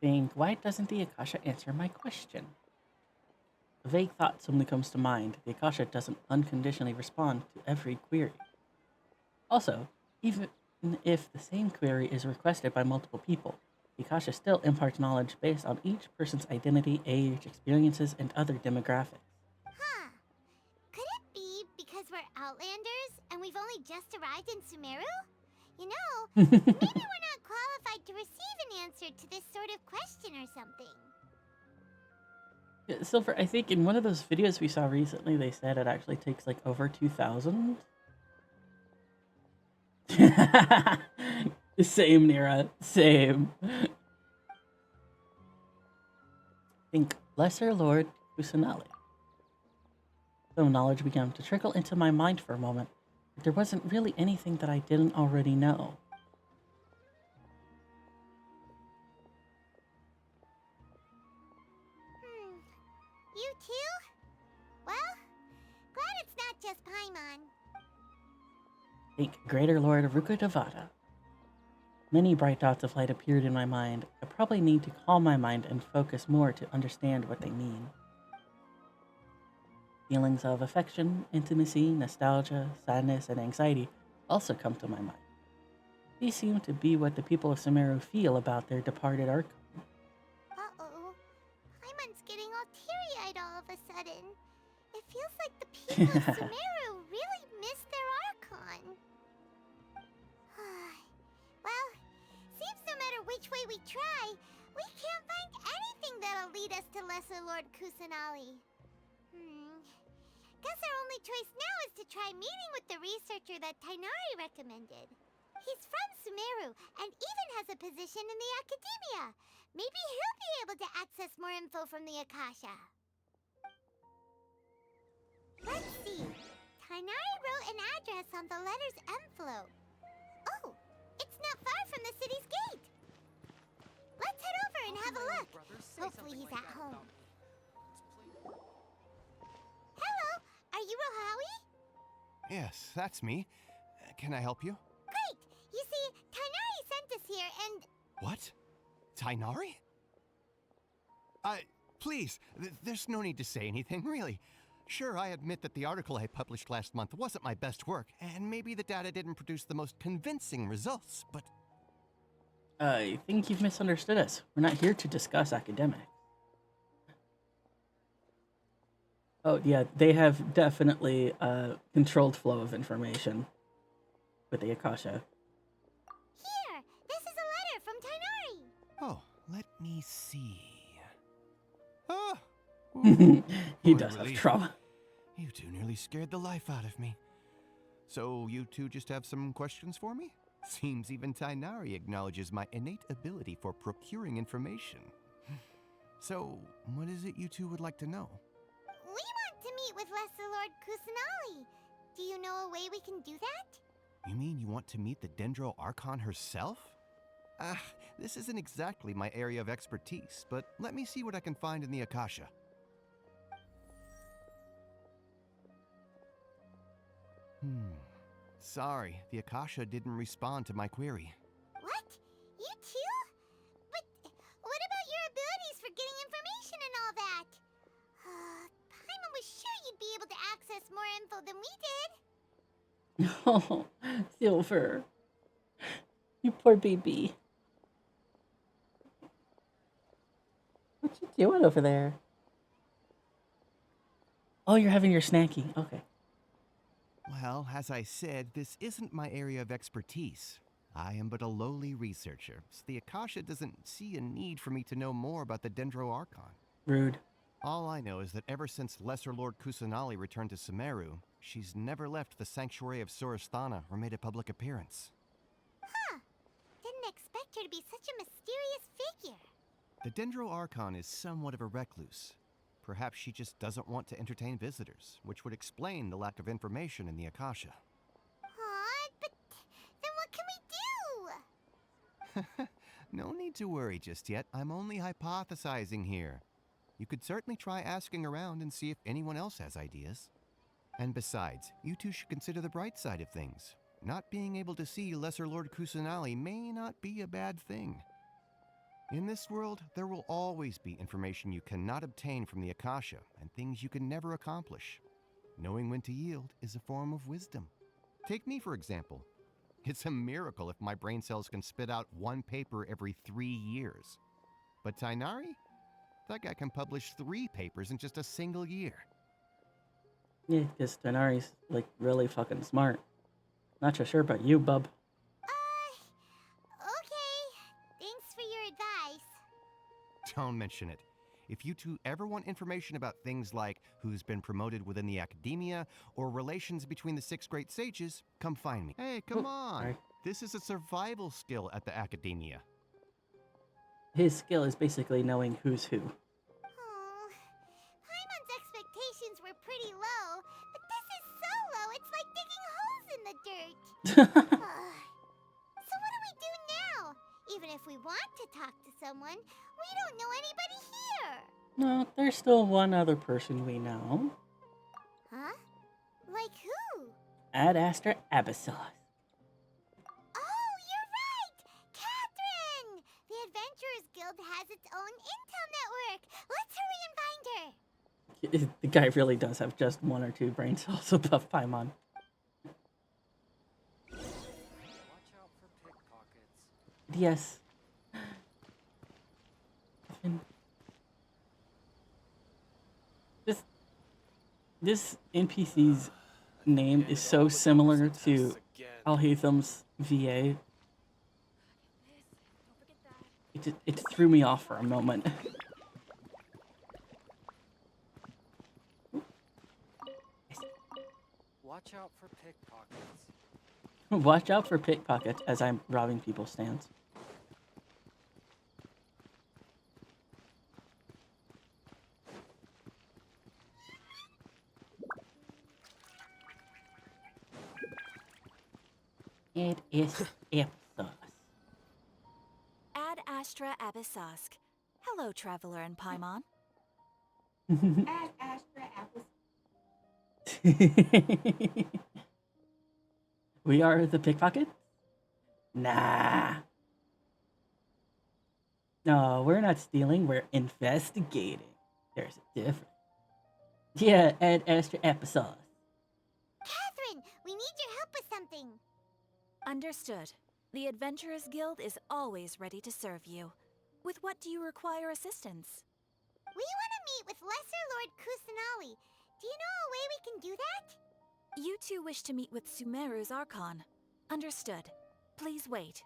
Think, why doesn't the Akasha answer my question? A vague thought suddenly comes to mind. The Akasha doesn't unconditionally respond to every query. Also, even if the same query is requested by multiple people, the Akasha still imparts knowledge based on each person's identity, age, experiences, and other demographics. Huh. Could it be because we're Outlanders and we've only just arrived in Sumeru? You know, maybe we're not qualified to receive an answer to this sort of question or something. Yeah, Silver, I think in one of those videos we saw recently, they said it actually takes like over 2,000. Same, Nira. Same. Think Lesser Lord Kusanali. Some knowledge began to trickle into my mind for a moment, but there wasn't really anything that I didn't already know. You too? Well, glad it's not just Paimon. Think Greater Lord Ruka Devata. Many bright dots of light appeared in my mind. I probably need to calm my mind and focus more to understand what they mean. Feelings of affection, intimacy, nostalgia, sadness, and anxiety also come to my mind. These seem to be what the people of Sumeru feel about their departed Archon. Uh-oh. Paimon's getting all teary-eyed all of a sudden. It feels like the people of Sumeru really miss their Archon. Well, seems no matter which way we try, we can't find anything that'll lead us to Lesser Lord Kusanali. Guess our only choice now is to try meeting with the researcher that Tainari recommended. He's from Sumeru and even has a position in the Academia. Maybe he'll be able to access more info from the Akasha. Let's see. Tainari wrote an address on the letter's envelope. Oh, it's not far from the city's gate. Let's head over and have a look. Hopefully he's at home. Hello, are you Rohawi? Yes, that's me. Can I help you? Great! You see, Tainari sent us here and... What? Tainari? Please, there's no need to say anything, really. Sure, I admit that the article I published last month wasn't my best work, and maybe the data didn't produce the most convincing results, but... I think you've misunderstood us. We're not here to discuss academics. Oh, yeah, they have definitely a controlled flow of information with the Akasha. Here, this is a letter from Tainari. Oh, let me see. Oh! He does have trauma. You two nearly scared the life out of me. So, you two just have some questions for me? Seems even Tainari acknowledges my innate ability for procuring information. So, what is it you two would like to know? We want to meet with Lesser Lord Kusanali. Do you know a way we can do that? You mean you want to meet the Dendro Archon herself? This isn't exactly my area of expertise, but let me see what I can find in the Akasha. Sorry, the Akasha didn't respond to my query. What? You too? But what about your abilities for getting information and all that? Paimon was sure you'd be able to access more info than we did. Oh, Silver. You poor baby. What you doing over there? Oh, you're having your snacky. Okay. Well, as I said, this isn't my area of expertise. I am but a lowly researcher, so the Akasha doesn't see a need for me to know more about the Dendro Archon. Rude. All I know is that ever since Lesser Lord Kusanali returned to Sumeru, she's never left the Sanctuary of Sorasthana or made a public appearance. Huh. Didn't expect her to be such a mysterious figure. The Dendro Archon is somewhat of a recluse. Perhaps she just doesn't want to entertain visitors, which would explain the lack of information in the Akasha. Aw, but then what can we do? No need to worry just yet. I'm only hypothesizing here. You could certainly try asking around and see if anyone else has ideas. And besides, you two should consider the bright side of things. Not being able to see Lesser Lord Kusanali may not be a bad thing. In this world, there will always be information you cannot obtain from the Akasha and things you can never accomplish. Knowing when to yield is a form of wisdom. Take me, for example. It's a miracle if my brain cells can spit out one paper every 3 years. But Tainari? That guy can publish 3 papers in just a single year. Yeah, because Tainari's like really fucking smart. Not so sure about you, bub. Okay. Thanks for your advice. Don't mention it. If you two ever want information about things like who's been promoted within the academia or relations between the 6 great sages, come find me. Hey, come on. Sorry. This is a survival skill at the academia. His skill is basically knowing who's who. Oh, Paimon's expectations were pretty low, but this is so low it's like digging holes in the dirt. So what do we do now? Even if we want to talk to someone, we don't know anybody here. No, there's still one other person we know. Huh? Like who? Ad Astra Abyssos. Oh, you're right! Catherine! The Adventurers Guild has its own intel network. Let's hurry and find her. The guy really does have just 1 or 2 brain cells above Paimon. Watch out for pickpockets. Yes. This NPC's name is so similar to Alhatham's VA. It threw me off for a moment. Watch out for pickpockets. Watch out for pickpockets as I'm robbing people's stands. It is Ipsos. Ad Astra Abyssosk. Hello, traveler and Paimon. Ad Astra Apples. We are the pickpocket? Nah. No, we're not stealing, we're investigating. There's a difference. Yeah, Ad Astra Abyssos. Catherine, we need your help with something. Understood. The Adventurers Guild is always ready to serve you. With what do you require assistance? We want to meet with Lesser Lord Kusanali. Do you know a way we can do that? You two wish to meet with Sumeru's Archon. Understood. Please wait.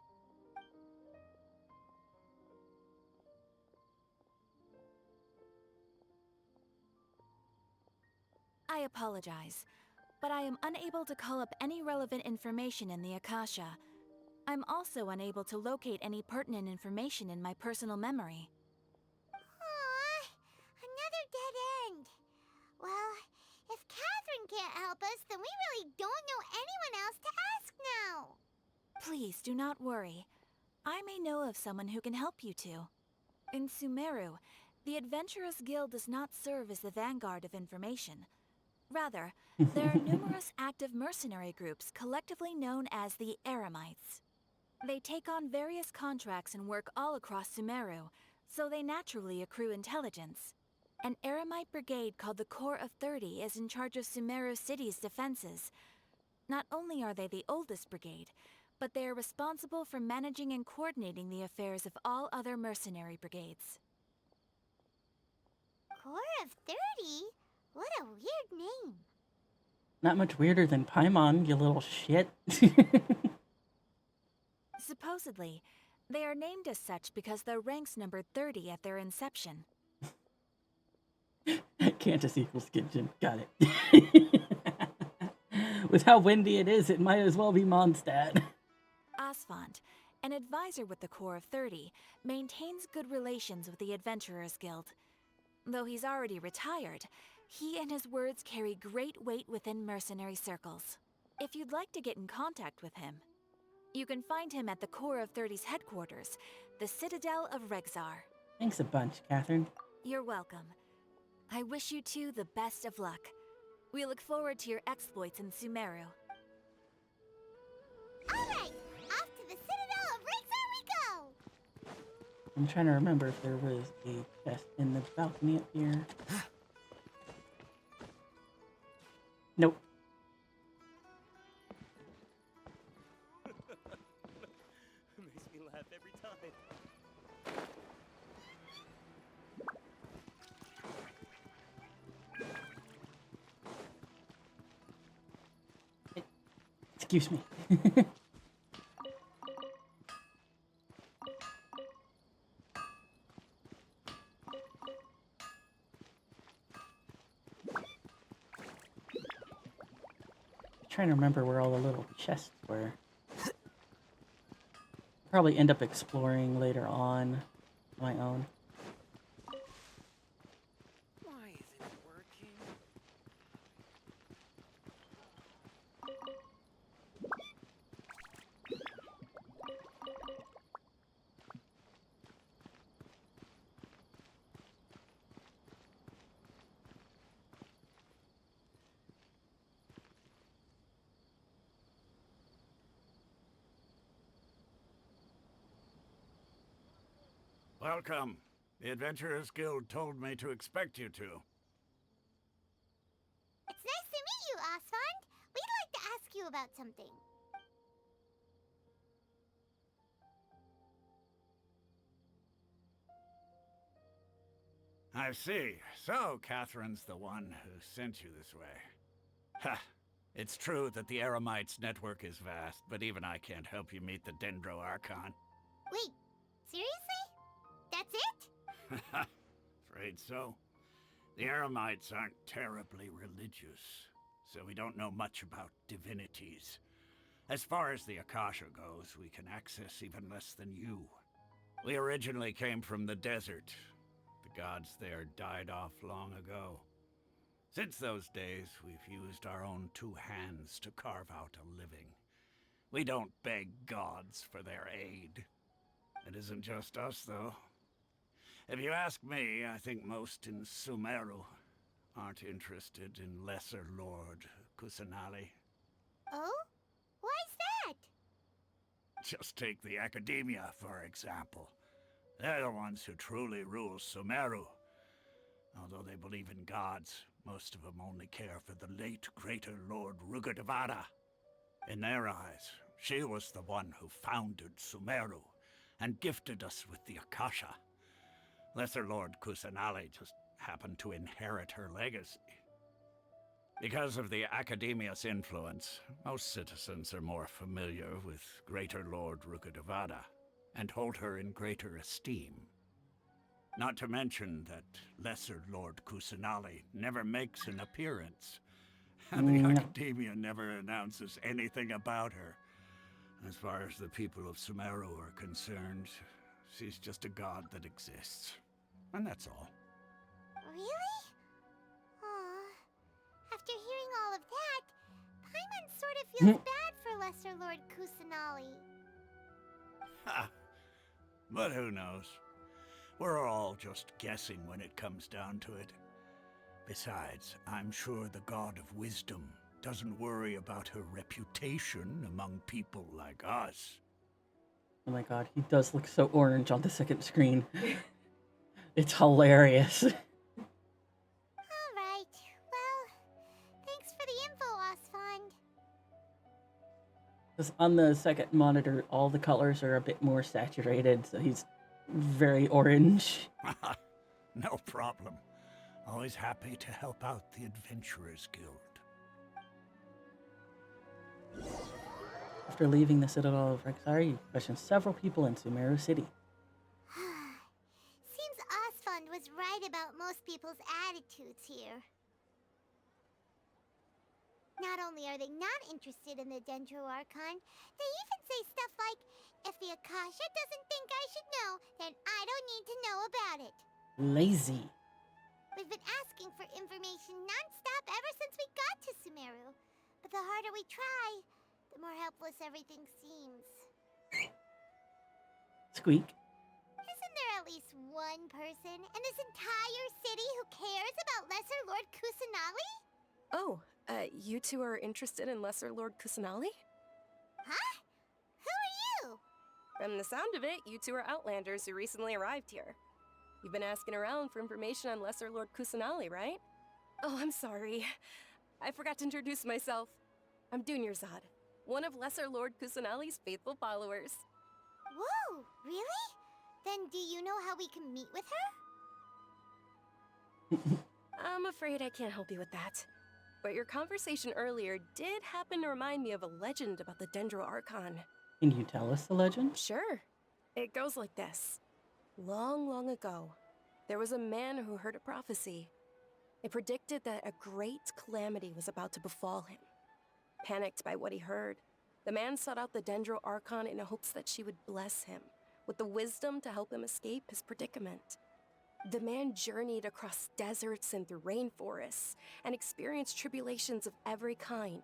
I apologize, but I am unable to call up any relevant information in the Akasha. I'm also unable to locate any pertinent information in my personal memory. Aww, another dead end. Well, if Catherine can't help us, then we really don't know anyone else to ask now. Please do not worry. I may know of someone who can help you two. In Sumeru, the Adventurers Guild does not serve as the vanguard of information. Rather, there are numerous active mercenary groups collectively known as the Eremites. They take on various contracts and work all across Sumeru, so they naturally accrue intelligence. An Eremite brigade called the Corps of 30 is in charge of Sumeru City's defenses. Not only are they the oldest brigade, but they are responsible for managing and coordinating the affairs of all other mercenary brigades. Corps of 30? What a weird name. Not much weirder than Paimon, you little shit. Supposedly, they are named as such because their ranks numbered 30 at their inception. Cantus equals Genshin. Got it. With how windy it is, it might as well be Mondstadt. Asphalt, an advisor with the Corps of 30, maintains good relations with the Adventurers Guild. Though he's already retired, he and his words carry great weight within mercenary circles. If you'd like to get in contact with him, you can find him at the Corps of 30's headquarters, the Citadel of Rexar. Thanks a bunch, Catherine. You're welcome. I wish you two the best of luck. We look forward to your exploits in Sumeru. Alright, off to the Citadel of Rexar we go! I'm trying to remember if there was a chest in the balcony up here. Nope. Makes me laugh every time. Excuse me. Trying to remember where all the little chests were. Probably end up exploring later on my own. Why isn't it working? Welcome. The Adventurers Guild told me to expect you two. It's nice to meet you, Asfand. We'd like to ask you about something. I see. So, Catherine's the one who sent you this way. Ha! It's true that the Eremites' network is vast, but even I can't help you meet the Dendro Archon. Wait, seriously? That's it? Afraid so. The Eremites aren't terribly religious, so we don't know much about divinities. As far as the Akasha goes, we can access even less than you. We originally came from the desert. The gods there died off long ago. Since those days, we've used our own two hands to carve out a living. We don't beg gods for their aid. It isn't just us, though. If you ask me, I think most in Sumeru aren't interested in Lesser Lord Kusanali. Oh? Why's that? Just take the Academia, for example. They're the ones who truly rule Sumeru. Although they believe in gods, most of them only care for the late Greater Lord Rugadavada. In their eyes, she was the one who founded Sumeru and gifted us with the Akasha. Lesser Lord Kusanali just happened to inherit her legacy. Because of the Academia's influence, most citizens are more familiar with Greater Lord Rugadavada and hold her in greater esteem. Not to mention that Lesser Lord Kusanali never makes an appearance. And the Academia never announces anything about her. As far as the people of Sumeru are concerned, she's just a god that exists. And that's all. Really? Aw. After hearing all of that, Paimon sort of feels bad for Lesser Lord Kusanali. Ha! But who knows? We're all just guessing when it comes down to it. Besides, I'm sure the God of Wisdom doesn't worry about her reputation among people like us. Oh my god, he does look so orange on the second screen. It's hilarious. Alright, well, thanks for the info, Osfond. Because on the second monitor, all the colors are a bit more saturated, so he's very orange. No problem. Always happy to help out the Adventurers Guild. After leaving the Citadel of Rexar, you questioned several people in Sumeru City. Seems Osfond was right about most people's attitudes here. Not only are they not interested in the Dendro Archon, they even say stuff like, if the Akasha doesn't think I should know, then I don't need to know about it. Lazy. We've been asking for information non-stop ever since we got to Sumeru. But the harder we try, the more helpless everything seems. Squeak. Isn't there at least one person in this entire city who cares about Lesser Lord Kusanali? Oh, you two are interested in Lesser Lord Kusanali? Huh? Who are you? From the sound of it, you two are Outlanders who recently arrived here. You've been asking around for information on Lesser Lord Kusanali, right? Oh, I'm sorry. I forgot to introduce myself. I'm Dunyarzad, one of Lesser Lord Kusanali's faithful followers. Whoa, really? Then do you know how we can meet with her? I'm afraid I can't help you with that. But your conversation earlier did happen to remind me of a legend about the Dendro Archon. Can you tell us the legend? Sure. It goes like this. Long, long ago, there was a man who heard a prophecy. It predicted that a great calamity was about to befall him. Panicked by what he heard, the man sought out the Dendro Archon in hopes that she would bless him with the wisdom to help him escape his predicament. The man journeyed across deserts and through rainforests and experienced tribulations of every kind.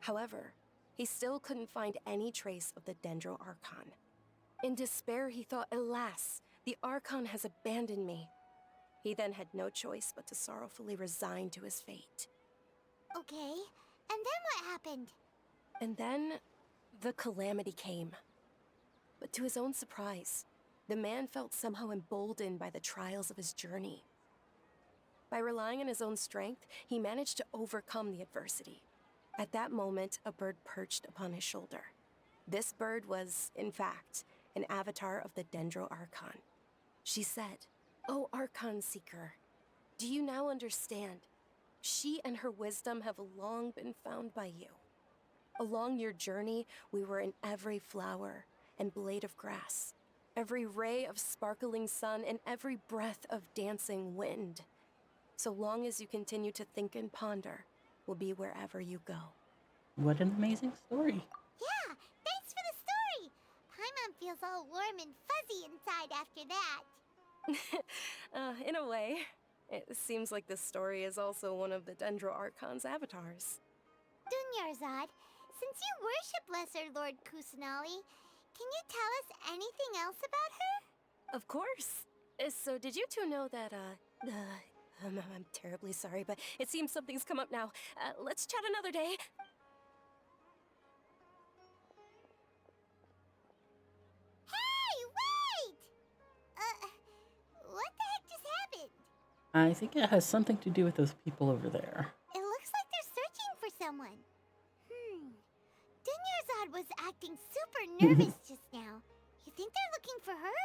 However, he still couldn't find any trace of the Dendro Archon. In despair, he thought, alas, the Archon has abandoned me. He then had no choice but to sorrowfully resign to his fate. Okay, and then what happened? And then, the calamity came. But to his own surprise, the man felt somehow emboldened by the trials of his journey. By relying on his own strength, he managed to overcome the adversity. At that moment, a bird perched upon his shoulder. This bird was, in fact, an avatar of the Dendro Archon. She said, "O Archon Seeker, do you now understand? She and her wisdom have long been found by you. Along your journey, we were in every flower and blade of grass, every ray of sparkling sun, and every breath of dancing wind. So long as you continue to think and ponder, we'll be wherever you go." What an amazing story. Yeah, thanks for the story. Paimon feels all warm and fuzzy inside after that. In a way, it seems like this story is also one of the Dendro Archon's avatars. Dunyarzad, since you worship Lesser Lord Kusanali, can you tell us anything else about her? Of course. So did you two know that, I'm terribly sorry, but it seems something's come up now. Let's chat another day. Hey, wait! What the heck just happened? I think it has something to do with those people over there. It looks like they're searching for someone. Dunyarzad was acting super nervous just now. You think they're looking for her?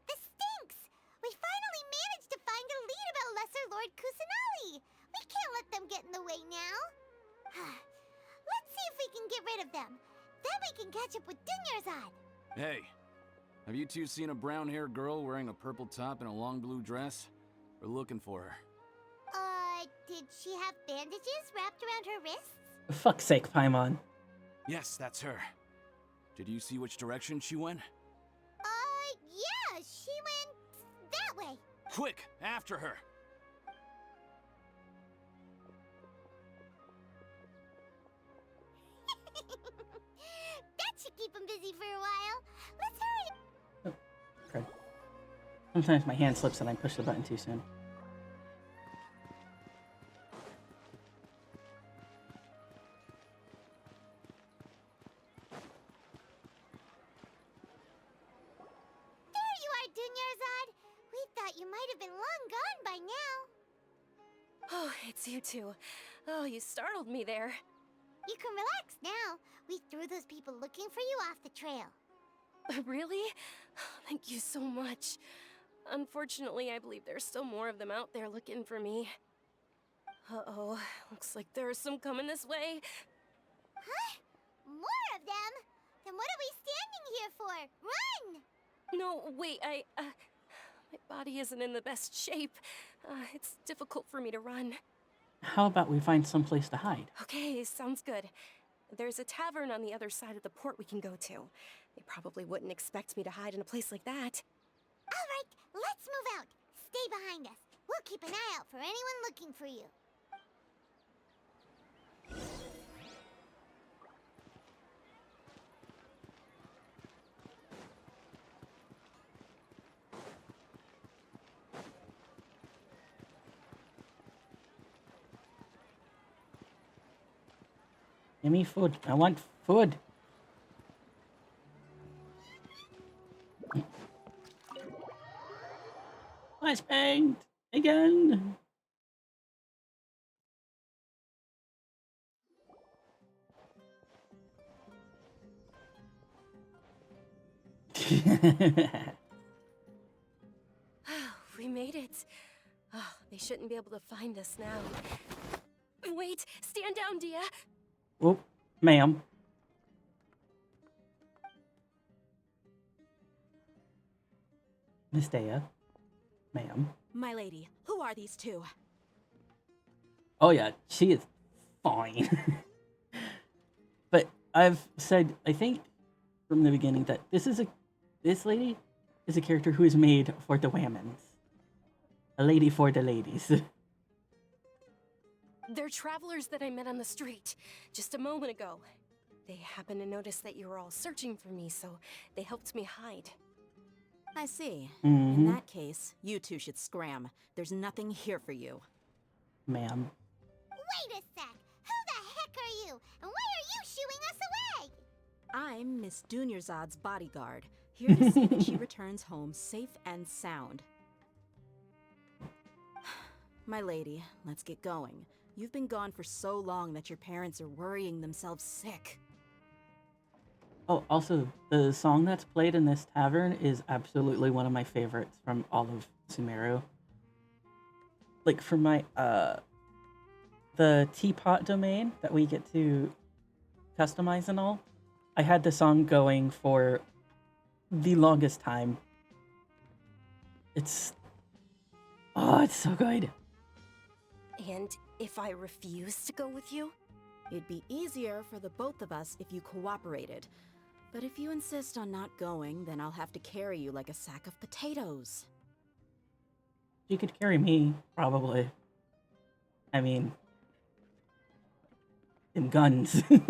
This stinks! We finally managed to find a lead about Lesser Lord Kusanali! We can't let them get in the way now. Let's see if we can get rid of them. Then we can catch up with Dunyarzad. Hey, have you two seen a brown-haired girl wearing a purple top and a long blue dress? We're looking for her. Did she have bandages wrapped around her wrists? For fuck's sake, Paimon. Yes, that's her. Did you see which direction she went? Yeah, she went that way. Quick, after her! That should keep him busy for a while. Let's hurry. Okay. Sometimes my hand slips and I push the button too soon. There you are, Dunyarzad. We thought you might have been long gone by now. Oh, it's you two. Oh, you startled me there. You can relax now. We threw those people looking for you off the trail. Really? Thank you so much. Unfortunately, I believe there's still more of them out there looking for me. Uh-oh, looks like there's some coming this way. Huh? More of them? Then what are we standing here for? Run! No, wait, my body isn't in the best shape. It's difficult for me to run. How about we find some place to hide? Okay, sounds good. There's a tavern on the other side of the port we can go to. They probably wouldn't expect me to hide in a place like that. All right, let's move out. Stay behind us. We'll keep an eye out for anyone looking for you. Give me food. I want food. Flashbang again. We made it. Oh, they shouldn't be able to find us now. Wait, stand down, Dia. Oh, ma'am. Miss Dea. Ma'am. My lady, who are these two? Oh yeah, she is fine. But I've said, I think, from the beginning that this lady is a character who is made for the women's. A lady for the ladies. They're travelers that I met on the street just a moment ago. They happened to notice that you were all searching for me, so they helped me hide. I see. Mhm. In that case, you two should scram. There's nothing here for you. Ma'am. Wait a sec. Who the heck are you? And why are you shooing us away? I'm Miss Dunyarzad's bodyguard, here to see that she returns home safe and sound. My lady, let's get going. You've been gone for so long that your parents are worrying themselves sick. Oh, also, the song that's played in this tavern is absolutely one of my favorites from all of Sumeru. Like, for my, the teapot domain that we get to customize and all, I had the song going for the longest time. It's so good. And if I refuse to go with you? It'd be easier for the both of us if you cooperated. But if you insist on not going, then I'll have to carry you like a sack of potatoes. She could carry me, probably. I mean, them guns. Hey!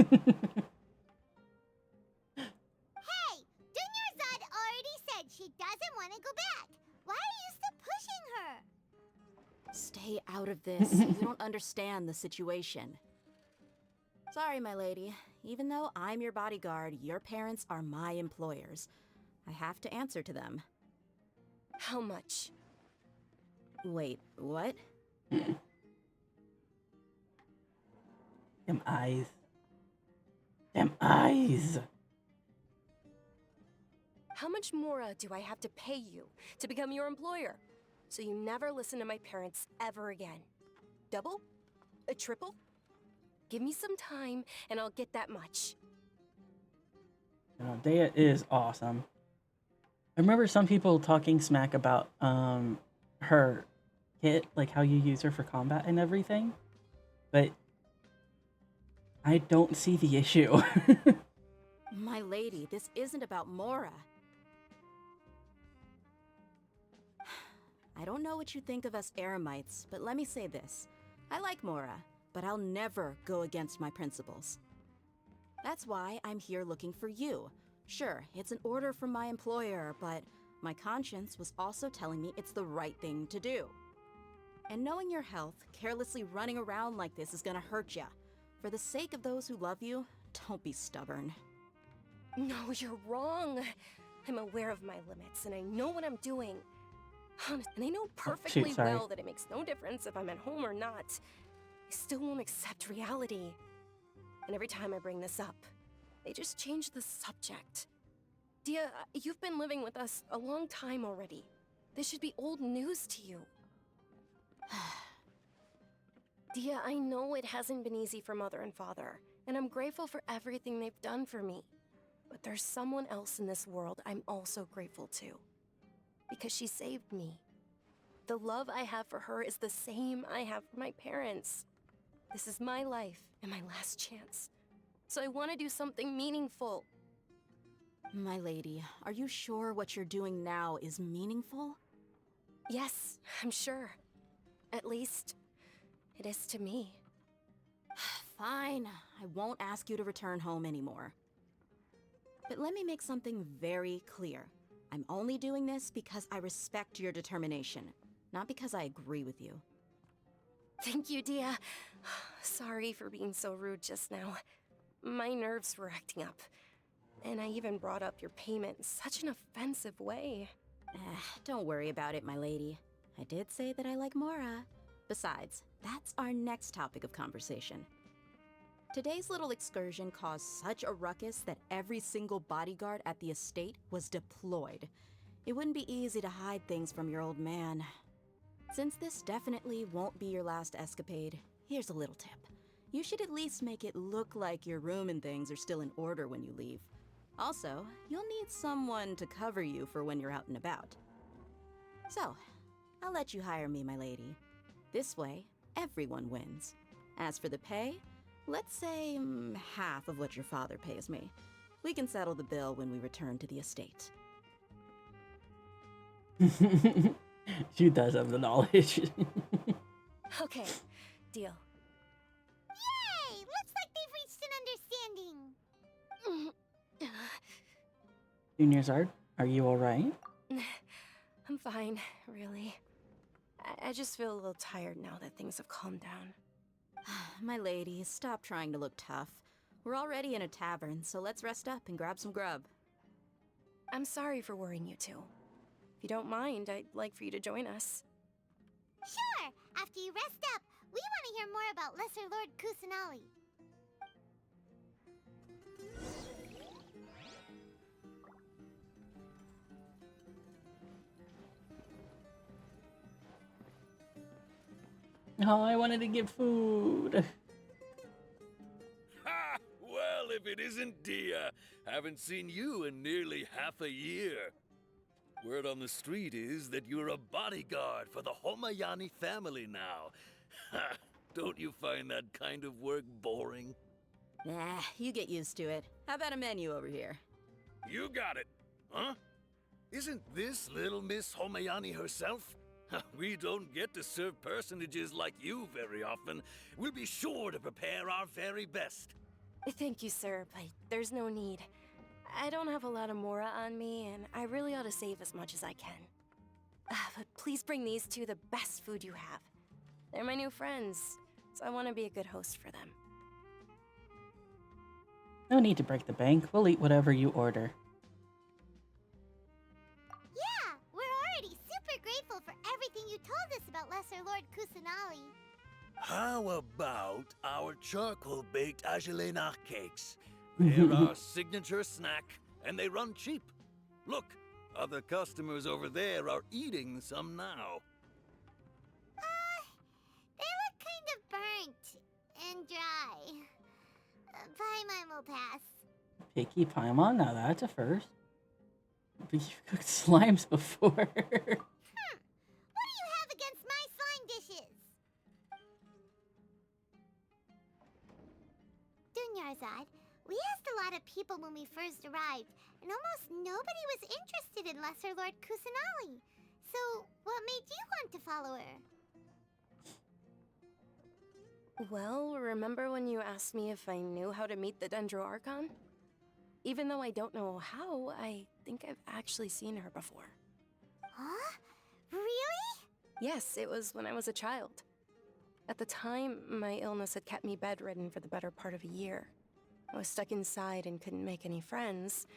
Dunyarzad already said she doesn't want to go back. Why are you still pushing her? Stay out of this. You don't understand the situation. Sorry, my lady. Even though I'm your bodyguard, your parents are my employers. I have to answer to them. How much? Wait, what? Them eyes. Them eyes. How much more do I have to pay you to become your employer? So you never listen to my parents ever again. Double? A triple? Give me some time and I'll get that much. You know, Dea is awesome. I remember some people talking smack about her kit, like how you use her for combat and everything. But I don't see the issue. My lady, this isn't about Mora. I don't know what you think of us Eremites, but let me say this. I like Mora, but I'll never go against my principles. That's why I'm here looking for you. Sure, it's an order from my employer, but my conscience was also telling me it's the right thing to do. And knowing your health, carelessly running around like this is gonna hurt ya. For the sake of those who love you, don't be stubborn. No, you're wrong. I'm aware of my limits, and I know what I'm doing. Honest, and I know perfectly sorry. well that it makes no difference if I'm at home or not. I still won't accept reality. And every time I bring this up, they just change the subject. Dia, you've been living with us a long time already. This should be old news to you. Dia, I know it hasn't been easy for Mother and Father, and I'm grateful for everything they've done for me. But there's someone else in this world I'm also grateful to. Because she saved me. The love I have for her is the same I have for my parents. This is my life and my last chance. So I want to do something meaningful. My lady, are you sure what you're doing now is meaningful? Yes, I'm sure. At least, it is to me. Fine, I won't ask you to return home anymore. But let me make something very clear. I'm only doing this because I respect your determination, not because I agree with you. Thank you, Dia. Sorry for being so rude just now. My nerves were acting up. And I even brought up your payment in such an offensive way. Don't worry about it, my lady. I did say that I like Mora. Besides, that's our next topic of conversation. Today's little excursion caused such a ruckus that every single bodyguard at the estate was deployed. It wouldn't be easy to hide things from your old man. Since this definitely won't be your last escapade, here's a little tip. You should at least make it look like your room and things are still in order when you leave. Also, you'll need someone to cover you for when you're out and about. So, I'll let you hire me, my lady. This way, everyone wins. As for the pay, let's say half of what your father pays me. We can settle the bill when we return to the estate. She does have the knowledge. Okay, deal. Yay! Looks like they've reached an understanding. Junior Zard, are you alright? I'm fine, really. I just feel a little tired now that things have calmed down. My lady, stop trying to look tough. We're already in a tavern, so let's rest up and grab some grub. I'm sorry for worrying you two. If you don't mind, I'd like for you to join us. Sure! After you rest up, we want to hear more about Lesser Lord Kusanali. Oh, I wanted to get food. Ha! Well, if it isn't Dia. Haven't seen you in nearly half a year. Word on the street is that you're a bodyguard for the Homayani family now. Ha! Don't you find that kind of work boring? Nah, you get used to it. How about a menu over here? You got it. Huh? Isn't this little Miss Homayani herself? We don't get to serve personages like you very often. We'll be sure to prepare our very best. Thank you, sir, but there's no need. I don't have a lot of Mora on me, and I really ought to save as much as I can. But please bring these two the best food you have. They're my new friends, so I want to be a good host for them. No need to break the bank. We'll eat whatever you order. Yeah, we're already super grateful for everything you told us about Lesser Lord Kusanali. How about our charcoal-baked Agelena cakes? They're our signature snack, and they run cheap. Look, other customers over there are eating some now. They look kind of burnt and dry. Paimon will pass. Picky Paimon? Now that's a first. But you've cooked slimes before. What do you have against my slime dishes? we first arrived, and almost nobody was interested in Lesser Lord Kusanali. So, what made you want to follow her? Well, remember when you asked me if I knew how to meet the Dendro Archon? Even though I don't know how, I think I've actually seen her before. Huh? Really? Yes, it was when I was a child. At the time, my illness had kept me bedridden for the better part of a year. I was stuck inside and couldn't make any friends,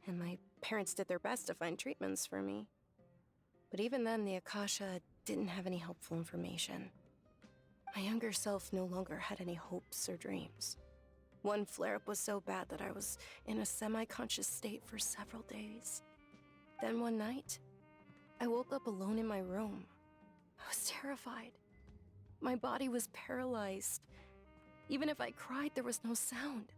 and my parents did their best to find treatments for me. But even then, the Akasha didn't have any helpful information. My younger self no longer had any hopes or dreams. One flare-up was so bad that I was in a semi-conscious state for several days. Then one night, I woke up alone in my room. I was terrified. My body was paralyzed. Even if I cried, there was no sound.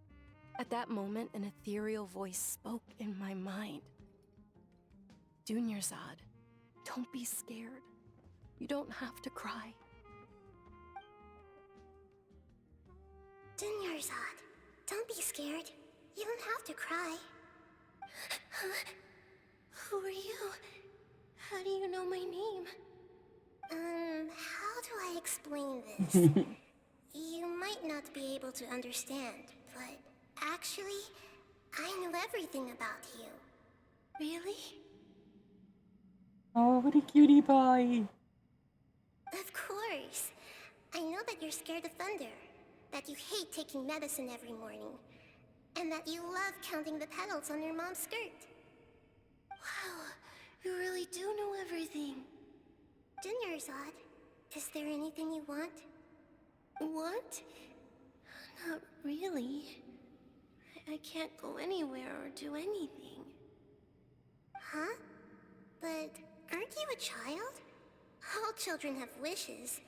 At that moment, an ethereal voice spoke in my mind. Dunyarzad, don't be scared. You don't have to cry. Dunyarzad, don't be scared. You don't have to cry. Who are you? How do you know my name? How do I explain this? You might not be able to understand, but actually, I know everything about you. Really? Oh, what a cutie pie. Of course. I know that you're scared of thunder, that you hate taking medicine every morning, and that you love counting the petals on your mom's skirt. Wow, you really do know everything. Dunyarzad, is there anything you want? Want? Not really. I can't go anywhere or do anything. Huh? But aren't you a child? All children have wishes.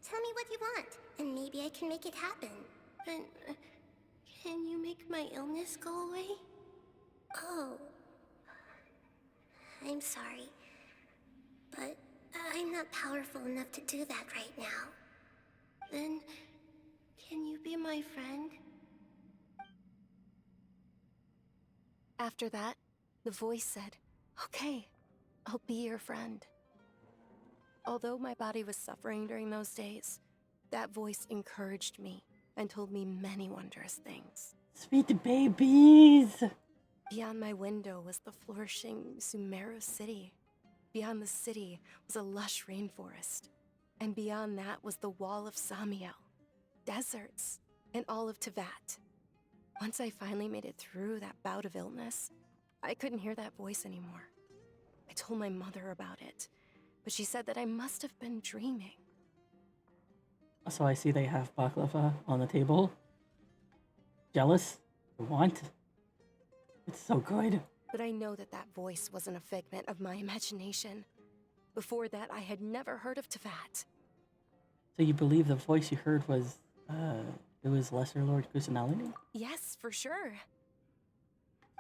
Tell me what you want, and maybe I can make it happen. But can you make my illness go away? Oh. I'm sorry. But I'm not powerful enough to do that right now. Then, can you be my friend? After that, the voice said, "Okay, I'll be your friend." Although my body was suffering during those days, that voice encouraged me and told me many wondrous things. Sweet babies! Beyond my window was the flourishing Sumeru city. Beyond the city was a lush rainforest. And beyond that was the wall of Samiel, deserts, and all of Tevat. Once I finally made it through that bout of illness, I couldn't hear that voice anymore. I told my mother about it, but she said that I must have been dreaming. So I see they have baklava on the table. Jealous? You want? It's so good. But I know that that voice wasn't a figment of my imagination. Before that, I had never heard of Tevat. So you believe the voice you heard was, it was Lesser Lord Kusanali? Yes, for sure.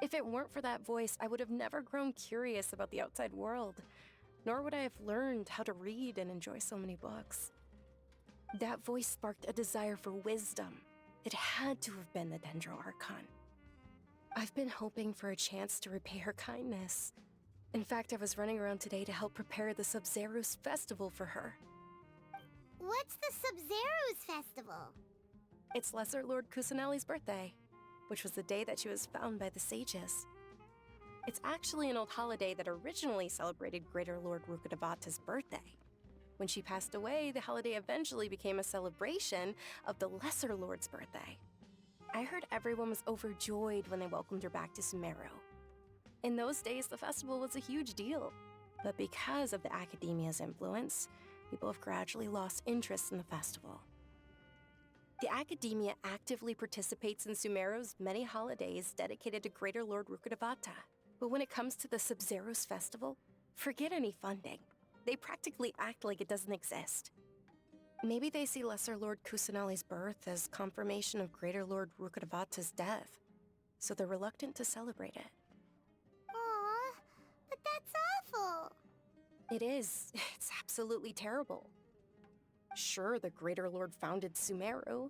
If it weren't for that voice, I would have never grown curious about the outside world, nor would I have learned how to read and enjoy so many books. That voice sparked a desire for wisdom. It had to have been the Dendro Archon. I've been hoping for a chance to repay her kindness. In fact, I was running around today to help prepare the Sub-Zerus festival for her. What's the Sub-Zerus festival? It's Lesser Lord Kusanali's birthday, which was the day that she was found by the sages. It's actually an old holiday that originally celebrated Greater Lord Rukkhadevata's birthday. When she passed away, the holiday eventually became a celebration of the Lesser Lord's birthday. I heard everyone was overjoyed when they welcomed her back to Sumeru. In those days, the festival was a huge deal. But because of the Academia's influence, people have gradually lost interest in the festival. The Academia actively participates in Sumeru's many holidays dedicated to Greater Lord Rukkhadevata. But when it comes to the Sub-Zerus festival, forget any funding. They practically act like it doesn't exist. Maybe they see Lesser Lord Kusanali's birth as confirmation of Greater Lord Rukkhadevata's death, so they're reluctant to celebrate it. Aww, but that's awful. It is. It's absolutely terrible. Sure, the Greater Lord founded Sumeru,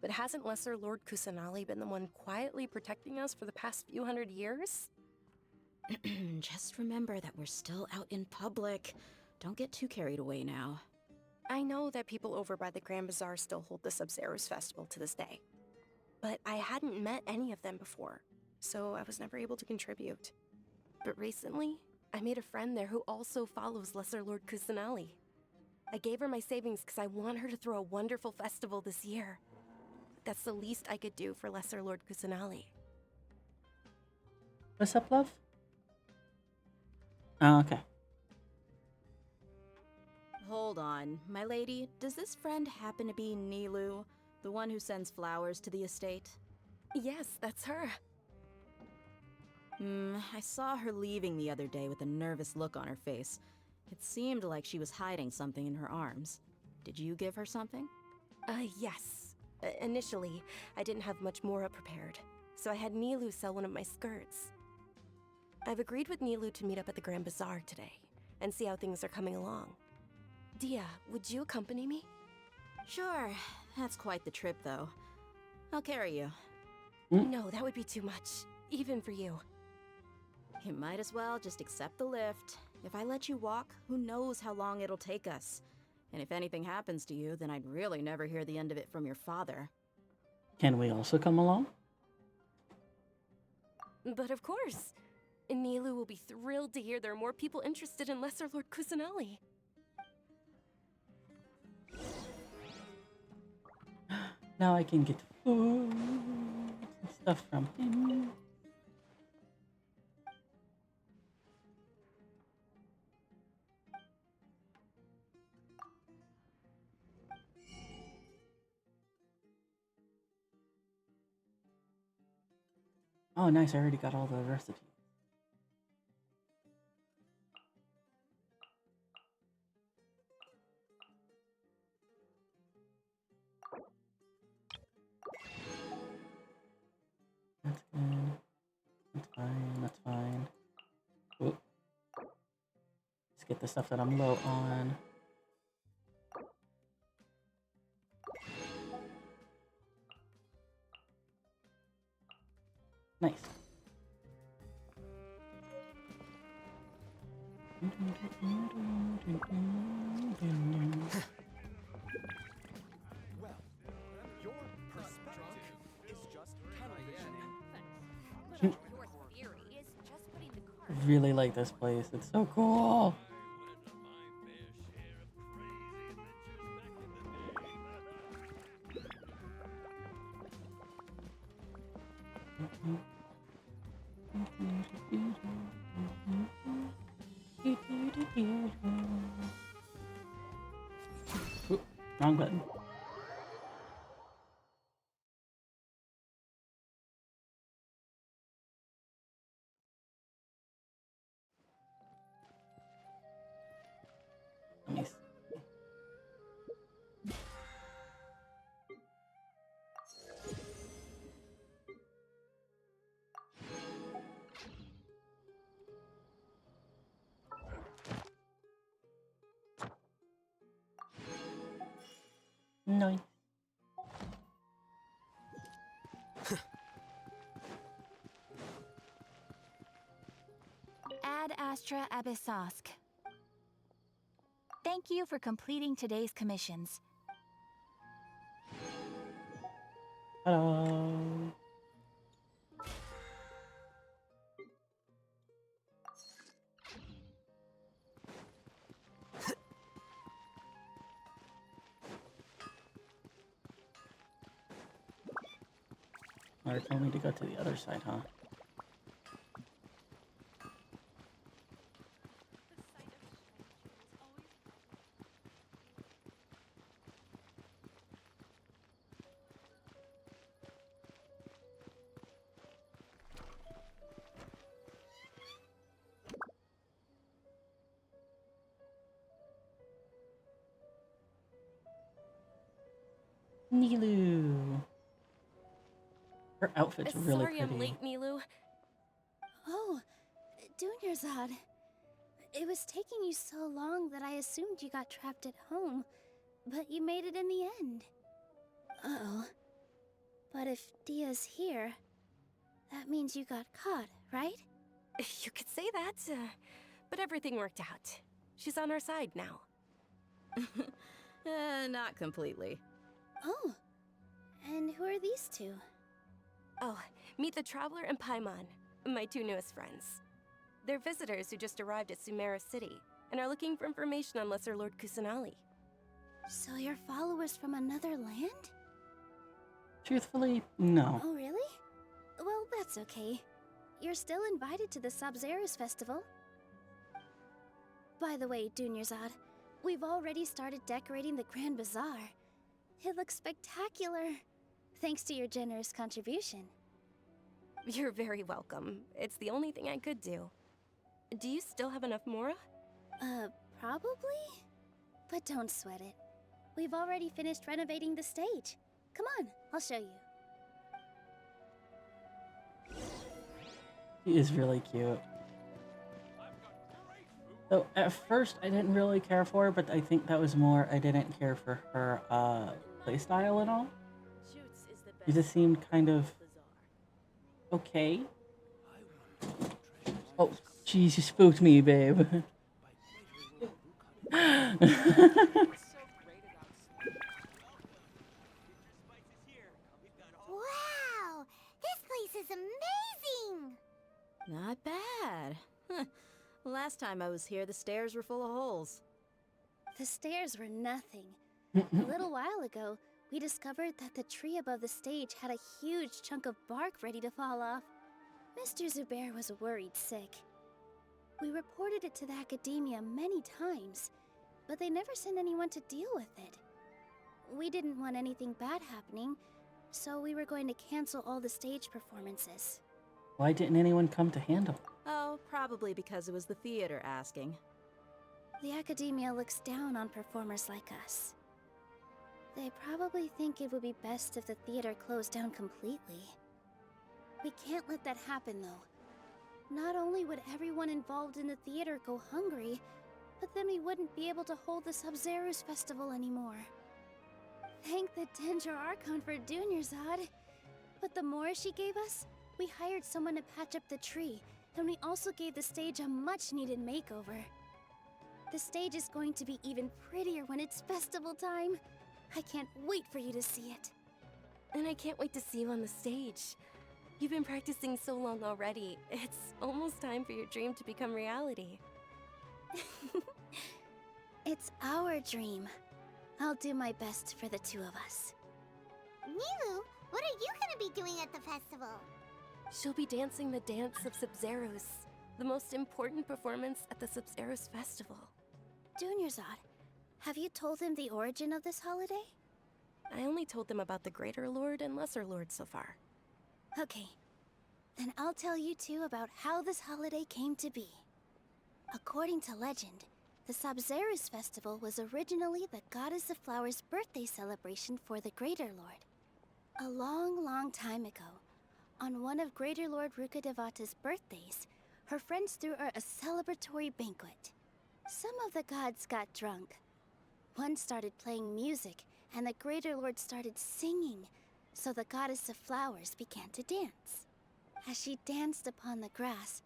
But hasn't Lesser Lord Kusanali been the one quietly protecting us for the past few hundred years? Just remember that we're still out in public. Don't get too carried away now. I know that people over by the Grand Bazaar still hold the Sub-Zero's festival to this day. But I hadn't met any of them before, so I was never able to contribute. But recently, I made a friend there who also follows Lesser Lord Kusanali. I gave her my savings because I want her to throw a wonderful festival this year. That's the least I could do for Lesser Lord Kusanali. What's up, love? Oh, okay. Hold on, my lady. Does this friend happen to be Nilu, the one who sends flowers to the estate? Yes, that's her. I saw her leaving the other day with a nervous look on her face. It seemed like she was hiding something in her arms. Did you give her something? Yes. Initially, I didn't have much Mora prepared, so I had Nilu sell one of my skirts. I've agreed with Nilu to meet up at the Grand Bazaar today, and see how things are coming along. Dia, would you accompany me? Sure. That's quite the trip, though. I'll carry you. No, that would be too much, even for you. You might as well just accept the lift. If I let you walk, who knows how long it'll take us. And if anything happens to you, then I'd really never hear the end of it from your father. Can we also come along? But of course. Nilu will be thrilled to hear there are more people interested in Lesser Lord Kusanali. Now I can get food and stuff from him. Oh, nice. I already got all the recipes. That's good. That's fine. That's fine. Oop. Let's get the stuff that I'm low on. Nice. Well, your perspective is just television. Really like this place. It's so cool. Oop, wrong button. Let me see. Nice. Ad Astra Abyssosk. Thank you for completing today's commissions. Hello. Or told me to go to the other side, huh? Nilu. Her outfit's really Sorry pretty. I'm late, Nilu. Oh, Dunyarzad. It was taking you so long that I assumed you got trapped at home, but you made it in the end. Uh-oh. But if Dia's here, that means you got caught, right? You could say that, but everything worked out. She's on our side now. Not completely. Oh, and who are these two? Oh, meet the Traveler and Paimon, my two newest friends. They're visitors who just arrived at Sumeru City and are looking for information on Lesser Lord Kusanali. So you're followers from another land? Truthfully, no. Oh, really? Well, that's okay. You're still invited to the Sabzerus Festival. By the way, Dunyarzad, we've already started decorating the Grand Bazaar. It looks spectacular, thanks to your generous contribution. You're very welcome. It's the only thing I could do. Do you still have enough Mora? Probably? But don't sweat it. We've already finished renovating the stage. Come on, I'll show you. She is really cute. So at first I didn't really care for her, but I think that was more I didn't care for her playstyle and all. She just seemed kind of okay. Oh, jeez, you spooked me, babe. Wow! This place is amazing! Not bad. Last time I was here, the stairs were full of holes. The stairs were nothing. A little while ago, we discovered that the tree above the stage had a huge chunk of bark ready to fall off. Mr. Zubair was worried sick. We reported it to the academia many times, but they never sent anyone to deal with it. We didn't want anything bad happening, so we were going to cancel all the stage performances. Why didn't anyone come to handle? Oh, probably because it was the theater asking. The academia looks down on performers like us. They probably think it would be best if the theater closed down completely. We can't let that happen, though. Not only would everyone involved in the theater go hungry, but then we wouldn't be able to hold the Sabzerus Festival anymore. Thank the Dendro Archon for Dunyarzad. But the more she gave us, we hired someone to patch up the tree, and we also gave the stage a much-needed makeover. The stage is going to be even prettier when it's festival time. I can't wait for you to see it. And I can't wait to see you on the stage. You've been practicing so long already. It's almost time for your dream to become reality. It's our dream. I'll do my best for the two of us. Nilu, what are you gonna be doing at the festival? She'll be dancing the dance of Sabzerus, the most important performance at the Sabzerus Festival. Dunyarzad, have you told them the origin of this holiday? I only told them about the Greater Lord and Lesser Lord so far. Okay, then I'll tell you two about how this holiday came to be. According to legend, the Sabzerus Festival was originally the Goddess of Flowers' birthday celebration for the Greater Lord. A long, long time ago, on one of Greater Lord Rukkhadevata's birthdays, her friends threw her a celebratory banquet. Some of the gods got drunk. One started playing music, and the Greater Lord started singing, so the Goddess of Flowers began to dance. As she danced upon the grass,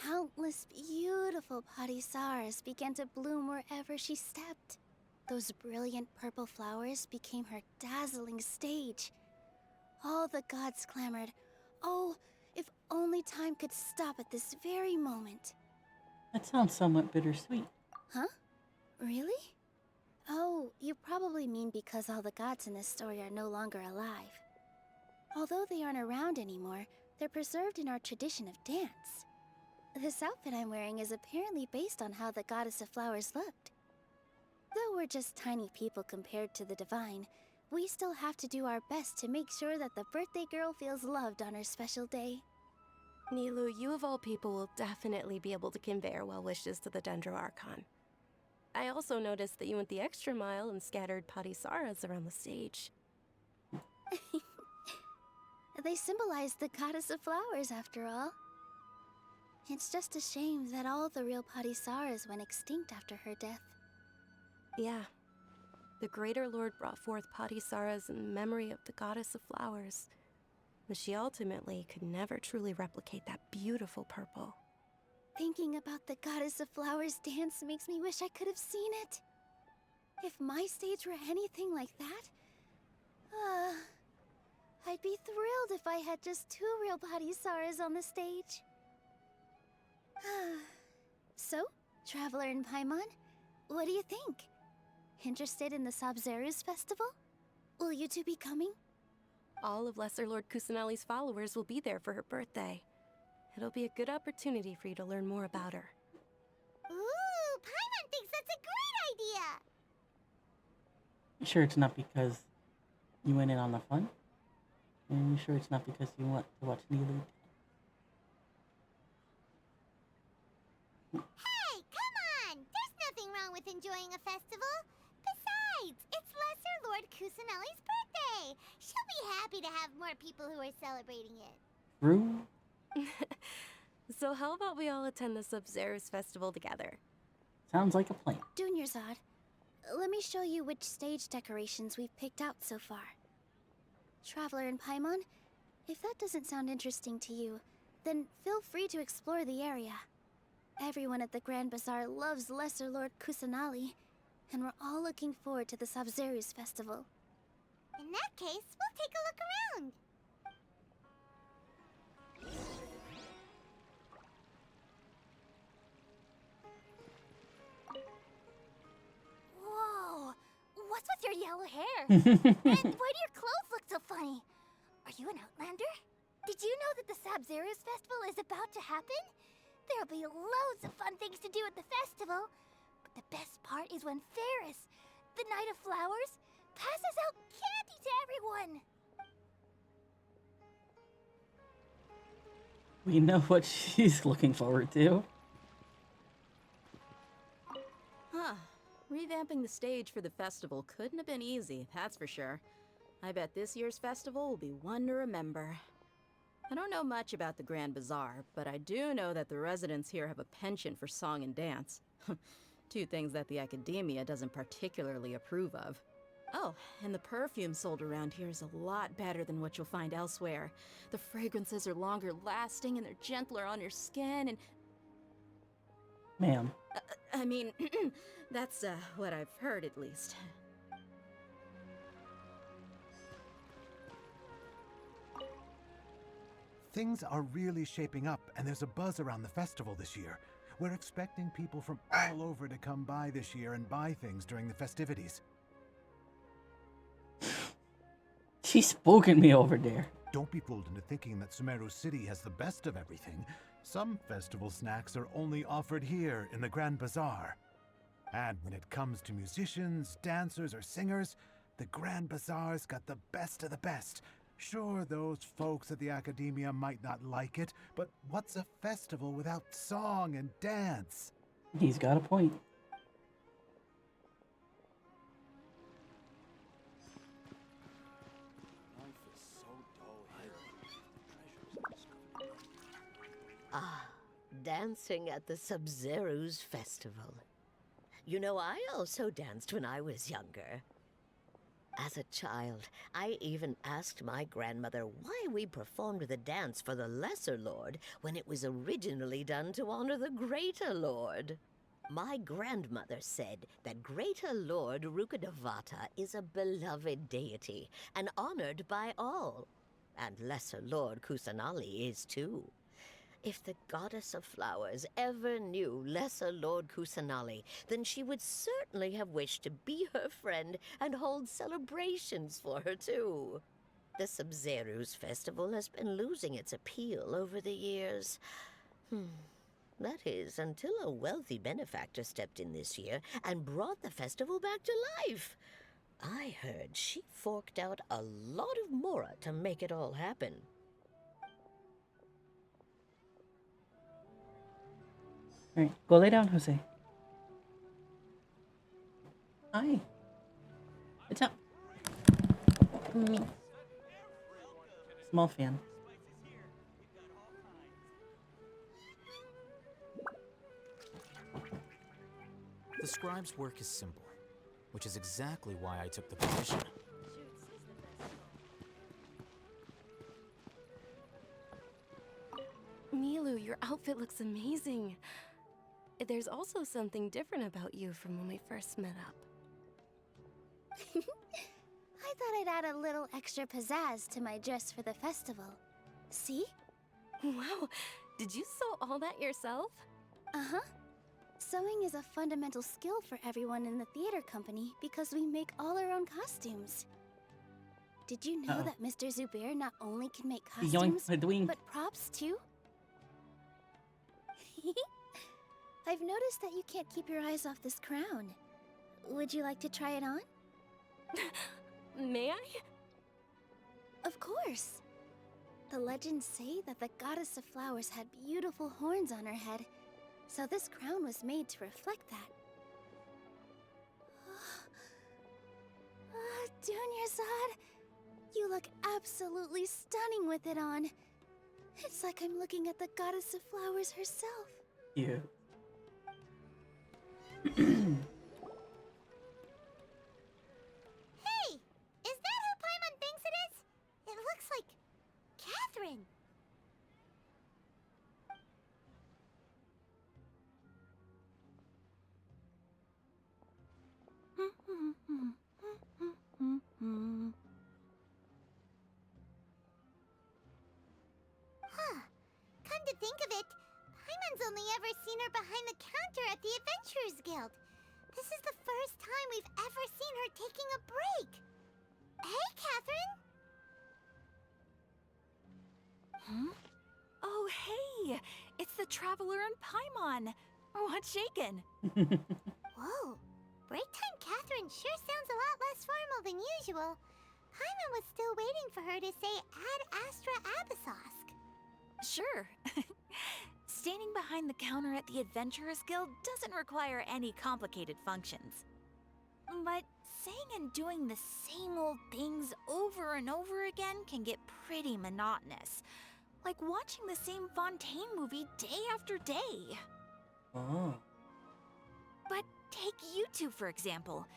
countless beautiful padisaras began to bloom wherever she stepped. Those brilliant purple flowers became her dazzling stage. All the gods clamored, "Oh, if only time could stop at this very moment." That sounds somewhat bittersweet. Huh? Really? Oh, you probably mean because all the gods in this story are no longer alive. Although they aren't around anymore, they're preserved in our tradition of dance. This outfit I'm wearing is apparently based on how the Goddess of Flowers looked. Though we're just tiny people compared to the divine, we still have to do our best to make sure that the birthday girl feels loved on her special day. Nilu, you of all people will definitely be able to convey our well wishes to the Dendro Archon. I also noticed that you went the extra mile and scattered padisaras around the stage. They symbolize the Goddess of Flowers, after all. It's just a shame that all the real padisaras went extinct after her death. Yeah. The Greater Lord brought forth padisaras in memory of the Goddess of Flowers, but she ultimately could never truly replicate that beautiful purple. Thinking about the Goddess of Flowers dance makes me wish I could have seen it. If my stage were anything like that, I'd be thrilled if I had just 2 real Bodhisarras on the stage. So, Traveler and Paimon, what do you think? Interested in the Sabzeruz festival? Will you two be coming? All of Lesser Lord Kusanali's followers will be there for her birthday. It'll be a good opportunity for you to learn more about her. Ooh, Paimon thinks that's a great idea! You sure it's not because you went in on the fun? And you sure it's not because you want to watch Neelu? Hey, come on! There's nothing wrong with enjoying a festival. Besides, it's Lesser Lord Kusanali's birthday. She'll be happy to have more people who are celebrating it. True. So how about we all attend the Sabzeruz festival together? Sounds like a plan. Dunyarzad, let me show you which stage decorations we've picked out so far. Traveler and Paimon, if that doesn't sound interesting to you, then feel free to explore the area. Everyone at the Grand Bazaar loves Lesser Lord Kusanali, and we're all looking forward to the Sabzeruz festival. In that case, we'll take a look around. Whoa! What's with your yellow hair? And why do your clothes look so funny? Are you an outlander? Did you know that the Sabzeruz festival is about to happen? There'll be loads of fun things to do at the festival. But the best part is when Ferris, the Knight of Flowers, passes out candy to everyone. We know what she's looking forward to. Huh. Revamping the stage for the festival couldn't have been easy, that's for sure. I bet this year's festival will be one to remember. I don't know much about the Grand Bazaar, but I do know that the residents here have a penchant for song and dance. 2 things that the academia doesn't particularly approve of. Oh, and the perfume sold around here is a lot better than what you'll find elsewhere. The fragrances are longer lasting and they're gentler on your skin and... Ma'am. I mean, that's what I've heard at least. Things are really shaping up, and there's a buzz around the festival this year. We're expecting people from all over to come by this year and buy things during the festivities. She's spooking me over there. Don't be fooled into thinking that Sumeru City has the best of everything. Some festival snacks are only offered here in the Grand Bazaar. And when it comes to musicians, dancers, or singers, the Grand Bazaar's got the best of the best. Sure, those folks at the academia might not like it, but what's a festival without song and dance? He's got a point. Ah, dancing at the Sabzeruz festival. You know, I also danced when I was younger. As a child, I even asked my grandmother why we performed the dance for the Lesser Lord when it was originally done to honor the Greater Lord. My grandmother said that Greater Lord Rukkhadevata is a beloved deity and honored by all. And Lesser Lord Kusanali is too. If the Goddess of Flowers ever knew Lesser Lord Kusanali, then she would certainly have wished to be her friend and hold celebrations for her too. The Sabzeruz festival has been losing its appeal over the years. That is, until a wealthy benefactor stepped in this year and brought the festival back to life. I heard she forked out a lot of mora to make it all happen. Alright, go lay down, Jose. Hi. What's up? Small fan. The scribe's work is simple, which is exactly why I took the position. outfit looks amazing. There's also something different about you from when we first met up. I thought I'd add a little extra pizzazz to my dress for the festival. See? Wow, did you sew all that yourself? Uh-huh. Sewing is a fundamental skill for everyone in the theater company because we make all our own costumes. Did you know that Mr. Zubair not only can make costumes, but props too? I've noticed that you can't keep your eyes off this crown. Would you like to try it on? May I? Of course. The legends say that the goddess of flowers had beautiful horns on her head, so this crown was made to reflect that. Dunyarzad, you look absolutely stunning with it on. It's like I'm looking at the goddess of flowers herself. Yeah. Hey! Is that who Paimon thinks it is? It looks like Catherine. Huh. Come to think of it, Paimon's only ever seen her behind the counter at the Adventurers Guild. This is the first time we've ever seen her taking a break. Hey, Catherine! Huh? Oh, hey! It's the Traveler and Paimon! What's shaken? Whoa. Break time Catherine sure sounds a lot less formal than usual. Paimon was still waiting for her to say Ad Astra Abyssosque. Sure. Standing behind the counter at the Adventurers Guild doesn't require any complicated functions. But saying and doing the same old things over and over again can get pretty monotonous. Like watching the same Fontaine movie day after day. Oh. But take you two, for example.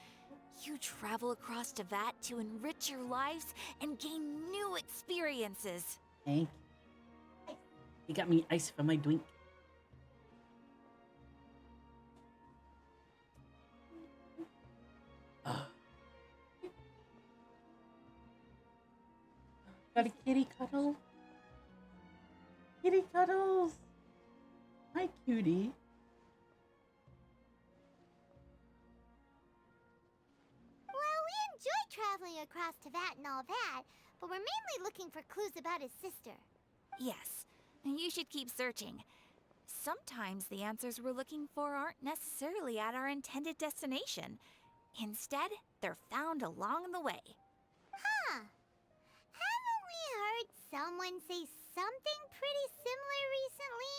You travel across Tevat to enrich your lives and gain new experiences. Thank you. You got me ice for my drink. Got a kitty cuddle. Kitty cuddles. Hi, cutie. Well, we enjoy traveling across Tevat and all that, but we're mainly looking for clues about his sister. Yes, you should keep searching. Sometimes the answers we're looking for aren't necessarily at our intended destination. Instead, they're found along the way. Huh. Haven't we heard someone say something pretty similar recently?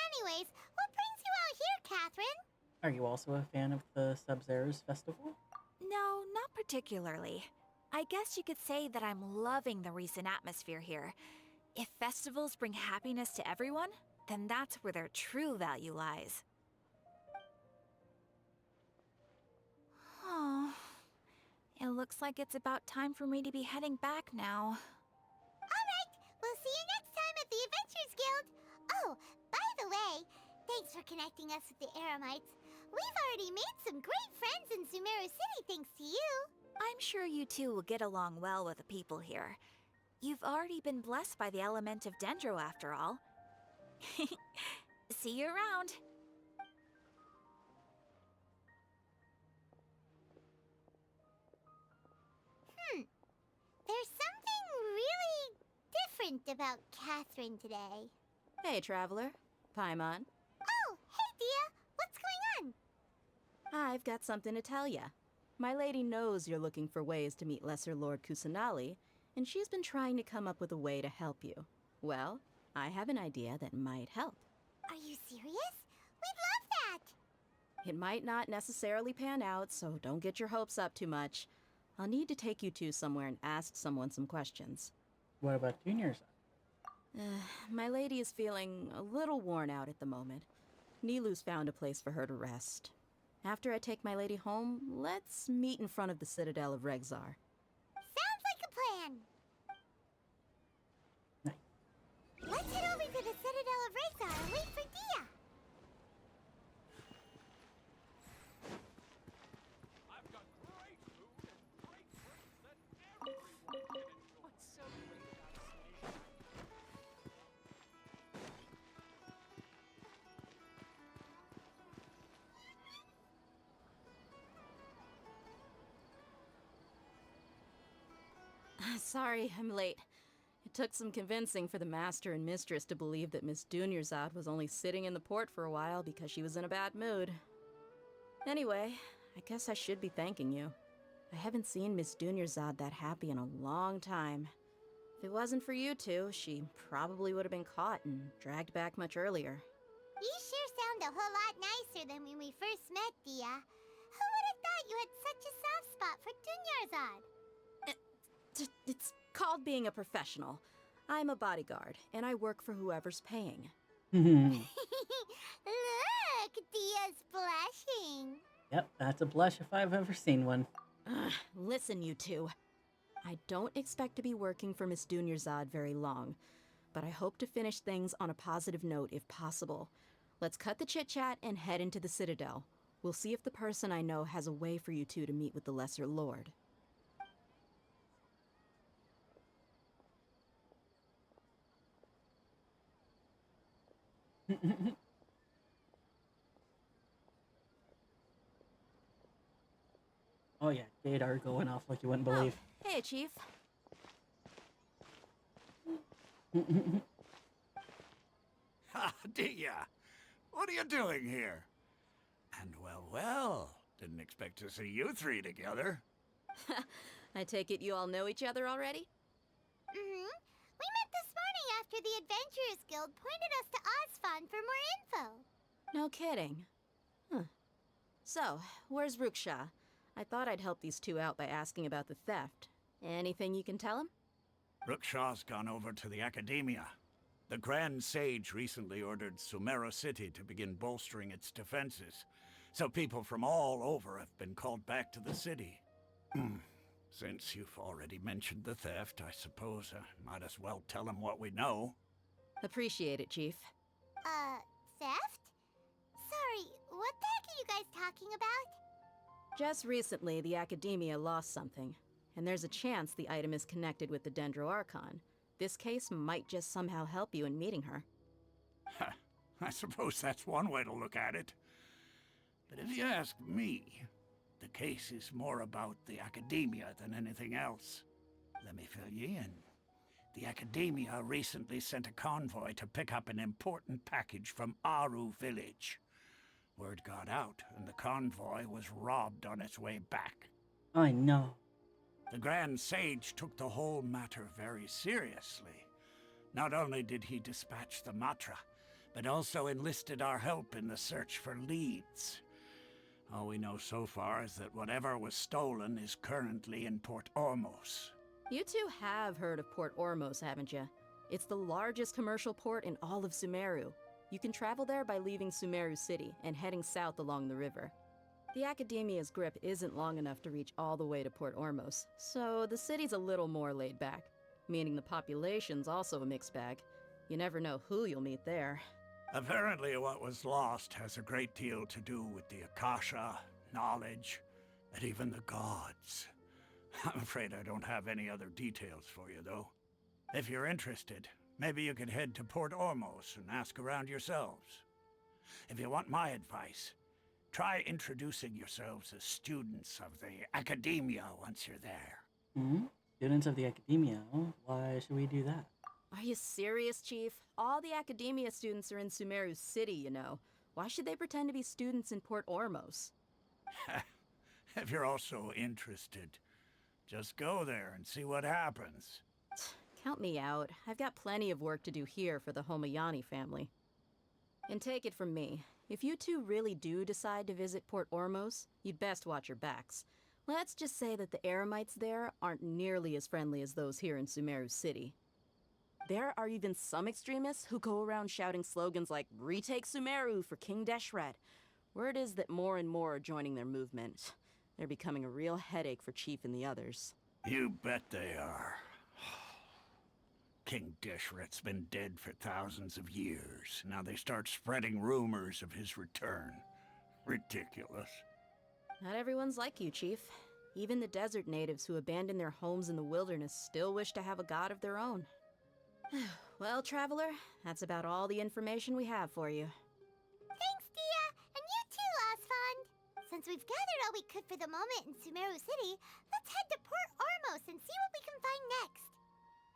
Anyways, what brings you out here, Catherine? Are you also a fan of the Sub-Zero's festival? No, not particularly. I guess you could say that I'm loving the recent atmosphere here. If festivals bring happiness to everyone, then that's where their true value lies. Oh, it looks like it's about time for me to be heading back now. Alright, we'll see you next time at the Adventurers Guild. Oh, by the way, thanks for connecting us with the Eremites. We've already made some great friends in Sumeru City thanks to you. I'm sure you two will get along well with the people here. You've already been blessed by the element of Dendro after all. See you around. There's something really different about Catherine today. Hey, Traveler. Paimon. Oh, hey, Dia. What's going on? I've got something to tell ya. My lady knows you're looking for ways to meet Lesser Lord Kusanali, and she's been trying to come up with a way to help you. Well, I have an idea that might help. Are you serious? We'd love that! It might not necessarily pan out, so don't get your hopes up too much. I'll need to take you two somewhere and ask someone some questions. What about Junior's? My lady is feeling a little worn out at the moment. Nilu's found a place for her to rest. After I take my lady home, let's meet in front of the Citadel of Regzar. Sounds like a plan! Let's to the Citadel of Razor and wait for Dia. Sorry, I'm late. It took some convincing for the Master and Mistress to believe that Miss Dunyarzad was only sitting in the port for a while because she was in a bad mood. Anyway, I guess I should be thanking you. I haven't seen Miss Dunyarzad that happy in a long time. If it wasn't for you two, she probably would have been caught and dragged back much earlier. You sure sound a whole lot nicer than when we first met, Dia. Who would have thought you had such a soft spot for Dunyarzad? It's called being a professional. I'm a bodyguard, and I work for whoever's paying. Look, Dia's blushing. Yep, that's a blush if I've ever seen one. Listen, you two. I don't expect to be working for Miss Dunyarzad very long, but I hope to finish things on a positive note if possible. Let's cut the chit-chat and head into the Citadel. We'll see if the person I know has a way for you two to meet with the Lesser Lord. Oh yeah, Gadar going off like you wouldn't believe. Oh, hey, Chief. Ha, Dia! What are you doing here? And well, didn't expect to see you three together. I take it you all know each other already? Mm-hmm. We met this morning after the Adventurers Guild pointed us to Ozfon for more info. No kidding. Huh. So, where's Ruksha? I thought I'd help these two out by asking about the theft. Anything you can tell him? Ruksha's gone over to the Academia. The Grand Sage recently ordered Sumeru City to begin bolstering its defenses, so people from all over have been called back to the city. Since you've already mentioned the theft, I suppose I might as well tell him what we know. Appreciate it, Chief. Theft? Sorry, what the heck are you guys talking about? Just recently, the Academia lost something, and there's a chance the item is connected with the Dendro Archon. This case might just somehow help you in meeting her. I suppose that's one way to look at it. But if you ask me, the case is more about the Academia than anything else. Let me fill you in. The Academia recently sent a convoy to pick up an important package from Aru village. Word got out, and the convoy was robbed on its way back. I know. The Grand Sage took the whole matter very seriously. Not only did he dispatch the Matra, but also enlisted our help in the search for leads. All we know so far is that whatever was stolen is currently in Port Ormos. You two have heard of Port Ormos, haven't you? It's the largest commercial port in all of Sumeru. You can travel there by leaving Sumeru City and heading south along the river. The Academia's grip isn't long enough to reach all the way to Port Ormos, so the city's a little more laid back, meaning the population's also a mixed bag. You never know who you'll meet there. Apparently what was lost has a great deal to do with the Akasha, knowledge, and even the gods. I'm afraid I don't have any other details for you, though. If you're interested, maybe you could head to Port Ormos and ask around yourselves. If you want my advice, try introducing yourselves as students of the Academia once you're there. Hmm? Students of the Academia? Why should we do that? Are you serious, Chief? All the Academia students are in Sumeru City, you know. Why should they pretend to be students in Port Ormos? If you're also interested, just go there and see what happens. Count me out. I've got plenty of work to do here for the Homayani family. And take it from me, if you two really do decide to visit Port Ormos, you'd best watch your backs. Let's just say that the Eremites there aren't nearly as friendly as those here in Sumeru City. There are even some extremists who go around shouting slogans like, "Retake Sumeru for King Deshret." Word is that more and more are joining their movement. They're becoming a real headache for Chief and the others. You bet they are. King Dishret's been dead for thousands of years. Now they start spreading rumors of his return. Ridiculous. Not everyone's like you, Chief. Even the desert natives who abandoned their homes in the wilderness still wish to have a god of their own. Well, Traveler, that's about all the information we have for you. Thanks, Dia, and you too, Osfond. Since we've gathered all we could for the moment in Sumeru City, let's head to Port Ormos and see what we can find next.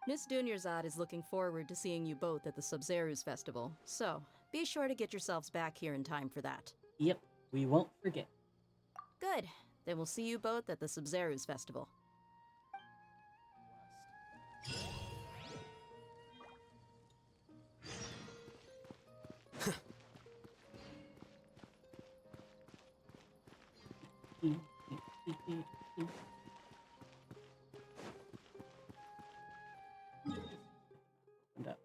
Miss Dunyarzad is looking forward to seeing you both at the Sub-Zeru's festival, so be sure to get yourselves back here in time for that. Yep, we won't forget. Good. Then we'll see you both at the Sub-Zeru's festival. And up.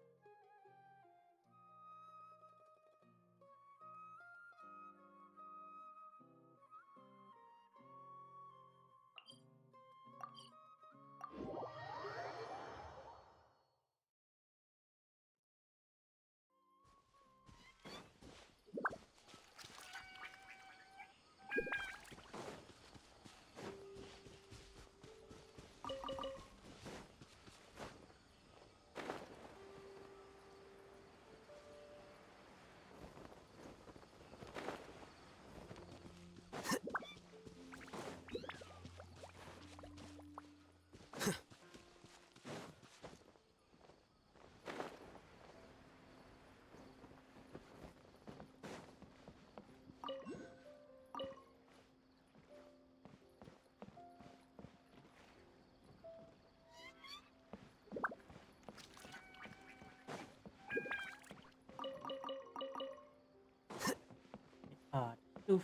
Oof.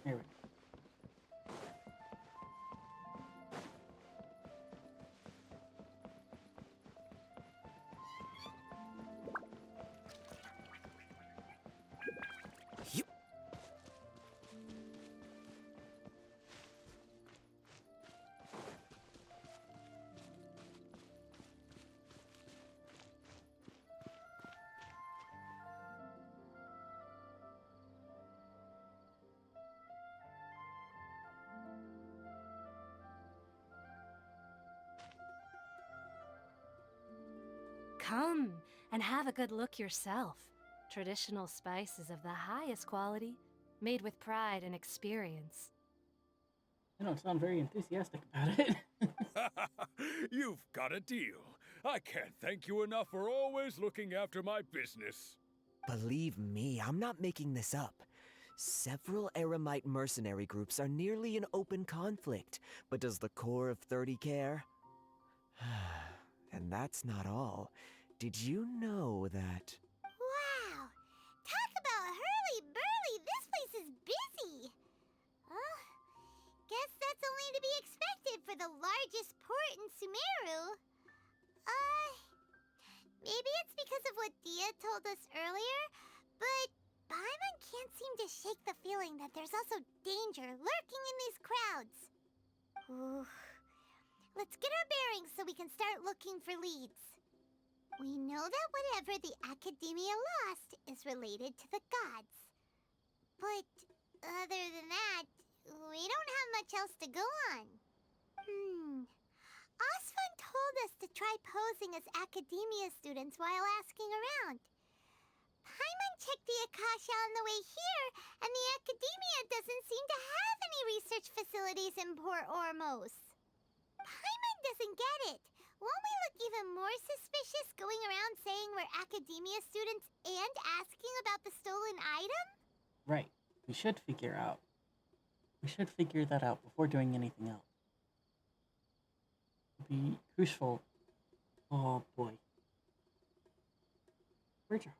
There we go. Come and have a good look yourself. Traditional spices of the highest quality, made with pride and experience. You don't sound very enthusiastic about it. You've got a deal. I can't thank you enough for always looking after my business. Believe me, I'm not making this up. Several Eremite mercenary groups are nearly in open conflict, but does the core of 30 care? And that's not all. Did you know that... Wow! Talk about hurly-burly! This place is busy! Guess that's only to be expected for the largest port in Sumeru. Maybe it's because of what Dia told us earlier, but Paimon can't seem to shake the feeling that there's also danger lurking in these crowds. Ooh. Let's get our bearings so we can start looking for leads. We know that whatever the Academia lost is related to the gods. But other than that, we don't have much else to go on. Osfun told us to try posing as Academia students while asking around. Paimon checked the Akasha on the way here, and the Academia doesn't seem to have any research facilities in Port Ormos. Paimon doesn't get it. Won't we look even more suspicious going around saying we're Academia students and asking about the stolen item? Right. We should figure that out before doing anything else. Be crucial. Oh boy. Where's your heart?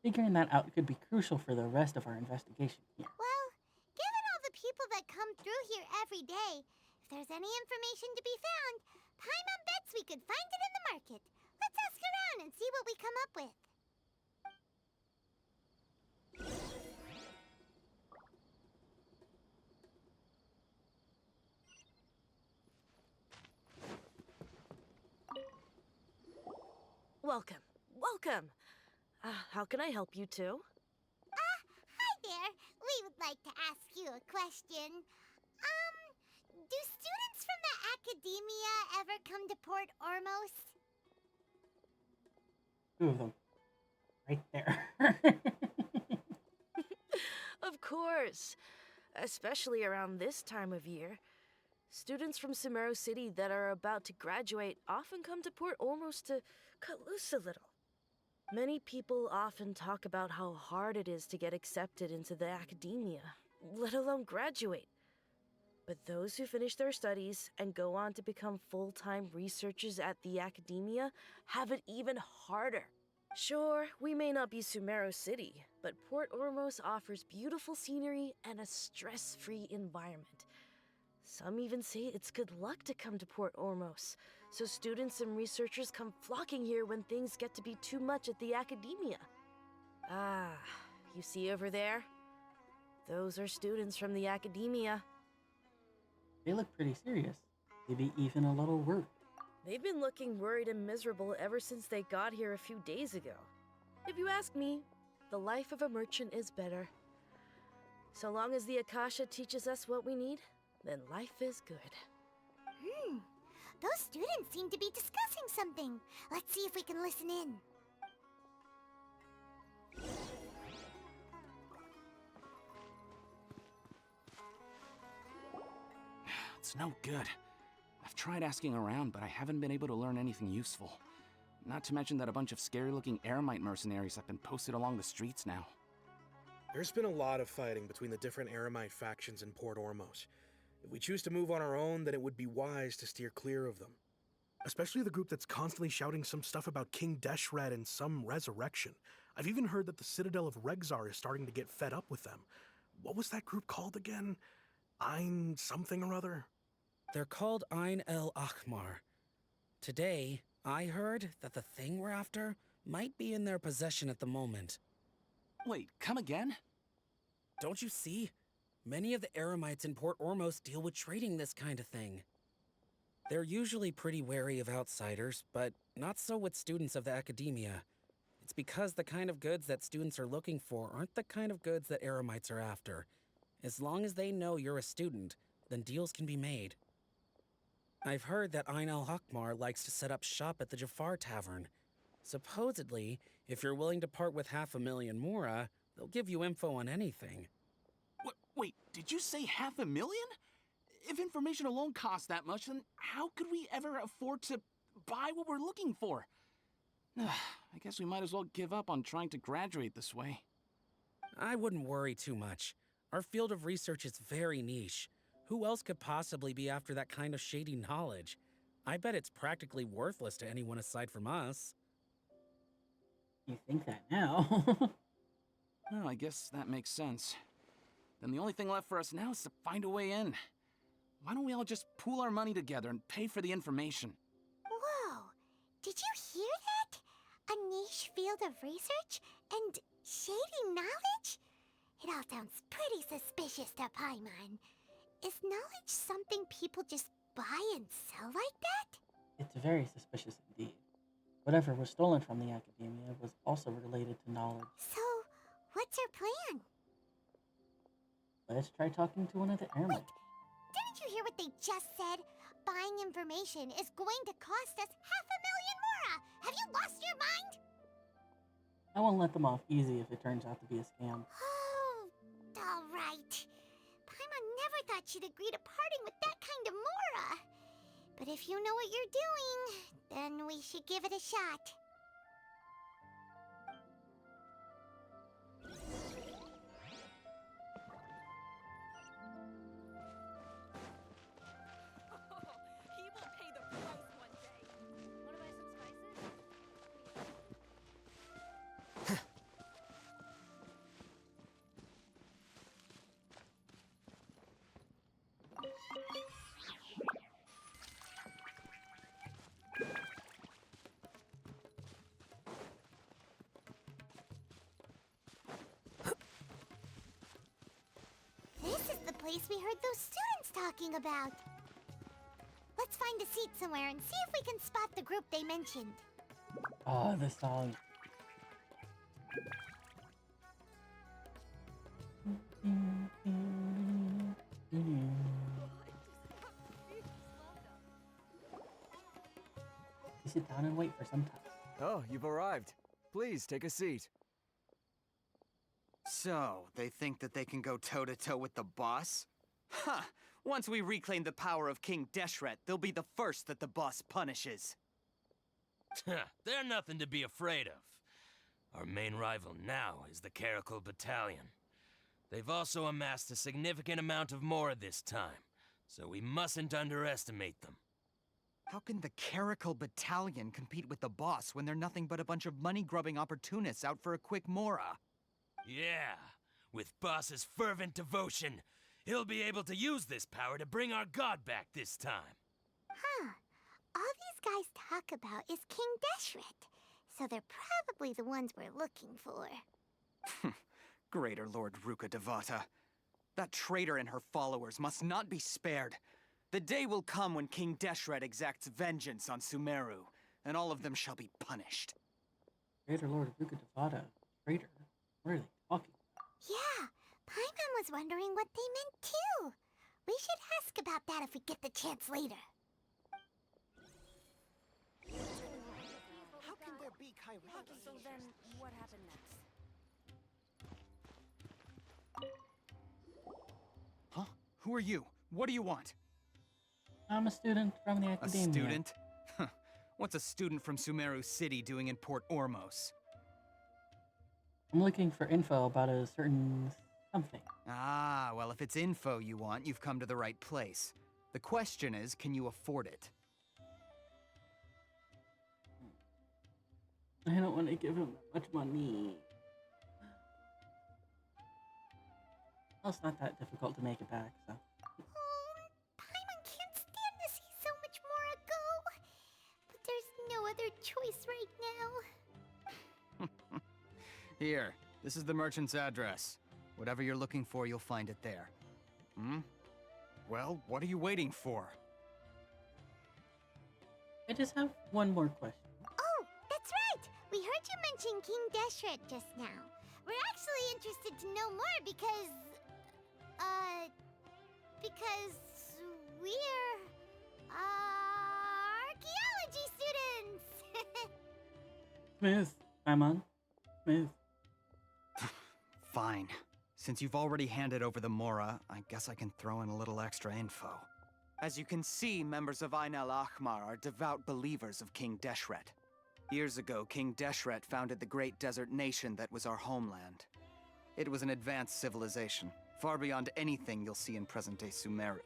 Figuring that out could be crucial for the rest of our investigation here. Well, given all the people that come through here every day. If there's any information to be found, Paimon bets we could find it in the market. Let's ask around and see what we come up with. Welcome. Welcome. How can I help you two? Hi there. We would like to ask you a question. Do students from the Academia ever come to Port Ormos? 2 of them. Right there. Of course. Especially around this time of year. Students from Sumeru City that are about to graduate often come to Port Ormos to cut loose a little. Many people often talk about how hard it is to get accepted into the academia, let alone graduate. But those who finish their studies and go on to become full-time researchers at the academia have it even harder. Sure, we may not be Sumeru City, but Port Ormos offers beautiful scenery and a stress-free environment. Some even say it's good luck to come to Port Ormos, so students and researchers come flocking here when things get to be too much at the academia. Ah, you see over there? Those are students from the academia. They look pretty serious. Maybe even a little worried. They've been looking worried and miserable ever since they got here a few days ago. If you ask me, the life of a merchant is better. So long as the Akasha teaches us what we need, then life is good. Those students seem to be discussing something. Let's see if we can listen in. It's no good. I've tried asking around, but I haven't been able to learn anything useful. Not to mention that a bunch of scary-looking Eremite mercenaries have been posted along the streets now. There's been a lot of fighting between the different Eremite factions in Port Ormos. If we choose to move on our own, then it would be wise to steer clear of them. Especially the group that's constantly shouting some stuff about King Deshret and some resurrection. I've even heard that the Citadel of Regzar is starting to get fed up with them. What was that group called again? Ein something or other? They're called Ein El Akhmar. Today, I heard that the thing we're after might be in their possession at the moment. Wait, come again? Don't you see? Many of the Eremites in Port Ormos deal with trading this kind of thing. They're usually pretty wary of outsiders, but not so with students of the academia. It's because the kind of goods that students are looking for aren't the kind of goods that Eremites are after. As long as they know you're a student, then deals can be made. I've heard that Ein El Hakmar likes to set up shop at the Jafar Tavern. Supposedly, if you're willing to part with 500,000 Mora, they'll give you info on anything. Wait, did you say 500,000? If information alone costs that much, then how could we ever afford to buy what we're looking for? I guess we might as well give up on trying to graduate this way. I wouldn't worry too much. Our field of research is very niche. Who else could possibly be after that kind of shady knowledge? I bet it's practically worthless to anyone aside from us. You think that now? Well, I guess that makes sense. Then the only thing left for us now is to find a way in. Why don't we all just pool our money together and pay for the information? Whoa! Did you hear that? A niche field of research and shady knowledge? It all sounds pretty suspicious to Paimon. Is knowledge something people just buy and sell like that? It's very suspicious indeed. Whatever was stolen from the academia was also related to knowledge. So, what's our plan? Let's try talking to one of the Eremites. Didn't you hear what they just said? Buying information is going to cost us 500,000 Mora! Have you lost your mind? I won't let them off easy if it turns out to be a scam. Oh, alright. Paimon never thought she'd agree to parting with that kind of Mora. But if you know what you're doing, then we should give it a shot. place we heard those students talking about. Let's find a seat somewhere and see if we can spot the group they mentioned. Oh, the song. You sit down and wait for some time. Oh, you've arrived. Please take a seat. So, they think that they can go toe-to-toe with the boss? Huh! Once we reclaim the power of King Deshret, they'll be the first that the boss punishes. They're nothing to be afraid of. Our main rival now is the Caracal Battalion. They've also amassed a significant amount of Mora this time, so we mustn't underestimate them. How can the Caracal Battalion compete with the boss when they're nothing but a bunch of money-grubbing opportunists out for a quick Mora? Yeah, with boss's fervent devotion, he'll be able to use this power to bring our god back this time. Huh. All these guys talk about is King Deshret, so they're probably the ones we're looking for. Greater Lord Ruka Devata. That traitor and her followers must not be spared. The day will come when King Deshret exacts vengeance on Sumeru, and all of them shall be punished. Greater Lord Ruka Devata, traitor. What are they talking about? Yeah, Paimon was wondering what they meant too. We should ask about that if we get the chance later. How can there be Kairaki? So then, what happened next? Huh? Who are you? What do you want? I'm a student from the A academia. student? Huh. What's a student from Sumeru City doing in Port Ormos? I'm looking for info about a certain something. Ah, well, if it's info you want, you've come to the right place. The question is, can you afford it? I don't want to give him much money. Well, it's not that difficult to make it back, so. Paimon can't stand to see so much Mora go. But there's no other choice right now. Here, this is the merchant's address. Whatever you're looking for, you'll find it there. Hmm? Well, what are you waiting for? I just have one more question. Oh, that's right! We heard you mention King Deshret just now. We're actually interested to know more because we're archaeology students. Smooth, Paimon. Smooth. Fine. Since you've already handed over the Mora, I guess I can throw in a little extra info. As you can see, members of Ain al-Ahmar are devout believers of King Deshret. Years ago, King Deshret founded the great desert nation that was our homeland. It was an advanced civilization, far beyond anything you'll see in present-day Sumeru.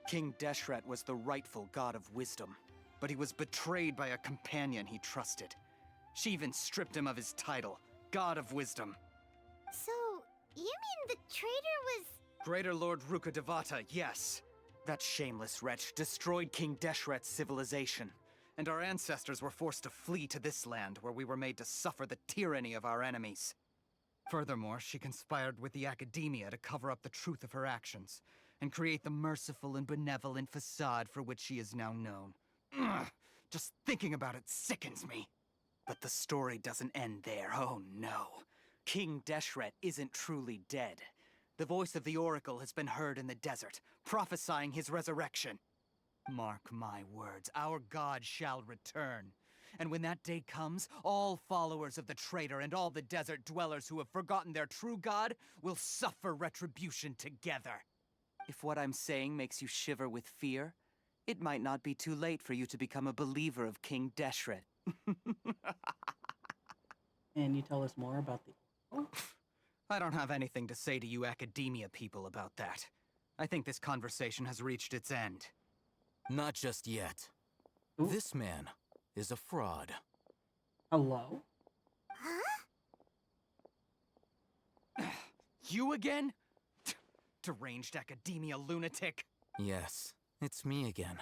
King Deshret was the rightful god of wisdom, but he was betrayed by a companion he trusted. She even stripped him of his title, God of Wisdom. So, you mean the traitor was... Greater Lord Ruka Devata, yes. That shameless wretch destroyed King Deshret's civilization, and our ancestors were forced to flee to this land where we were made to suffer the tyranny of our enemies. Furthermore, she conspired with the academia to cover up the truth of her actions, and create the merciful and benevolent facade for which she is now known. Ugh, just thinking about it sickens me. But the story doesn't end there, oh no. King Deshret isn't truly dead. The voice of the Oracle has been heard in the desert, prophesying his resurrection. Mark my words, our god shall return. And when that day comes, all followers of the traitor and all the desert dwellers who have forgotten their true god will suffer retribution together. If what I'm saying makes you shiver with fear, it might not be too late for you to become a believer of King Deshret. And you tell us more about the... Oh. I don't have anything to say to you academia people about that. I think this conversation has reached its end. Not just yet. Ooh. This man is a fraud. Hello? Huh? You again? Deranged academia lunatic. Yes, it's me again.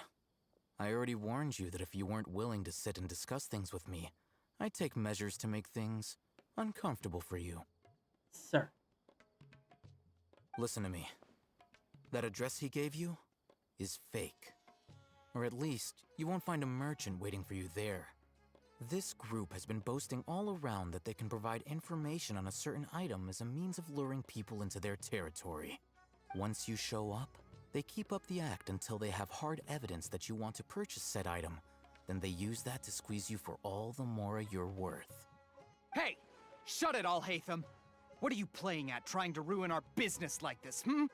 I already warned you that if you weren't willing to sit and discuss things with me, I'd take measures to make things uncomfortable for you. Sir. Listen to me. That address he gave you is fake. Or at least, you won't find a merchant waiting for you there. This group has been boasting all around that they can provide information on a certain item as a means of luring people into their territory. Once you show up, they keep up the act until they have hard evidence that you want to purchase said item. Then they use that to squeeze you for all the mora you're worth. Hey! Shut it all, Hatham! What are you playing at, trying to ruin our business like this, hmm?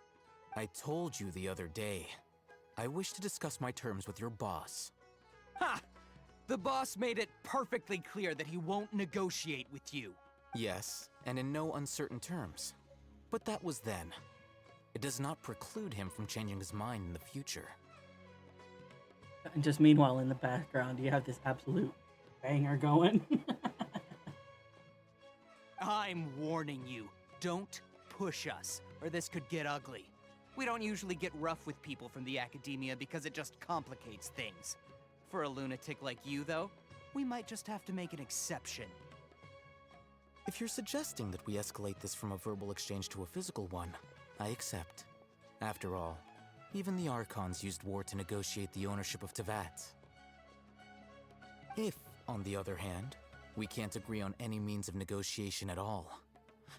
I told you the other day. I wish to discuss my terms with your boss. Ha! The boss made it perfectly clear that he won't negotiate with you. Yes, and in no uncertain terms. But that was then. It does not preclude him from changing his mind in the future. And just meanwhile, in the background, you have this absolute banger going. I'm warning you, don't push us, or this could get ugly. We don't usually get rough with people from the academia because it just complicates things. For a lunatic like you, though, we might just have to make an exception. If you're suggesting that we escalate this from a verbal exchange to a physical one, I accept. After all, even the Archons used war to negotiate the ownership of Tevat. If, on the other hand, we can't agree on any means of negotiation at all,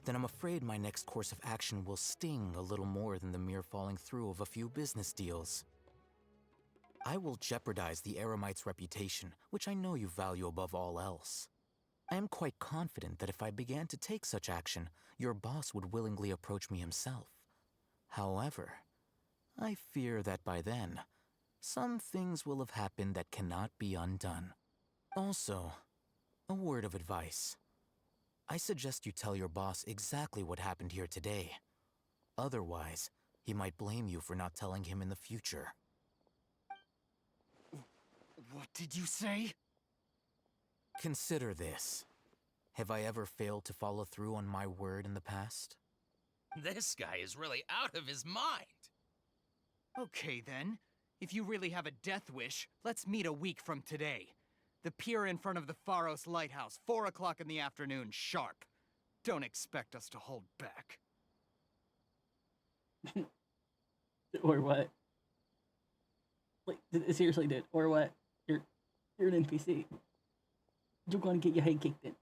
then I'm afraid my next course of action will sting a little more than the mere falling through of a few business deals. I will jeopardize the Eremite's reputation, which I know you value above all else. I am quite confident that if I began to take such action, your boss would willingly approach me himself. However, I fear that by then, some things will have happened that cannot be undone. Also, a word of advice. I suggest you tell your boss exactly what happened here today. Otherwise, he might blame you for not telling him in the future. What did you say? Consider this. Have I ever failed to follow through on my word in the past? This guy is really out of his mind. Okay then. If you really have a death wish, let's meet a week from today. The pier in front of the Pharos Lighthouse, 4 o'clock in the afternoon, sharp. Don't expect us to hold back. Or what? Like, seriously, dude. Or what? You're an NPC. You're gonna get your head kicked in.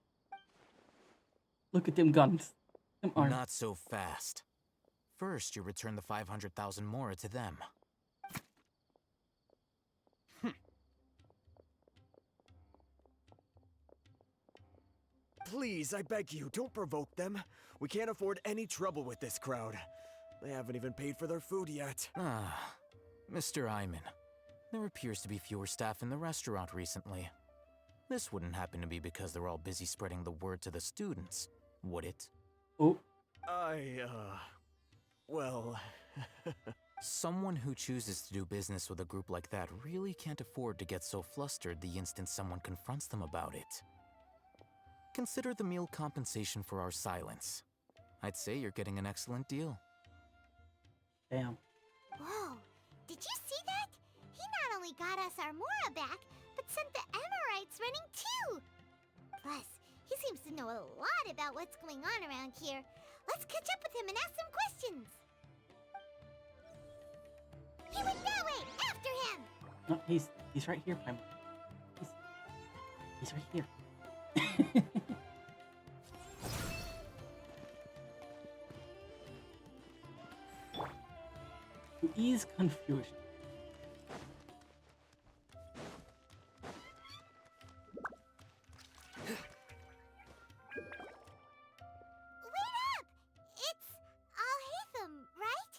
Look at them guns. Them arms. Not so fast. First, you return the 500,000 mora to them. Please, I beg you, don't provoke them. We can't afford any trouble with this crowd. They haven't even paid for their food yet. Ah, Mr. Iman. There appears to be fewer staff in the restaurant recently. This wouldn't happen to be because they're all busy spreading the word to the students, would it? Oh. Well... Someone who chooses to do business with a group like that really can't afford to get so flustered the instant someone confronts them about it. Consider the meal compensation for our silence. I'd say you're getting an excellent deal. Damn. Whoa, did you see that? He not only got us our Mora back, but sent the Amorites running too! Plus, he seems to know a lot about what's going on around here. Let's catch up with him and ask some questions! He went that way! After him! No, he's right here, Prime. He's right here. To ease confusion. Wait up! It's Al-Hatham, right?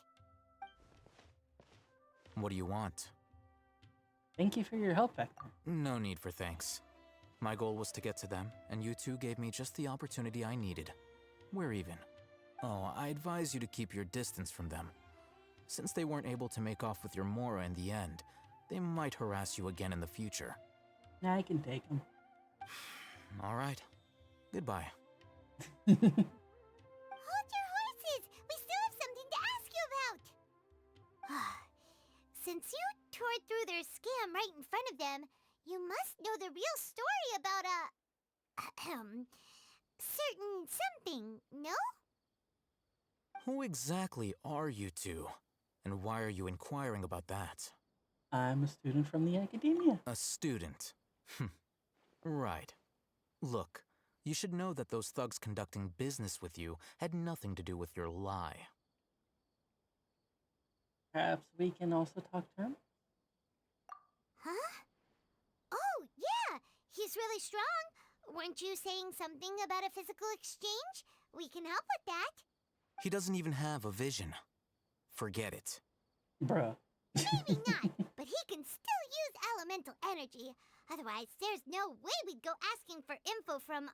What do you want? Thank you for your help, Hector. No need for thanks. My goal was to get to them, and you two gave me just the opportunity I needed. We're even. Oh, I advise you to keep your distance from them. Since they weren't able to make off with your Mora in the end, they might harass you again in the future. Nah, I can take them. All right. Goodbye. Hold your horses! We still have something to ask you about! Since you tore through their scam right in front of them, you must know the real story about certain something, no? Who exactly are you two? And why are you inquiring about that? I'm a student from the academia. A student? Right. Look, you should know that those thugs conducting business with you had nothing to do with your lie. Perhaps we can also talk to him? Huh? Oh, yeah! He's really strong. Weren't you saying something about a physical exchange? We can help with that. He doesn't even have a vision. Forget it. Bruh. Maybe not, but he can still use elemental energy. Otherwise, there's no way we'd go asking for info from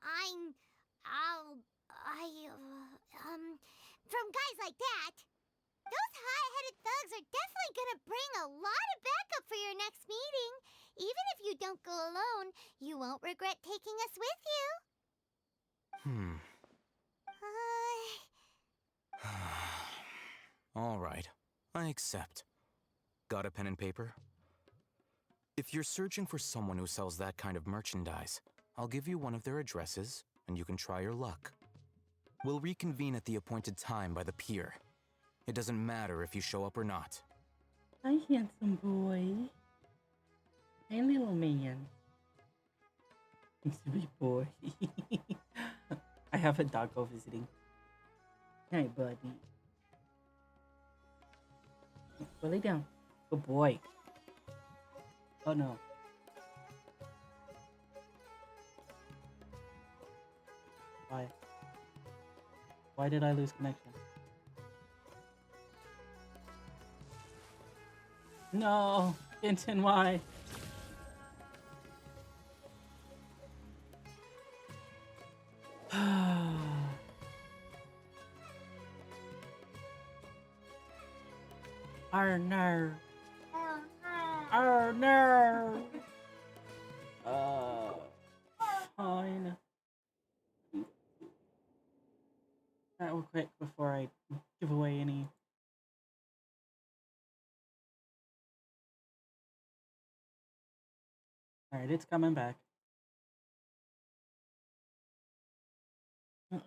from guys like that. Those high-headed thugs are definitely gonna bring a lot of backup for your next meeting. Even if you don't go alone, you won't regret taking us with you. All right, I accept. Got a pen and paper? If you're searching for someone who sells that kind of merchandise, I'll give you one of their addresses, and you can try your luck. We'll reconvene at the appointed time by the pier. It doesn't matter if you show up or not. Hi, handsome boy. Hey, little man. Sweet boy. I have a doggo visiting. Hey, buddy. Go lay down. Good boy. Oh, no. Why? Why did I lose connection? No! Genshin, why? Oh no. Oh no. Fine. That real quick before I give away any. Alright, it's coming back.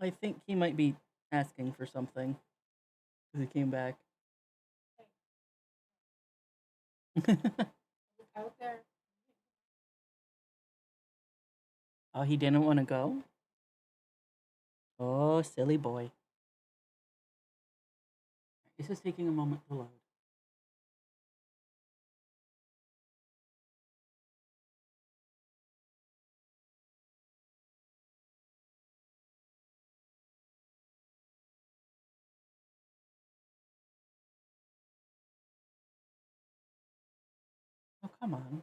I think he might be asking for something. Because he came back. Out there. Oh, he didn't want to go? Oh, silly boy. This is taking a moment to load. Oh, come on.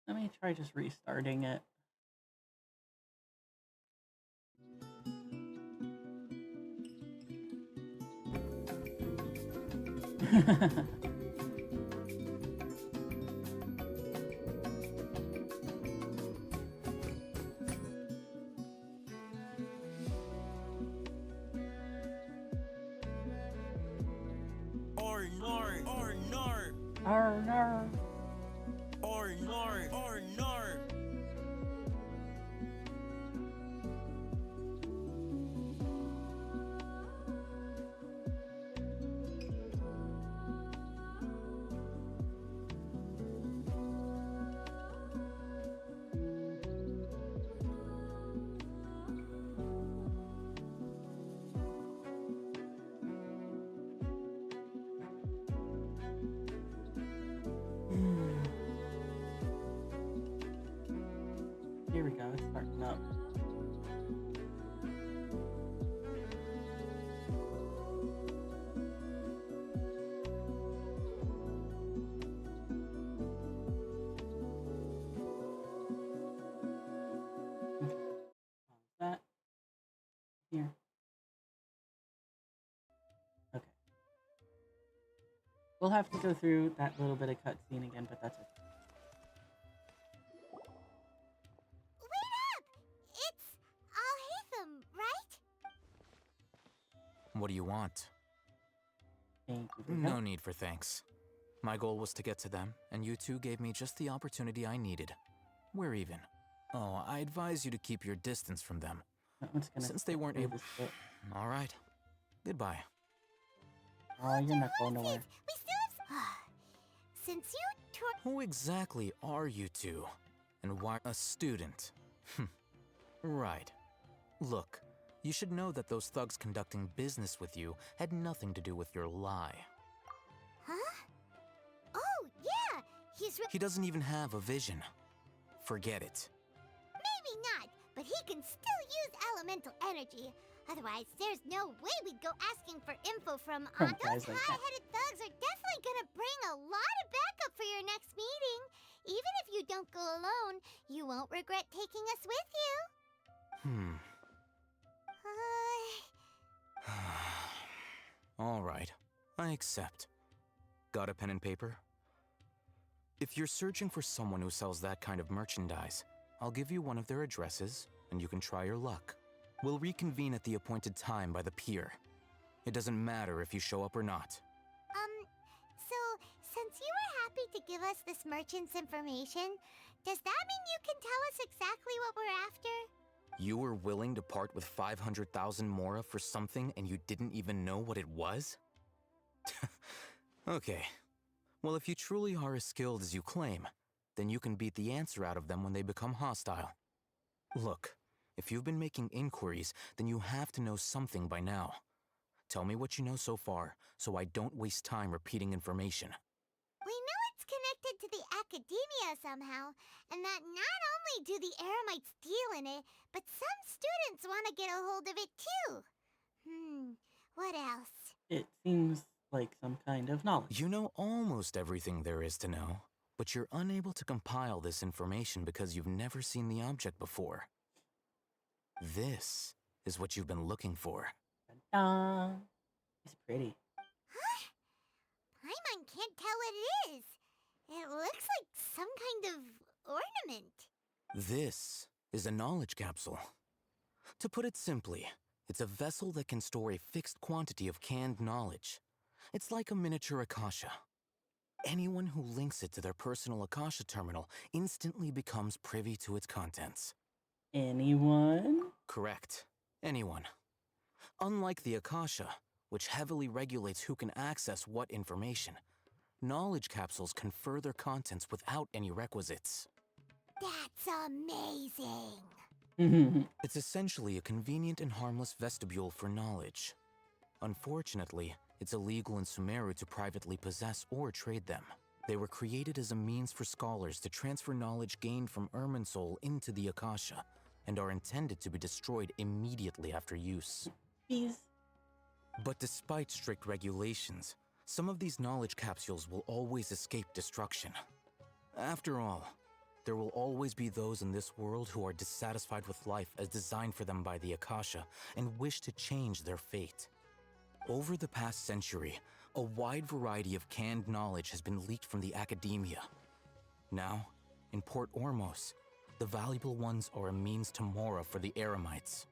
Let me try just restarting it. Or nar, or nar, Oh no. or nar, or nar. Here we go, it's starting up. That here. Okay. We'll have to go through that little bit of cutscene again, but that's it. Wait up! It's Alhaitham, right? What do you want? Thank you. No need for thanks. My goal was to get to them, and you two gave me just the opportunity I needed. We're even. Oh, I advise you to keep your distance from them. That one's gonna Since they skip weren't through able... this bit. Alright. Goodbye. Oh, you're not going nowhere. We still have. Since you Who exactly are you two? And why a student? Right. Look, you should know that those thugs conducting business with you had nothing to do with your lie. Huh? Oh, yeah! He doesn't even have a vision. Forget it. Maybe not, but he can still use elemental energy. Otherwise, there's no way we'd go asking for info from From Those guys like that. high-headed thugs are definitely gonna bring a lot of backup for your next meeting. Even if you don't go alone, you won't regret taking us with you. Alright, I accept. Got a pen and paper? If you're searching for someone who sells that kind of merchandise, I'll give you one of their addresses, and you can try your luck. We'll reconvene at the appointed time by the pier. It doesn't matter if you show up or not. So, since you were happy to give us this merchant's information, does that mean you can tell us exactly what we're after? You were willing to part with 500,000 mora for something and you didn't even know what it was? Okay. Well, if you truly are as skilled as you claim, then you can beat the answer out of them when they become hostile. Look, if you've been making inquiries, then you have to know something by now. Tell me what you know so far, so I don't waste time repeating information. We know it's connected to the academia somehow, and that not only do the Eremites deal in it, but some students want to get a hold of it too. What else? It seems like some kind of knowledge. You know almost everything there is to know, but you're unable to compile this information because you've never seen the object before. This is what you've been looking for. It's pretty. Paimon can't tell what it is. It looks like some kind of ornament. This is a knowledge capsule. To put it simply, it's a vessel that can store a fixed quantity of canned knowledge. It's like a miniature Akasha. Anyone who links it to their personal Akasha terminal instantly becomes privy to its contents. Anyone? Correct. Anyone. Unlike the Akasha, which heavily regulates who can access what information, knowledge capsules confer their contents without any requisites. That's amazing. It's essentially a convenient and harmless vestibule for knowledge. Unfortunately, it's illegal in Sumeru to privately possess or trade them. They were created as a means for scholars to transfer knowledge gained from Irminsul into the Akasha, and are intended to be destroyed immediately after use. But despite strict regulations, some of these knowledge capsules will always escape destruction. After all, there will always be those in this world who are dissatisfied with life as designed for them by the Akasha and wish to change their fate. Over the past century, a wide variety of canned knowledge has been leaked from the academia. Now, in Port Ormos, the valuable ones are a means to mora for the Eremites.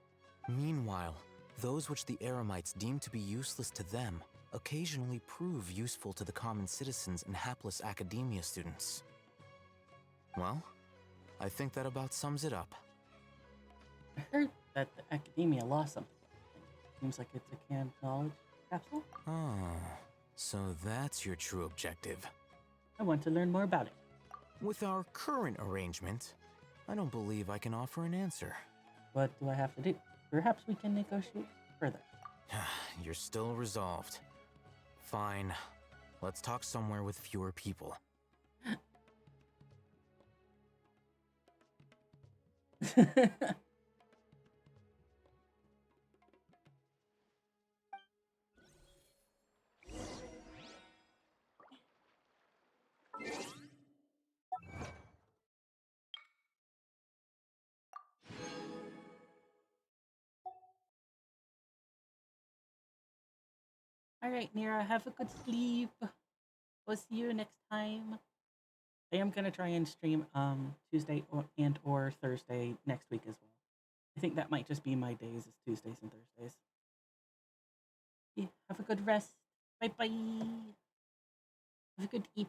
Meanwhile, those which the Eremites deem to be useless to them occasionally prove useful to the common citizens and hapless academia students. Well, I think that about sums it up. I heard that the academia lost something. Seems like it's a canned knowledge capsule. Ah, so that's your true objective. I want to learn more about it. With our current arrangement, I don't believe I can offer an answer. What do I have to do? Perhaps we can negotiate further. You're still resolved. Fine. Let's talk somewhere with fewer people. Alright, Nira, have a good sleep. We'll see you next time. I am gonna try and stream Tuesday or Thursday next week as well. I think that might just be my days, is Tuesdays and Thursdays. Yeah, have a good rest. Bye bye. Have a good eat.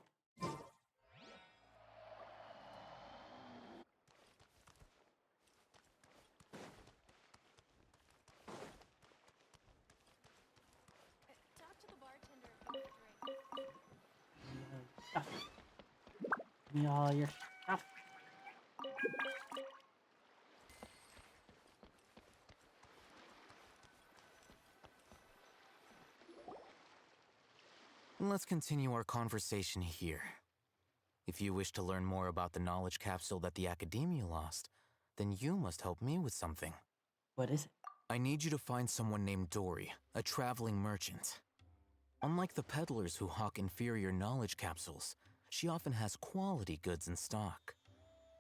me all your stuff. Let's continue our conversation here. If you wish to learn more about the knowledge capsule that the Academia lost, then you must help me with something. What is it? I need you to find someone named Dory, a traveling merchant. Unlike the peddlers who hawk inferior knowledge capsules, she often has quality goods in stock.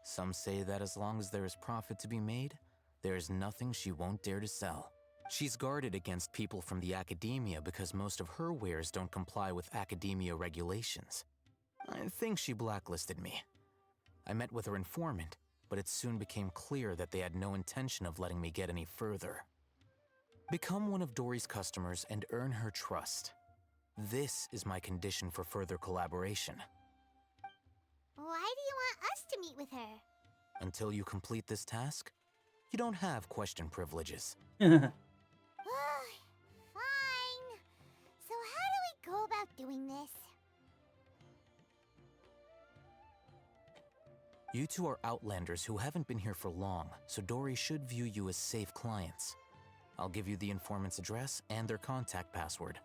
Some say that as long as there is profit to be made, there is nothing she won't dare to sell. She's guarded against people from the Academia because most of her wares don't comply with Academia regulations. I think she blacklisted me. I met with her informant, but it soon became clear that they had no intention of letting me get any further. Become one of Dory's customers and earn her trust. This is my condition for further collaboration. Why do you want us to meet with her? Until you complete this task, you don't have question privileges. Fine. So how do we go about doing this? You two are outlanders who haven't been here for long, so Dory should view you as safe clients. I'll give you the informant's address and their contact password.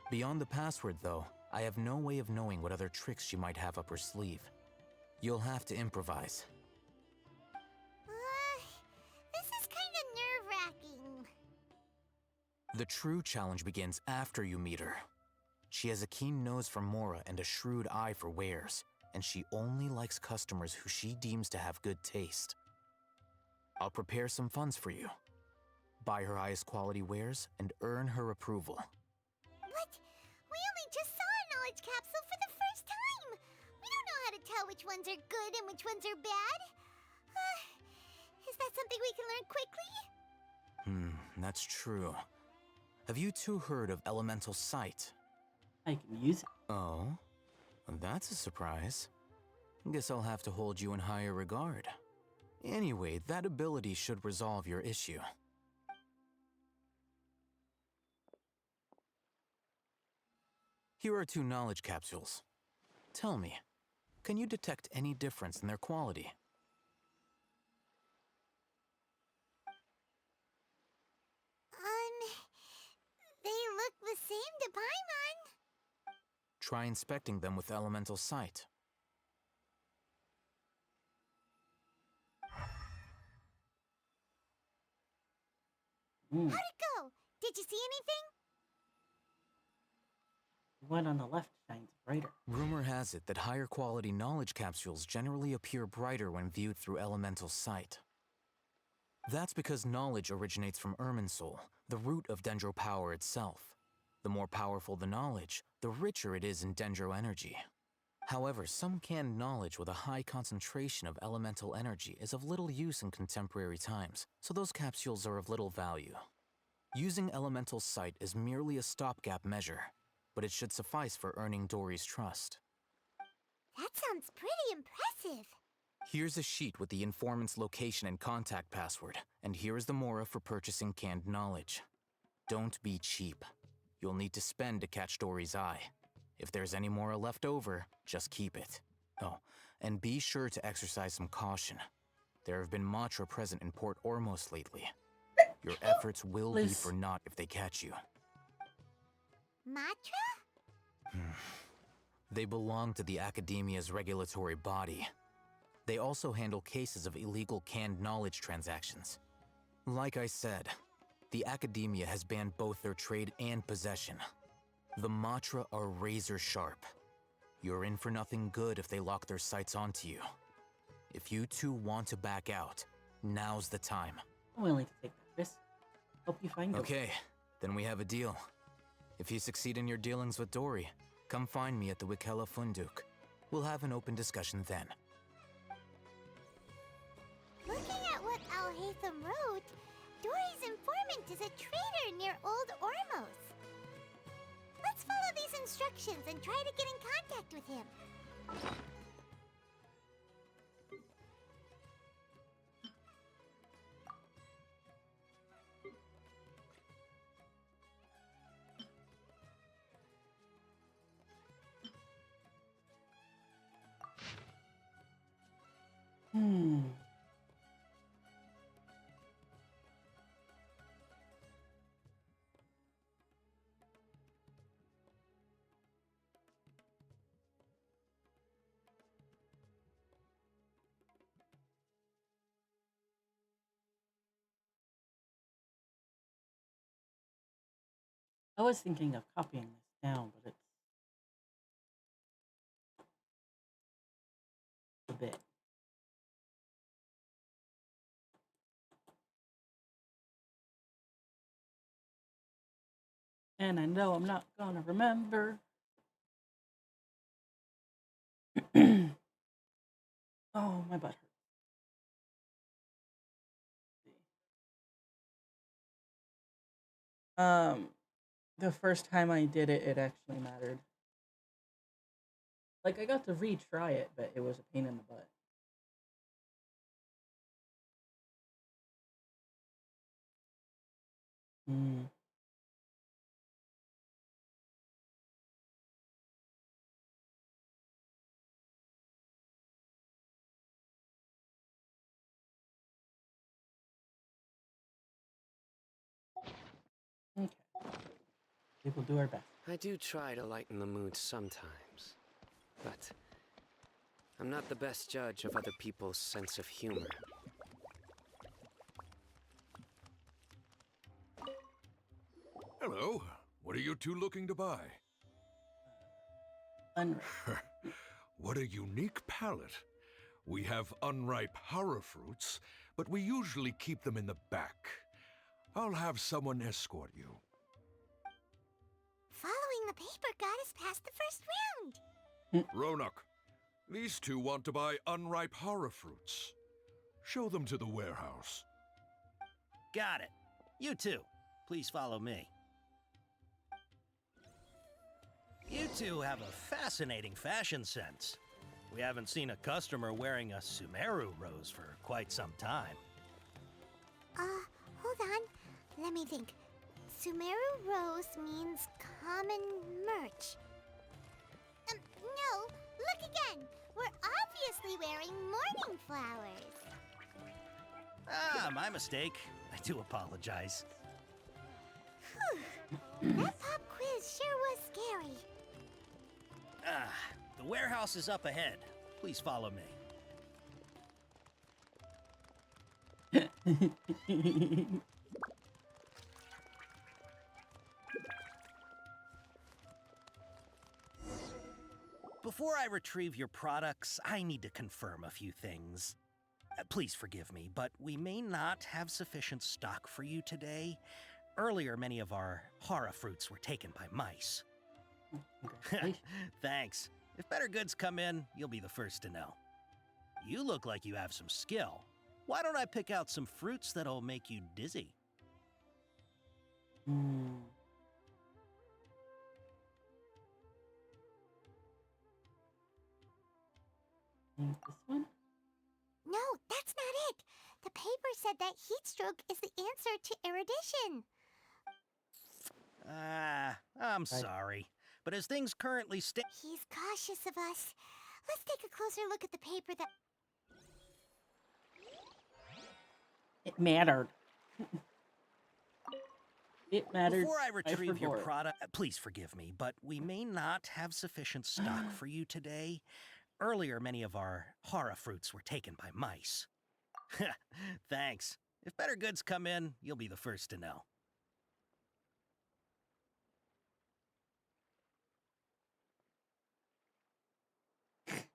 Beyond the password, though, I have no way of knowing what other tricks she might have up her sleeve. You'll have to improvise. This is kind of nerve-wracking. The true challenge begins after you meet her. She has a keen nose for Mora and a shrewd eye for wares, and she only likes customers who she deems to have good taste. I'll prepare some funds for you. Buy her highest quality wares and earn her approval. What? We only just saw a knowledge capsule for the first time! We don't know how to tell which ones are good and which ones are bad. Is that something we can learn quickly? That's true. Have you two heard of elemental sight? I can use it. Oh? That's a surprise. Guess I'll have to hold you in higher regard. Anyway, that ability should resolve your issue. Here are 2 knowledge capsules. Tell me, can you detect any difference in their quality? They look the same to Paimon. Try inspecting them with elemental sight. How'd it go? Did you see anything? The one on the left shines brighter. Rumor has it that higher quality knowledge capsules generally appear brighter when viewed through elemental sight. That's because knowledge originates from Irminsul, the root of Dendro power itself. The more powerful the knowledge, the richer it is in Dendro energy. However, some canned knowledge with a high concentration of elemental energy is of little use in contemporary times, so those capsules are of little value. Using elemental sight is merely a stopgap measure, but it should suffice for earning Dory's trust. That sounds pretty impressive. Here's a sheet with the informant's location and contact password, and here is the Mora for purchasing canned knowledge. Don't be cheap. You'll need to spend to catch Dory's eye. If there's any Mora left over, just keep it. Oh, and be sure to exercise some caution. There have been Matra present in Port Ormos lately. Your efforts will be for naught if they catch you. Matra? They belong to the Academia's regulatory body. They also handle cases of illegal canned knowledge transactions. Like I said, the Academia has banned both their trade and possession. The Matra are razor sharp. You're in for nothing good if they lock their sights onto you. If you two want to back out, now's the time. I'm willing to take that risk. Hope you find Okay, then we have a deal. If you succeed in your dealings with Dory, come find me at the Wikela Funduk. We'll have an open discussion then. Looking at what Al-Haytham wrote, Dory's informant is a trader near Old Ormos. Let's follow these instructions and try to get in contact with him. I was thinking of copying this down, but it's a bit. And I know I'm not gonna remember. Oh, my butt hurt. The first time I did it, it actually mattered. Like, I got to retry it, but it was a pain in the butt. Mm. Okay. We will do our best. I do try to lighten the mood sometimes, but I'm not the best judge of other people's sense of humor. Hello. What are you two looking to buy? Unripe. What a unique palette. We have unripe horror fruits, but we usually keep them in the back. I'll have someone escort you. Following the paper got us past the first round. Ronak, these two want to buy unripe horror fruits. Show them to the warehouse. Got it. You two, please follow me. You two have a fascinating fashion sense. We haven't seen a customer wearing a Sumeru rose for quite some time. Hold on. Let me think. Sumeru rose means common merch. No, look again. We're obviously wearing morning flowers. Ah, my mistake. I do apologize. Whew. That pop quiz sure was scary. Ah, the warehouse is up ahead. Please follow me. Before I retrieve your products, I need to confirm a few things. Please forgive me, but we may not have sufficient stock for you today. Earlier, many of our hara fruits were taken by mice. Thanks. If better goods come in, you'll be the first to know. You look like you have some skill. Why don't I pick out some fruits that'll make you dizzy? This one? No, that's not it. The paper said that heat stroke is the answer to erudition. I'm sorry. But as things currently stand... He's cautious of us. Let's take a closer look at the paper that... It mattered. It mattered. Before I retrieve your forgot. product, please forgive me, but we may not have sufficient stock for you today. Earlier, many of our hara fruits were taken by mice. Thanks. If better goods come in, you'll be the first to know.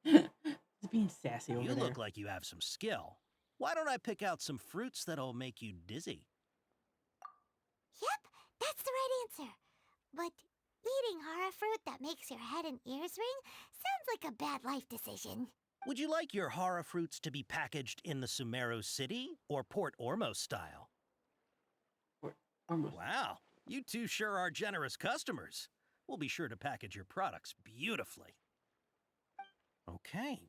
He's being sassy over You there. look like you have some skill. Why don't I pick out some fruits that'll make you dizzy? Yep, that's the right answer. But eating hara fruit that makes your head and ears ring sounds like a bad life decision. Would you like your hara fruits to be packaged in the Sumeru City or Port Ormos style? Wow, you two sure are generous customers. We'll be sure to package your products beautifully. Okay,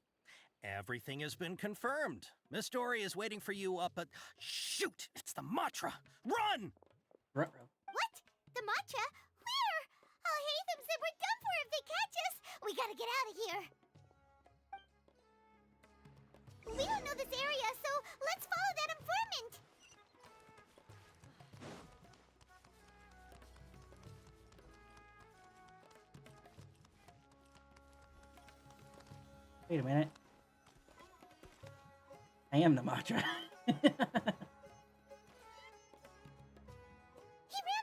everything has been confirmed. Miss Dory is waiting for you up at... Shoot, it's the Matra! Run! Ruh-roh. What? The matcha? Where? I'll hate them said we're done for if they catch us. We gotta get out of here. We don't know this area, so let's follow that informant. Wait a minute. I am the Matra. He ran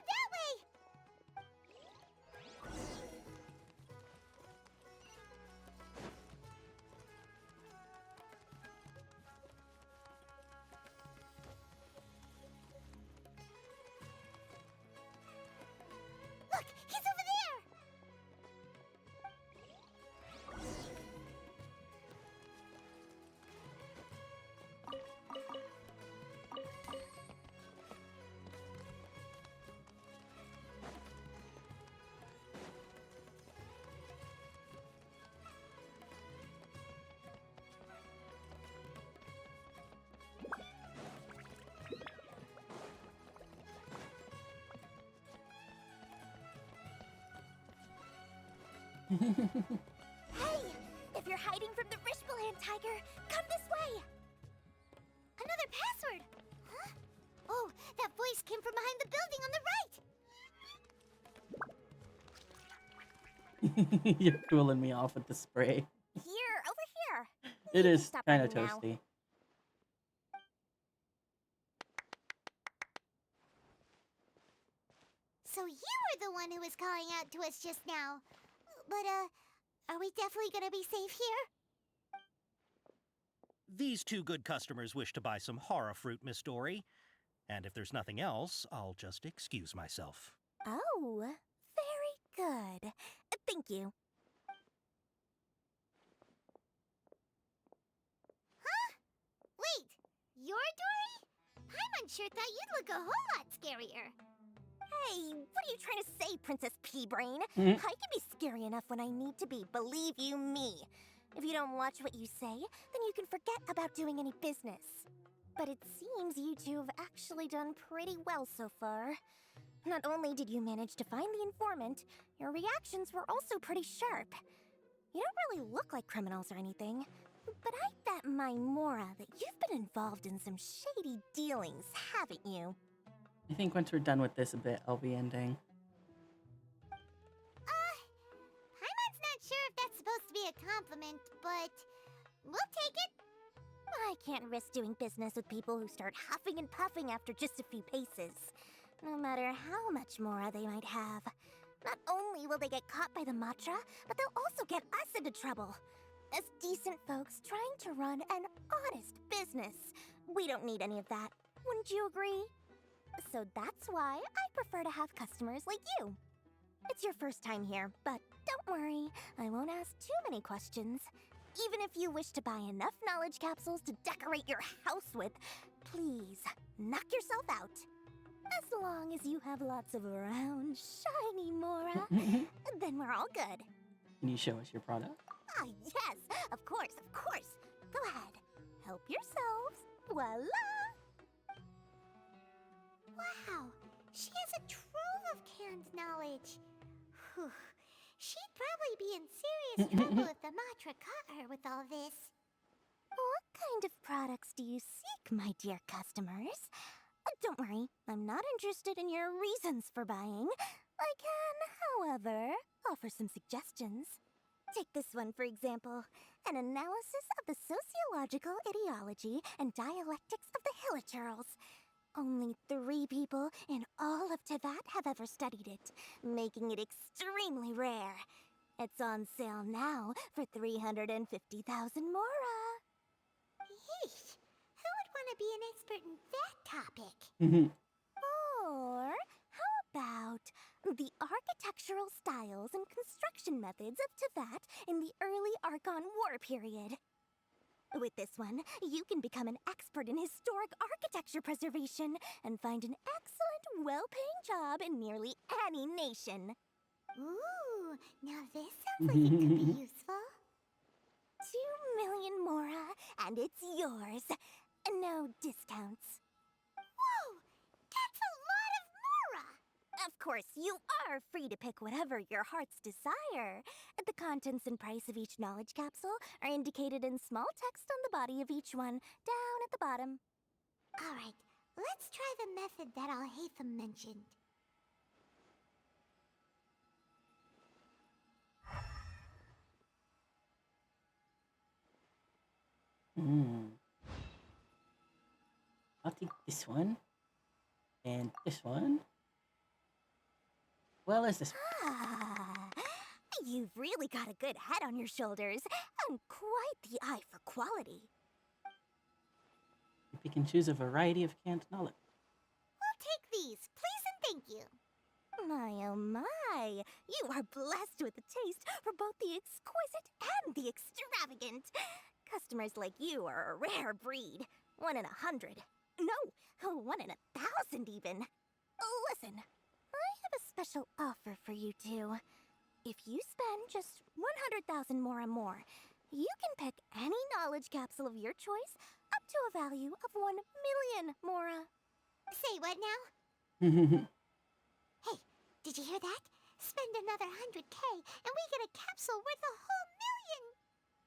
that way. Hey! If you're hiding from the Rishbaland tiger, come this way! Another password! Huh? Oh, that voice came from behind the building on the right! You're cooling me off with the spray. Here, over here! It You can is stop kind of running now. toasty. So you were the one who was calling out to us just now. But, are we definitely gonna be safe here? These two good customers wish to buy some horror fruit, Miss Dory. And if there's nothing else, I'll just excuse myself. Oh, very good. Thank you. Huh? Wait, you're Dory? Paimon sure thought you'd look a whole lot scarier. Hey, what are you trying to say, Princess Pea-Brain? I can be scary enough when I need to be, believe you me. If you don't watch what you say, then you can forget about doing any business. But it seems you two have actually done pretty well so far. Not only did you manage to find the informant, your reactions were also pretty sharp. You don't really look like criminals or anything, but I bet my Mora that you've been involved in some shady dealings, haven't you? I think once we're done with this a bit, I'll be ending. Paimon's not sure if that's supposed to be a compliment, but we'll take it. I can't risk doing business with people who start huffing and puffing after just a few paces, no matter how much Mora they might have. Not only will they get caught by the Matra, but they'll also get us into trouble. As decent folks trying to run an honest business, we don't need any of that. Wouldn't you agree? So that's why I prefer to have customers like you. It's your first time here, but don't worry, I won't ask too many questions. Even if you wish to buy enough knowledge capsules to decorate your house with, please, knock yourself out. As long as you have lots of round, shiny Mora, then we're all good. Can you show us your product? Ah, yes, of course, of course. Go ahead, help yourselves. Voila! Wow, she has a trove of canned knowledge. Whew. She'd probably be in serious trouble if the Matra caught her with all this. What kind of products do you seek, my dear customers? Don't worry, I'm not interested in your reasons for buying. I can, however, offer some suggestions. Take this one, for example. An analysis of the sociological ideology and dialectics of the Hilichurls. Only 3 people in all of Tevat have ever studied it, making it extremely rare. It's on sale now for 350,000 Mora. Yeesh, who would want to be an expert in that topic? Or how about the architectural styles and construction methods of Tevat in the early Archon War period? With this one, you can become an expert in historic architecture preservation and find an excellent, well-paying job in nearly any nation. Ooh, now this sounds like it could be useful. 2 million Mora, and it's yours. No discounts. Whoa! That's a lot of Mora! Of course, you are free to pick whatever your heart's desire. The contents and price of each knowledge capsule are indicated in small text on the body of each one, down at the bottom. Alright, let's try the method that Alhaitham mentioned. I'll take this one. And this one. Well, is this? You've really got a good head on your shoulders, and quite the eye for quality. You can choose a variety of canned knowledge. We'll take these, please and thank you. My oh my, you are blessed with a taste for both the exquisite and the extravagant. Customers like you are a rare breed. 1 in 100. No, 1 in 1,000 even. Listen, I have a special offer for you two. If you spend just 100,000 more and more, you can pick any knowledge capsule of your choice up to a value of 1 million Mora. Say what now? Hey, did you hear that? Spend another 100K, and we get a capsule worth a whole million!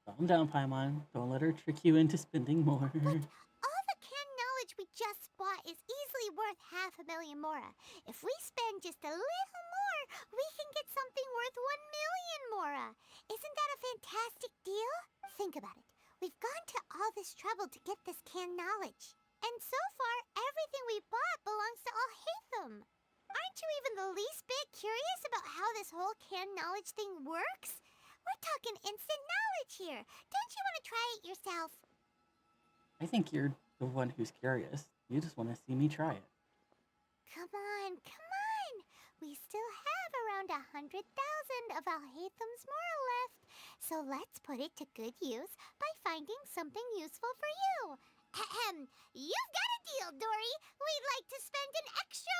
Calm down, Paimon. Don't let her trick you into spending more. All the canned knowledge we just bought is easily worth 500,000 mora. If we spend just a little more, we can get something worth 1,000,000 mora. Isn't that a fantastic deal? Think about it. We've gone to all this trouble to get this canned knowledge. And so far, everything we bought belongs to Alhaitham. Aren't you even the least bit curious about how this whole canned knowledge thing works? We're talking instant knowledge here. Don't you want to try it yourself? I think you're the one who's curious. You just want to see me try it. Come on, come on. We still have around 100,000 of Alhaitham's mora left. So let's put it to good use by finding something useful for you. Ahem. You've got a deal, Dory. We'd like to spend an extra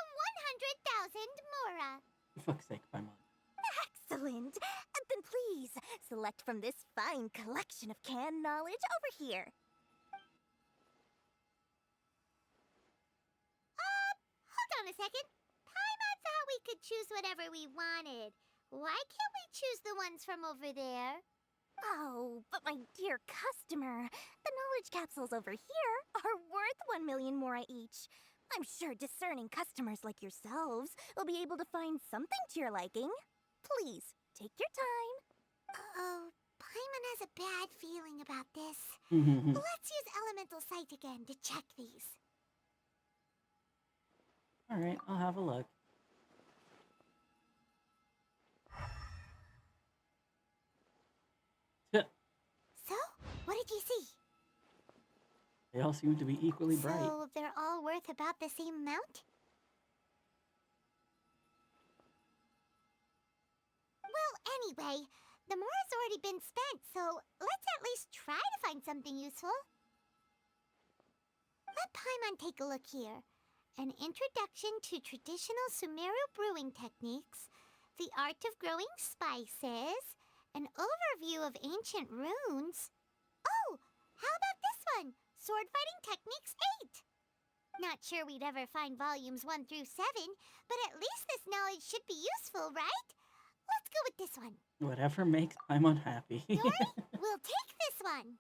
100,000 mora. For fuck's sake, Paimon. Excellent. Then please, select from this fine collection of canned knowledge over here. Hold on a second. Paimon thought we could choose whatever we wanted. Why can't we choose the ones from over there? Oh, but my dear customer, the knowledge capsules over here are worth 1,000,000 mora each. I'm sure discerning customers like yourselves will be able to find something to your liking. Please, take your time. Uh-oh, Paimon has a bad feeling about this. Mm-hmm. Let's use Elemental Sight again to check these. Alright, I'll have a look. So, what did you see? They all seem to be equally bright. So, they're all worth about the same amount? Well, anyway, the mora's already been spent, so let's at least try to find something useful. Let Paimon take a look here. An introduction to traditional Sumeru brewing techniques, the art of growing spices, an overview of ancient runes. Oh, how about this one? Sword Fighting Techniques 8. Not sure we'd ever find volumes 1 through 7, but at least this knowledge should be useful, right? Let's go with this one. Whatever makes Paimon happy. Dory, we'll take this one.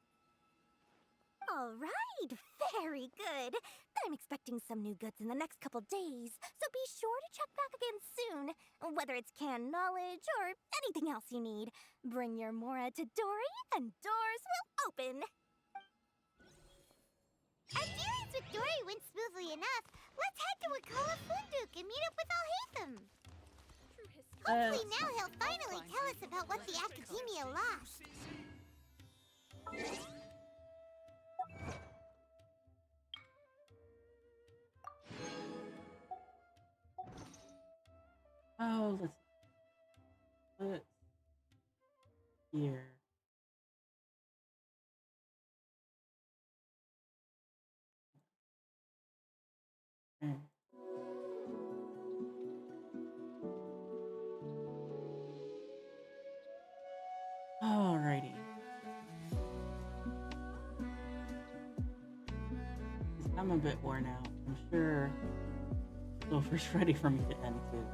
All right, very good. I'm expecting some new goods in the next couple days, so be sure to check back again soon. Whether it's canned knowledge or anything else you need, bring your mora to Dory and doors will open. Our dealings with Dory went smoothly enough. Let's head to Wakala Funduk and meet up with Alhaitham. Hopefully now he'll finally tell us about what the Academia lost. Oh, let's put here. Okay. Alrighty. I'm a bit worn out. I'm sure Silver's ready for me to end too.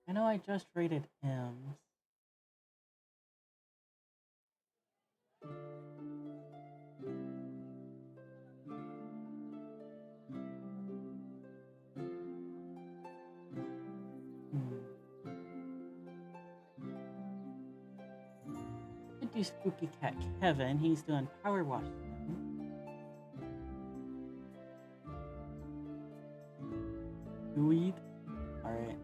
I know I just rated M's. Could do Spooky Cat Kevin. He's doing Power Wash. Weed. Alright.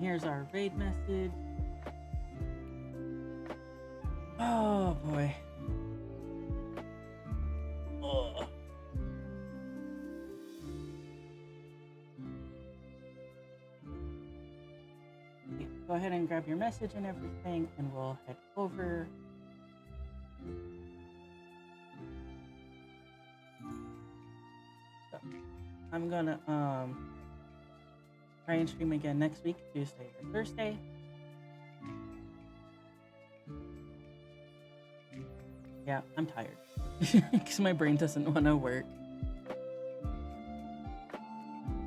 here's our raid message. Oh boy. Oh. Okay, go ahead and grab your message and everything, and we'll head over. So, I'm gonna try and stream again next week, Tuesday or Thursday. Yeah, I'm tired because my brain doesn't want to work.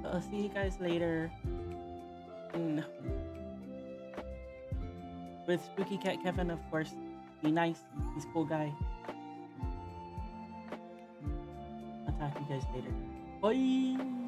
So I'll see you guys later. With Spooky Cat Kevin, of course. Be nice. He's a cool guy. I'll talk to you guys later. Bye!